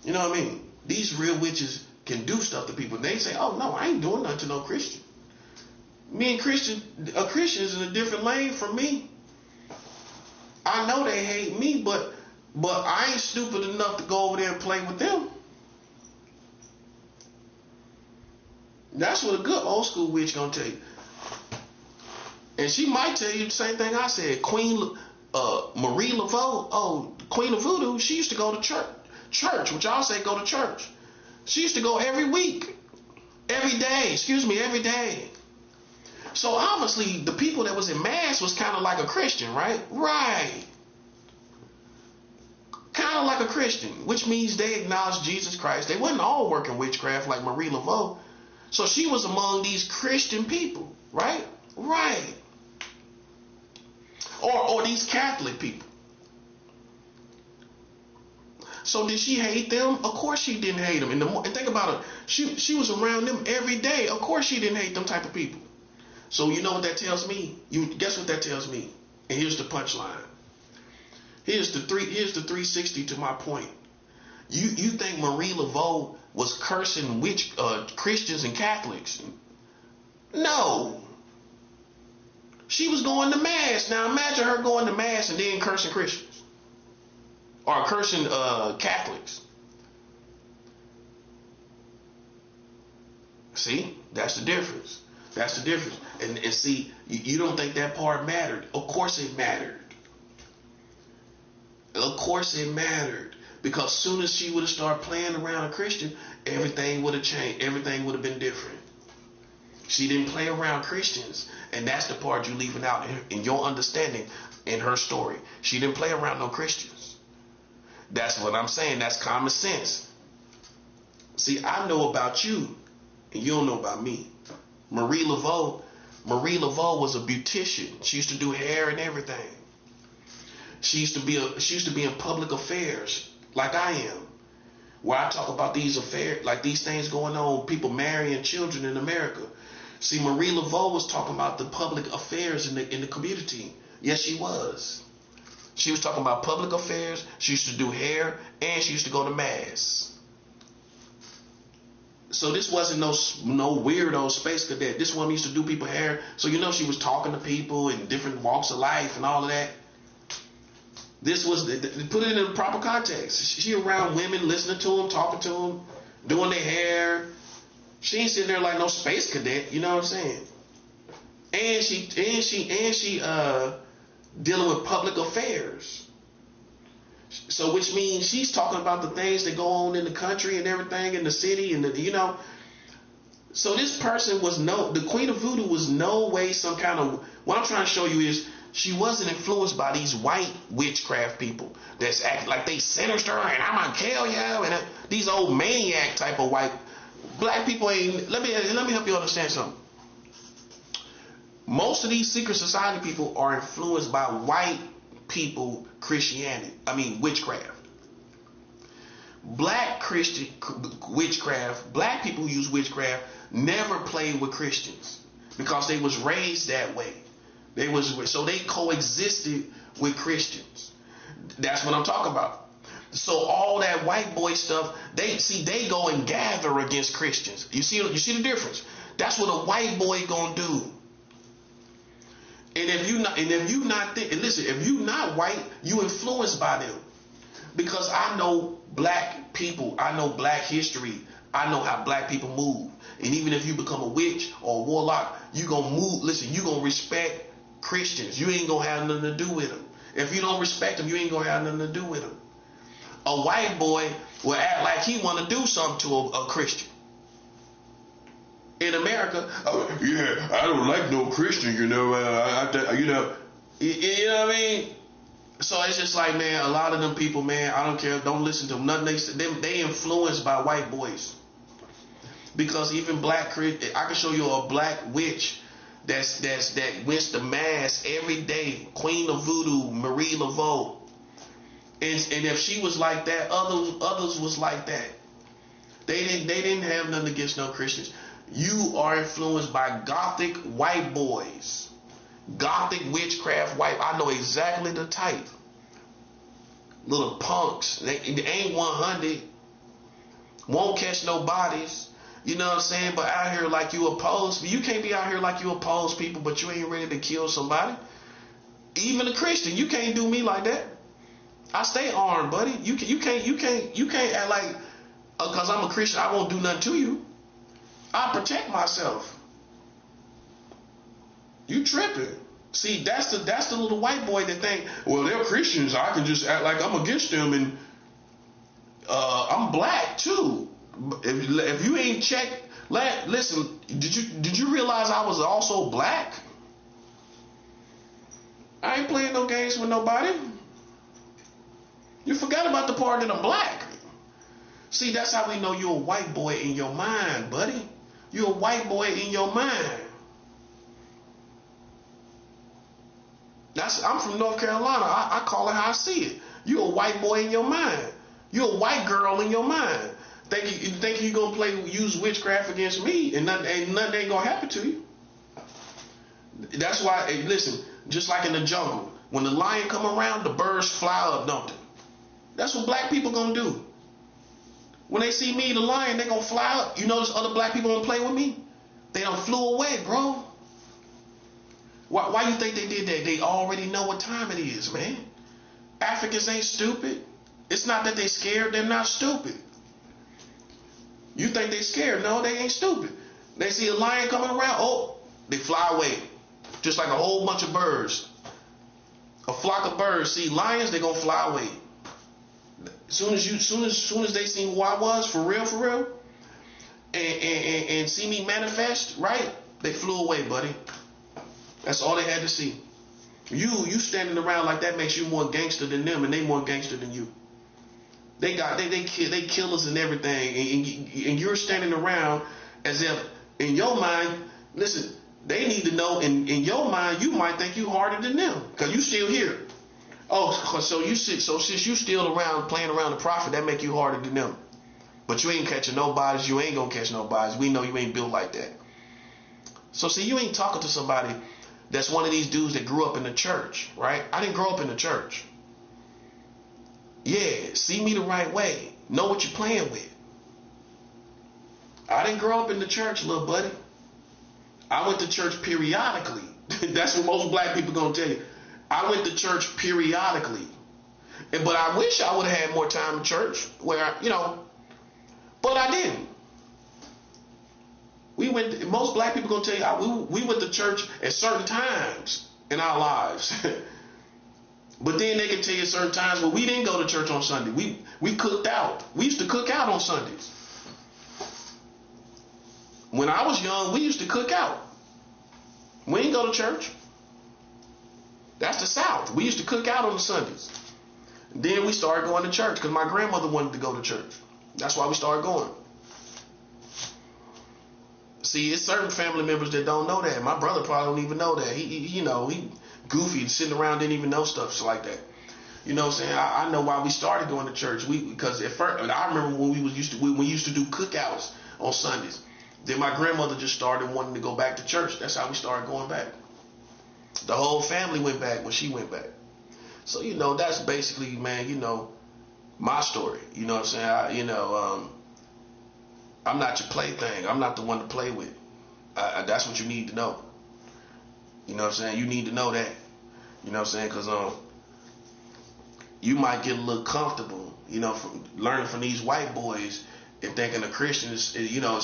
You know what I mean? These real witches can do stuff to people. They say, oh, no, I ain't doing nothing to no Christian. A Christian is in a different lane from me. I know they hate me, but I ain't stupid enough to go over there and play with them. That's what a good old school witch gonna tell you. And she might tell you the same thing I said. Queen Marie Laveau, Queen of Voodoo, she used to go to church, which I'll say go to church. She used to go every day. So obviously the people that was in mass was kind of like a Christian, right? Right. Kind of like a Christian, which means they acknowledged Jesus Christ. They wasn't all working witchcraft like Marie Laveau. So she was among these Christian people, right? Right. Or these Catholic people. So did she hate them? Of course she didn't hate them. And think about it. She was around them every day. Of course she didn't hate them type of people. So you know what that tells me? Guess what that tells me? And here's the punchline. Here's the 360 to my point. You think Marie Laveau was cursing Christians and Catholics? No. She was going to mass. Now imagine her going to mass and then cursing Christians or cursing Catholics. See, that's the difference. That's the difference. And see, you don't think that part mattered. Of course it mattered. Of course it mattered. Because soon as she would have started playing around a Christian, everything would have changed. Everything would have been different. She didn't play around Christians. And that's the part you're leaving out in your understanding in her story. She didn't play around no Christians. That's what I'm saying. That's common sense. See, I know about you, and you don't know about me. Marie Laveau was a beautician. She used to do hair and everything. She used to be in public affairs like I am, where I talk about these affairs, like these things going on, people marrying children in America. See, Marie Laveau was talking about the public affairs in the community. Yes, she was. She was talking about public affairs. She used to do hair, and she used to go to mass. So this wasn't no weirdo space cadet. This woman used to do people hair. So she was talking to people in different walks of life and all of that. This was, put it in the proper context. She around women, listening to them, talking to them, doing their hair. She ain't sitting there like no space cadet. You know what I'm saying? And she dealing with public affairs. So which means she's talking about the things that go on in the country and everything in the city and So this person was the Queen of Voodoo was no way some kind of, what I'm trying to show you is she wasn't influenced by these white witchcraft people that's act like they sinister and I'm gonna kill you and these old maniac type of white. Black people ain't. Let me help you understand something. Most of these secret society people are influenced by white people witchcraft. Black Christian witchcraft, black people who use witchcraft never played with Christians because they was raised that way. So they coexisted with Christians. That's what I'm talking about. So all that white boy stuff, they go and gather against Christians. You see the difference? That's what a white boy gonna do. And if you not white, you influenced by them. Because I know black people, I know black history, I know how black people move. And even if you become a witch or a warlock, you gonna move. Listen, you gonna respect Christians. You ain't gonna have nothing to do with them. If you don't respect them, you ain't gonna have nothing to do with them. A white boy will act like he want to do something to a Christian. In America, I don't like no Christian. You know what I mean? So it's just like, man, a lot of them people, man, I don't care. Don't listen to them. Nothing. They influenced by white boys. Because even black, I can show you a black witch that went to mass every day. Queen of Voodoo, Marie Laveau. And if she was like that, others was like that. They didn't have nothing against no Christians. You are influenced by gothic white boys. Gothic witchcraft white. I know exactly the type. Little punks. They ain't 100. Won't catch no bodies. You know what I'm saying? But out here like you oppose. You can't be out here like you oppose people, but you ain't ready to kill somebody. Even a Christian, you can't do me like that. I stay armed, buddy. You can't act like because I'm a Christian I won't do nothing to you. I protect myself. You tripping? See, that's the little white boy that think, well, they're Christians. I can just act like I'm against them, and I'm black too. If you ain't checked, listen. Did you realize I was also black? I ain't playing no games with nobody. You forgot about the part that I'm black. See, that's how we know you're a white boy in your mind, buddy. You're a white boy in your mind. I'm from North Carolina. I call it how I see it. You're a white boy in your mind. You're a white girl in your mind. Think you're gonna use witchcraft against me and nothing ain't gonna happen to you. That's why, hey, listen, just like in the jungle, When the lion come around, the birds fly up, don't they? That's what black people gonna do. When they see me, the lion, they gonna fly up. You notice other black people don't play with me? They done flew away, bro. Why you think they did that? They already know what time it is, man. Africans ain't stupid. It's not that they scared, they're not stupid. You think they scared? No, they ain't stupid. They see a lion coming around, oh, they fly away. Just like a whole bunch of birds. A flock of birds see lions, they gonna fly away. Soon as they see who I was, for real, and see me manifest, right? They flew away, buddy. That's all they had to see. You standing around like that makes you more gangster than them, and they more gangster than you. They killers and everything, and you're standing around as if in your mind, listen, they need to know in your mind you might think you harder than them because you still here. Oh, so since you still around playing around the prophet, that make you harder than them. But you ain't catching nobodies, you ain't gonna catch nobodies. We know you ain't built like that. So see, you ain't talking to somebody that's one of these dudes that grew up in the church, right? I didn't grow up in the church. Yeah, see me the right way. Know what you're playing with. I didn't grow up in the church, little buddy. I went to church periodically. That's what most black people gonna tell you. I went to church periodically. But I wish I would have had more time in church where, but I didn't. Most black people gonna tell you we went to church at certain times in our lives. But then they can tell you certain times where we didn't go to church on Sunday. We cooked out. We used to cook out on Sundays. When I was young, we used to cook out. We didn't go to church. That's the South. We used to cook out on the Sundays. Then we started going to church because my grandmother wanted to go to church. That's why we started going. See, it's certain family members that don't know that. My brother probably don't even know that. He goofy, sitting around, didn't even know stuff like that. You know what I'm saying? I know why we started going to church. Because at first, I remember when we used to do cookouts on Sundays. Then my grandmother just started wanting to go back to church. That's how we started going back. The whole family went back when she went back. So that's basically, man, my story. You know what I'm saying? I'm not your plaything. I'm not the one to play with. That's what you need to know. You know what I'm saying? You need to know that. You know what I'm saying? Because you might get a little comfortable, from learning from these white boys and thinking a Christian is,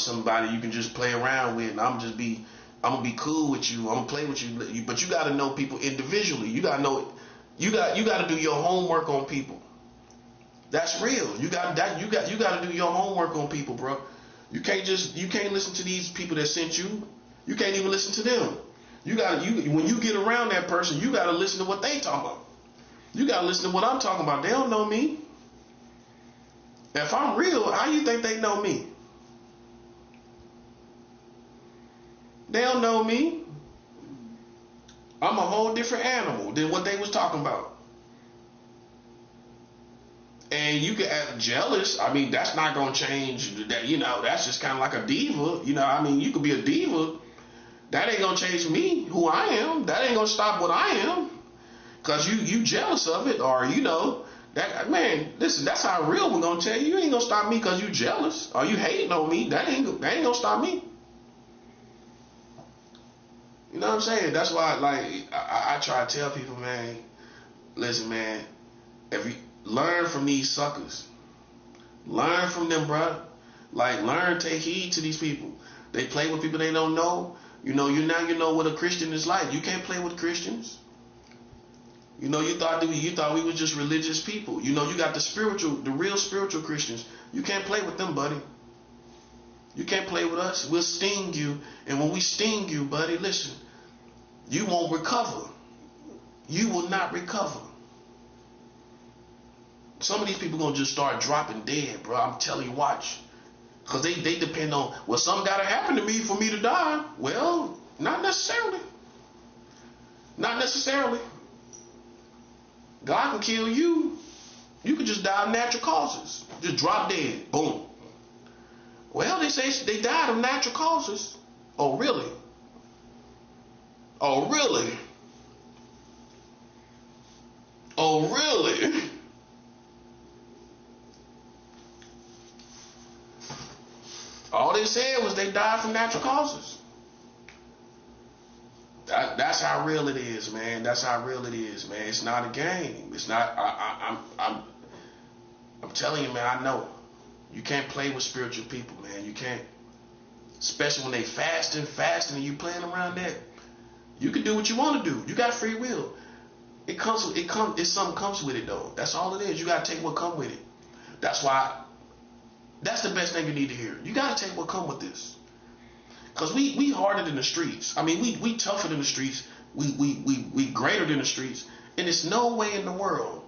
somebody you can just play around with, and I'm gonna be cool with you. I'm gonna play with you. But you got to know people individually. You got to know. You got to do your homework on people. That's real. You got to do your homework on people, bro. You can't listen to these people that sent you. You can't even listen to them. When you get around that person, you got to listen to what they talking about. You got to listen to what I'm talking about. They don't know me. If I'm real, how you think they know me? They don't know me. I'm a whole different animal than what they was talking about. And you can act jealous. I mean, that's not going to change that. That's just kind of like a diva. You could be a diva. That ain't going to change me, who I am. That ain't going to stop what I am. Because you jealous of it, or, that, man, listen, that's how real we're going to tell you. You ain't going to stop me because you jealous or you hating on me. That ain't going to stop me. You know what I'm saying? That's why, I try to tell people, man, listen, man, if you learn from these suckers, learn from them, bro. Learn, take heed to these people. They play with people they don't know. You know what a Christian is like. You can't play with Christians. You thought we were just religious people. You got the real spiritual Christians. You can't play with them, buddy. You can't play with us. We'll sting you, and when we sting you, buddy, listen, you won't recover. You will not recover. Some of these people gonna just start dropping dead, bro. I'm telling you, watch. Because they depend on, something gotta happen to me for me to die. Well, not necessarily. Not necessarily. God can kill you. You can just die of natural causes. Just drop dead. Boom. Well, they say they died of natural causes. Oh, really? Oh, really? Oh, really? All they said was they died from natural causes. That's how real it is, man. That's how real it is, man. It's not a game. It's not. I'm telling you, man. I know. You can't play with spiritual people, man. You can't. Especially when they fasting, and you playing around that. You can do what you want to do. You got free will. It's something comes with it though. That's all it is. You gotta take what come with it. That's why. That's the best thing you need to hear. You gotta take what come with this. Cause we harder than the streets. I mean, we tougher than the streets. We greater than the streets. And there's no way in the world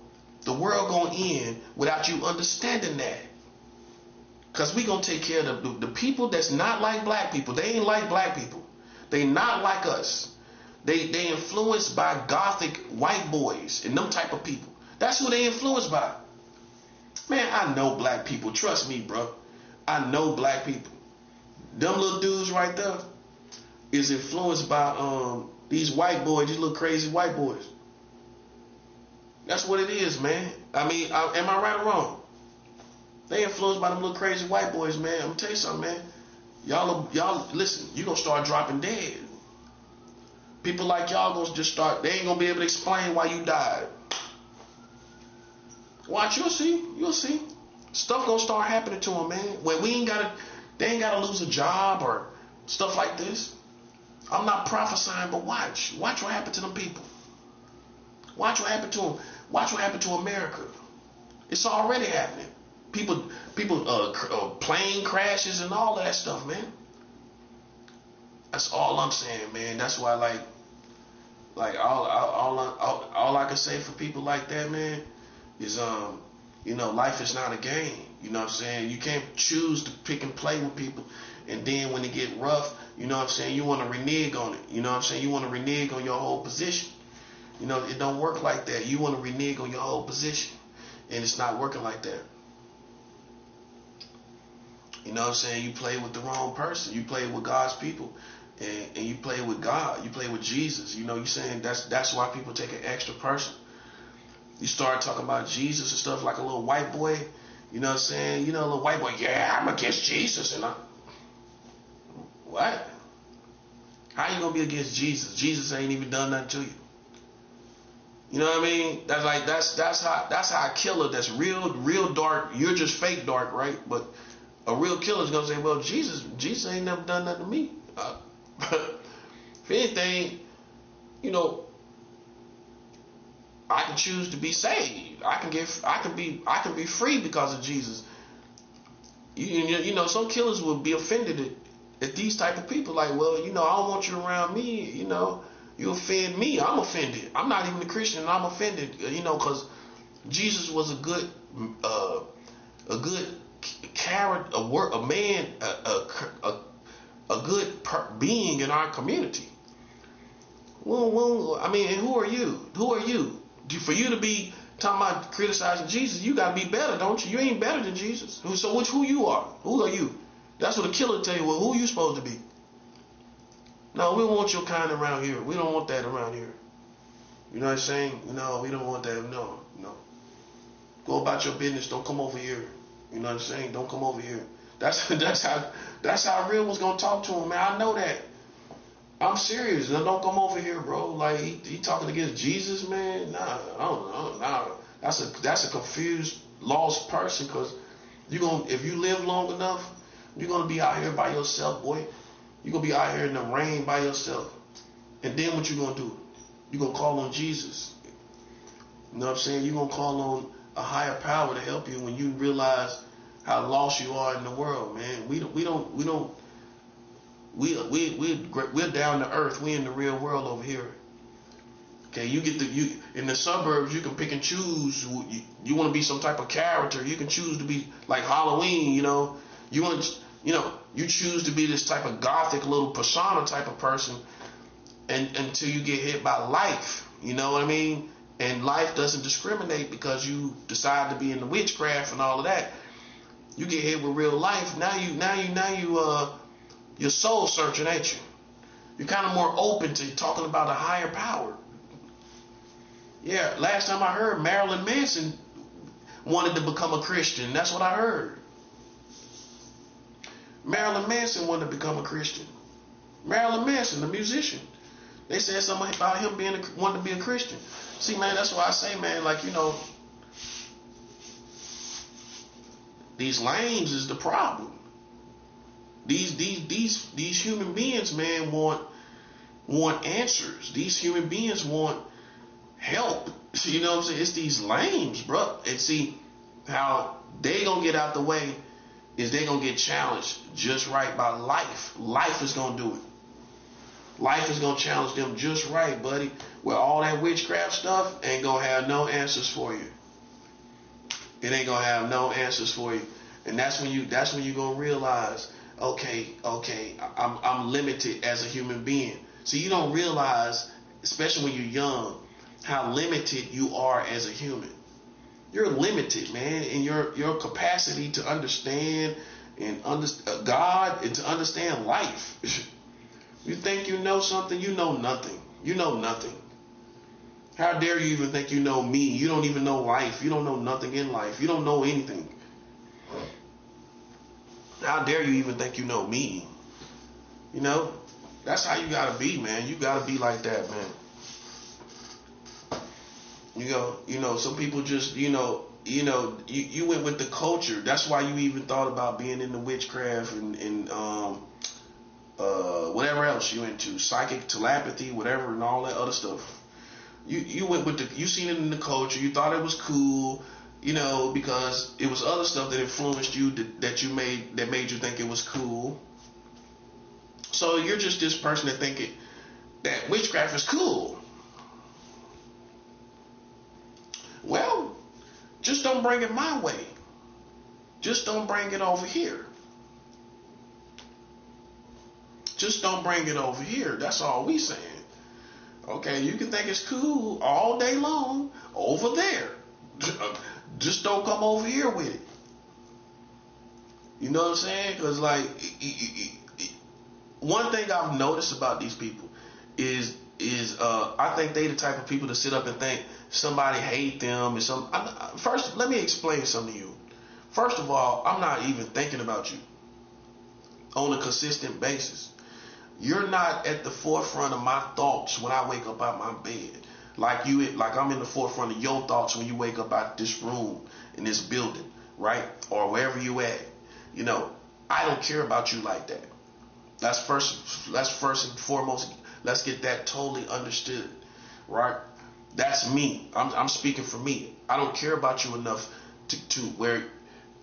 gonna end without you understanding that. Cause we gonna take care of the people that's not like black people. They ain't like black people. They not like us. They influenced by gothic white boys and them type of people. That's who they influenced by. Man, I know black people. Trust me, bro. I know black people. Them little dudes right there is influenced by these white boys, these little crazy white boys. That's what it is, man. I mean, am I right or wrong? They influenced by them little crazy white boys, man. I'm gonna tell you something, man. Y'all listen, you gonna start dropping dead. People like y'all gonna just start, they ain't gonna be able to explain why you died. Watch, you'll see. Stuff gonna start happening to them, man. When they ain't gotta lose a job or stuff like this. I'm not prophesying, but watch what happened to them people. Watch what happened to them. Watch what happened to America. It's already happening. People, plane crashes and all that stuff, man. That's all I'm saying, man. That's why, all I can say for people like that, man, is life is not a game. You know what I'm saying? You can't choose to pick and play with people, and then when it get rough, you know what I'm saying, you want to renege on it. You know what I'm saying? You want to renege on your whole position. You know, it don't work like that. You want to renege on your whole position, and it's not working like that. You know what I'm saying? You play with the wrong person. You play with God's people, and you play with God. You play with Jesus. You know, you're saying that's why people take an extra person. You start talking about Jesus and stuff like a little white boy. You know what I'm saying? You know, a little white boy, yeah, I'm against Jesus. And what? How you going to be against Jesus? Jesus ain't even done nothing to you. You know what I mean? That's how a killer that's real dark, you're just fake dark, right? But a real killer is going to say, well, Jesus ain't never done nothing to me. If anything, you know, I can choose to be saved. I can be free because of Jesus. You know, some killers will be offended at these type of people. Like, well, you know, I don't want you around me. You know, you offend me, I'm offended. I'm not even a Christian, and I'm offended. You know, because Jesus was a good character, a man, a good being in our community. Well, I mean, and who are you? Who are you? For you to be talking about criticizing Jesus, you gotta be better, don't you? You ain't better than Jesus. So who you are? Who are you? That's what a killer tell you. Well, who are you supposed to be? No, we don't want your kind around here. We don't want that around here. You know what I'm saying? No, we don't want that. No. Go about your business. Don't come over here. You know what I'm saying? Don't come over here. That's how real was gonna talk to him, man. I know that. I'm serious. Don't come over here, bro. Like he talking against Jesus, man. Nah, I don't know. Nah, that's a confused, lost person. Cause if you live long enough, you're gonna be out here by yourself, boy. You're gonna be out here in the rain by yourself. And then what you gonna do? You gonna call on Jesus. You know what I'm saying? You gonna call on a higher power to help you when you realize how lost you are in the world, man. We're down to earth. We in the real world over here. Okay, you in the suburbs. You can pick and choose. You want to be some type of character. You can choose to be like Halloween. You know, you choose to be this type of gothic little persona type of person, and until you get hit by life. You know what I mean? And life doesn't discriminate because you decide to be in the witchcraft and all of that. You get hit with real life. Now you're soul searching, ain't you? You're kind of more open to talking about a higher power. Yeah, last time I heard, Marilyn Manson wanted to become a Christian. That's what I heard. Marilyn Manson wanted to become a Christian. Marilyn Manson, the musician. They said something about him wanting to be a Christian. See, man, that's why I say, man, like, these lames is the problem. These human beings, man, want answers. These human beings want help. You know what I'm saying? It's these lames, bro. And see, how they gonna get out the way is they gonna get challenged just right by life. Life is gonna do it. Life is gonna challenge them just right, buddy. Where all that witchcraft stuff ain't gonna have no answers for you. It ain't gonna have no answers for you. And that's when you gonna realize, okay, I'm limited as a human being. So you don't realize, especially when you're young, how limited you are as a human. You're limited, man, in your capacity to understand God and to understand life. You think you know something, you know nothing. You know nothing. How dare you even think you know me? You don't even know life. You don't know nothing in life. You don't know anything. How dare you even think you know me? That's how you gotta be, man. You gotta be like that, man. Some people just, you went with the culture. That's why you even thought about being into witchcraft and whatever else you into, psychic telepathy, whatever, and all that other stuff. You went with you seen it in the culture. You thought it was cool, because it was other stuff that influenced you that made you think it was cool. So you're just this person that witchcraft is cool. Well, just don't bring it my way. Just don't bring it over here. Just don't bring it over here. That's all we saying. Okay, you can think it's cool all day long over there. Just don't come over here with it. You know what I'm saying? Because, like, one thing I've noticed about these people is I think they the type of people to sit up and think somebody hate them and first, let me explain something to you. First of all, I'm not even thinking about you on a consistent basis. You're not at the forefront of my thoughts when I wake up out my bed. Like I'm in the forefront of your thoughts when you wake up out this room in this building, right? Or wherever you at. I don't care about you like that. That's first and foremost. Let's get that totally understood, right? That's me. I'm speaking for me. I don't care about you enough to where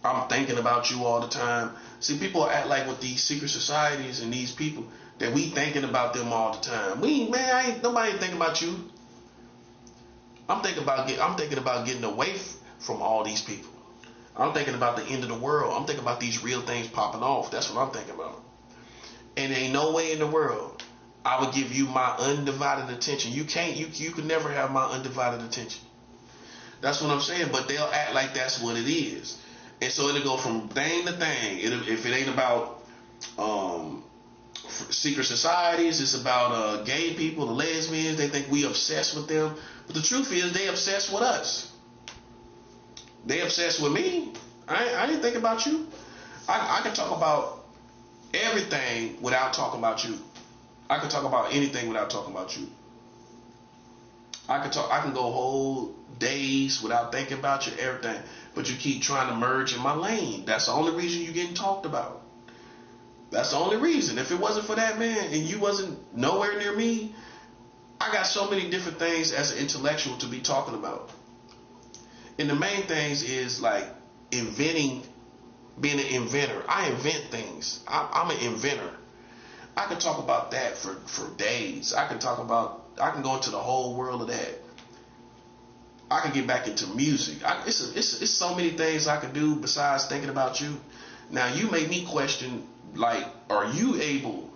I'm thinking about you all the time. See, people act like with these secret societies and these people that we thinking about them all the time. Nobody thinking about you. I'm thinking about getting away from all these people. I'm thinking about the end of the world. I'm thinking about these real things popping off. That's what I'm thinking about. And there ain't no way in the world I would give you my undivided attention. You could never have my undivided attention. That's what I'm saying. But they'll act like that's what it is. And so it'll go from thing to thing. If it ain't about secret societies, it's about gay people, the lesbians. They think we obsessed with them. But the truth is they obsessed with us. They obsessed with me. I didn't think about you. I can talk about everything without talking about you. I can talk about anything without talking about you. I can go whole days without thinking about you, everything. But you keep trying to merge in my lane. That's the only reason you're getting talked about. That's the only reason. If it wasn't for that, man, and you wasn't nowhere near me, I got so many different things as an intellectual to be talking about. And the main things is like inventing, being an inventor. I invent things. I'm an inventor. I can talk about that for days. I can go into the whole world of that. I can get back into music. It's so many things I can do besides thinking about you. Now you make me question, like, are you able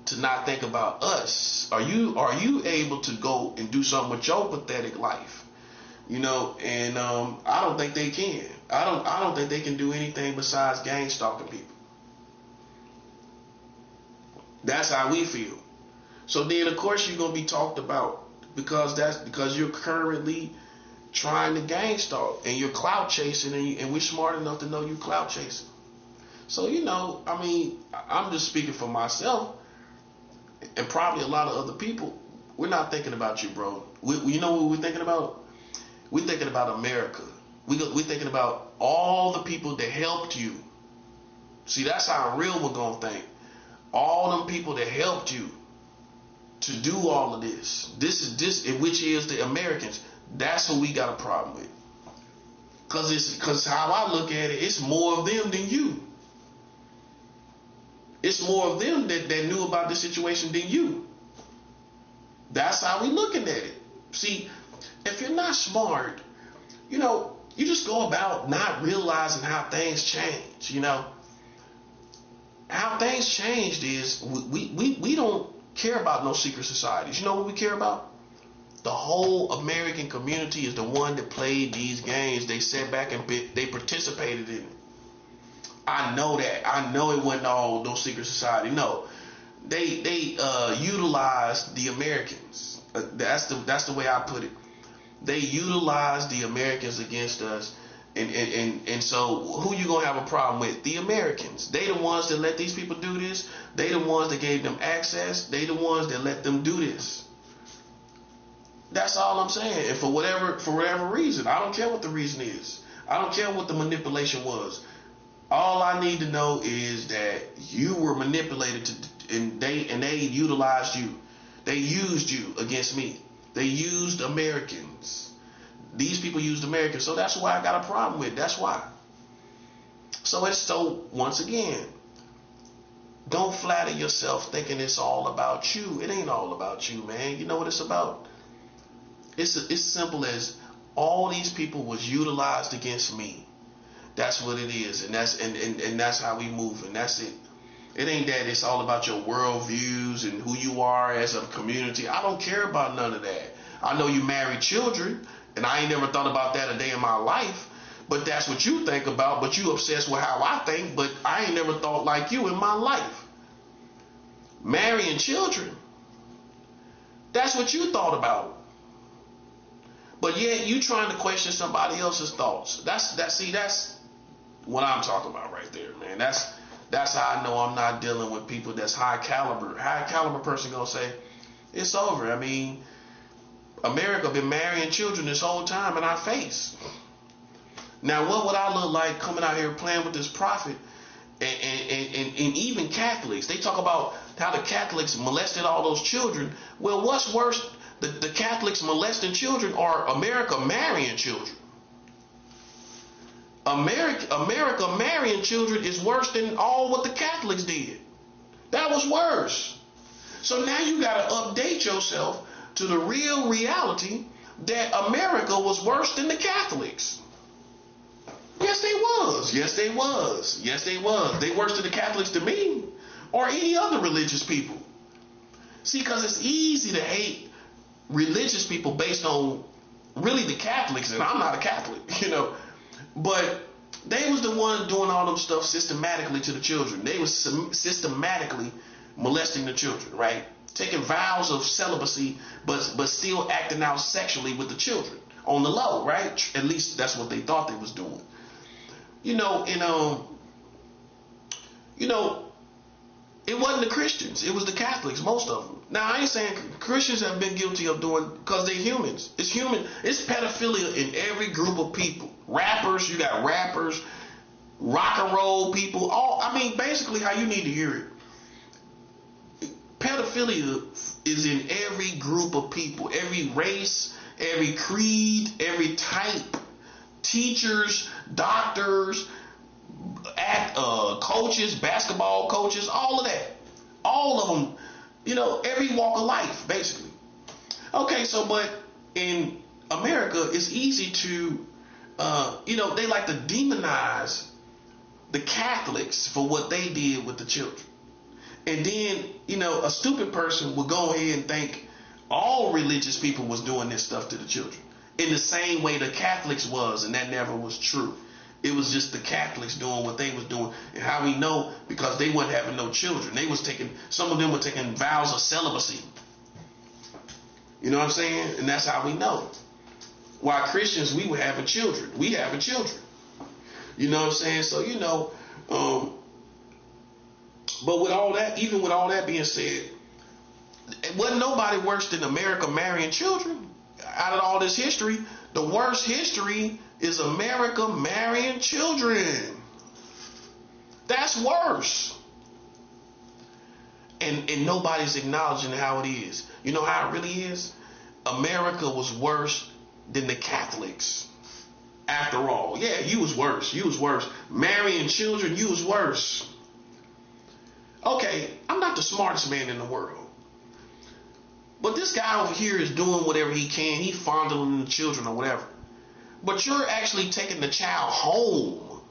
to not think about us? Are you able to go and do something with your pathetic life? And I don't think they can. I don't think they can do anything besides gang stalking people. That's how we feel. So then, of course, you're gonna be talked about because you're currently trying to gang stalk and you're clout chasing, and we're smart enough to know you clout chasing. So, I mean, I'm just speaking for myself and probably a lot of other people. We're not thinking about you, bro. You know what we're thinking about? We're thinking about America. We're thinking about all the people that helped you. See, that's how real we're going to think. All them people that helped you to do all of this. Which is the Americans. That's who we got a problem with. Because how I look at it, it's more of them than you. It's more of them that knew about this situation than you. That's how we looking at it. See, if you're not smart, you just go about not realizing how things change. How things changed is we don't care about no secret societies. You know what we care about? The whole American community is the one that played these games. They sat back and they participated in it. I know that. I know it wasn't all no secret society. No, they utilized the Americans. That's the way I put it. They utilized the Americans against us, and so who you gonna have a problem with? The Americans. They the ones that let these people do this. They the ones that gave them access. They the ones that let them do this. That's all I'm saying. And for whatever reason, I don't care what the reason is. I don't care what the manipulation was. All I need to know is that you were manipulated and they utilized you. They used you against me. They used Americans. These people used Americans. So that's why I got a problem with it. That's why. So once again, don't flatter yourself thinking it's all about you. It ain't all about you, man. You know what it's about? It's simple as all these people was utilized against me. That's what it is, and that's how we move, and that's it. It ain't that it's all about your worldviews and who you are as a community. I don't care about none of that. I know you married children, and I ain't never thought about that a day in my life, but that's what you think about, but you obsessed with how I think, but I ain't never thought like you in my life. Marrying children, that's what you thought about. But yet you trying to question somebody else's thoughts. That's what I'm talking about right there, man. That's how I know I'm not dealing with people that's high caliber. High caliber person gonna say, it's over. I mean, America been marrying children this whole time in our face. Now, what would I look like coming out here playing with this prophet? And even Catholics, they talk about how the Catholics molested all those children. Well, what's worse, the Catholics molesting children or America marrying children? America marrying children is worse than all what the Catholics did. That was worse. So now you got to update yourself to the real reality that America was worse than the Catholics. Yes, they was. Yes, they was. Yes, they was. They worse than the Catholics to me or any other religious people. See, because it's easy to hate religious people based on really the Catholics, and I'm not a Catholic, but they was the one doing all them stuff systematically to the children. They was systematically molesting the children, right? Taking vows of celibacy, but still acting out sexually with the children on the low, right? At least that's what they thought they was doing. It wasn't the Christians. It was the Catholics, most of them. Now, I ain't saying Christians have been guilty of doing, because they're humans. It's human. It's pedophilia in every group of people. Rappers, you got rappers, rock and roll people. Basically how you need to hear it. Pedophilia is in every group of people, every race, every creed, every type. Teachers, doctors, coaches, basketball coaches, all of that. All of them, every walk of life, basically. Okay, but in America, it's easy to, they like to demonize the Catholics for what they did with the children. And then, a stupid person would go ahead and think all religious people was doing this stuff to the children in the same way the Catholics was, and that never was true. It was just the Catholics doing what they was doing. And how we know? Because they weren't having no children. Some of them were taking vows of celibacy. You know what I'm saying? And that's how we know. Why Christians, we were having children. We having children. You know what I'm saying? So, but with all that, even with all that being said, it wasn't nobody worse than America marrying children. Out of all this history, the worst history is America marrying children. That's worse. And nobody's acknowledging how it is. You know how it really is? America was worse than the Catholics. After all, yeah, you was worse. You was worse. Marrying children, you was worse. Okay, I'm not the smartest man in the world. But this guy over here is doing whatever he can. He fondling the children or whatever. But you're actually taking the child home.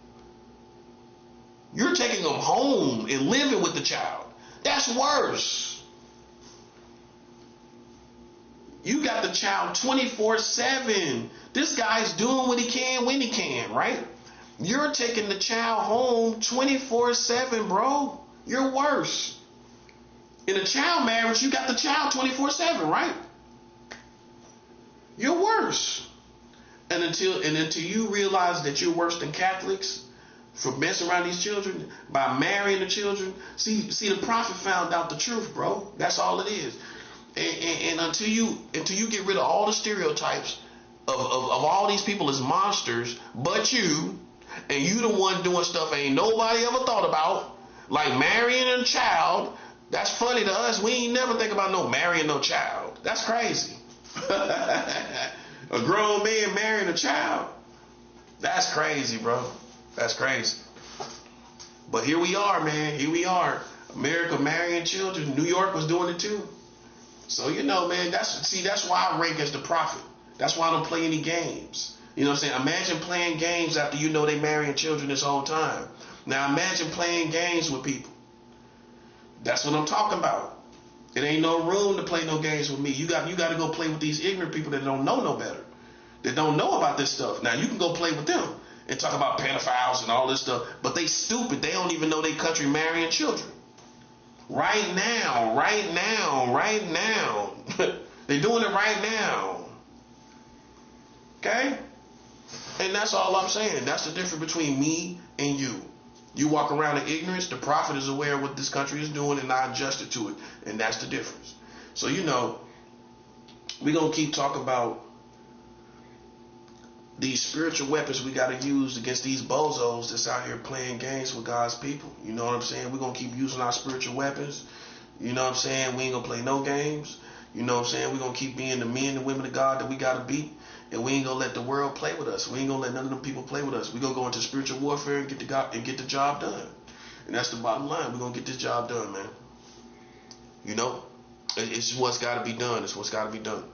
You're taking them home and living with the child. That's worse. You got the child 24/7. This guy's doing what he can when he can, right? You're taking the child home 24/7, bro. You're worse. In a child marriage, you got the child 24/7, right? You're worse. And until you realize that you're worse than Catholics for messing around these children by marrying the children, see the prophet found out the truth, bro. That's all it is. And until you get rid of all the stereotypes of all these people as monsters, but you, and you the one doing stuff ain't nobody ever thought about, like marrying a child. That's funny to us. We ain't never think about no marrying no child. That's crazy. A grown man marrying a child. That's crazy, bro. That's crazy. But here we are, man. Here we are. America marrying children. New York was doing it too. So, man, that's why I rank as the prophet. That's why I don't play any games. You know what I'm saying? Imagine playing games after they marrying children this whole time. Now imagine playing games with people. That's what I'm talking about. It ain't no room to play no games with me. You got to go play with these ignorant people that don't know no better. That don't know about this stuff. Now you can go play with them and talk about pedophiles and all this stuff, but they stupid. They don't even know their country marrying children. Right now. They're doing it right now. Okay? And that's all I'm saying. That's the difference between me and you. You walk around in ignorance. The prophet is aware of what this country is doing and not adjusted to it. And that's the difference. So, we're going to keep talking about these spiritual weapons we got to use against these bozos that's out here playing games with God's people. You know what I'm saying? We're going to keep using our spiritual weapons. You know what I'm saying? We ain't going to play no games. You know what I'm saying? We're going to keep being the men and women of God that we got to be. And we ain't going to let the world play with us. We ain't going to let none of them people play with us. We're going to go into spiritual warfare and get the job done. And that's the bottom line. We're going to get this job done, man. It's what's got to be done. It's what's got to be done.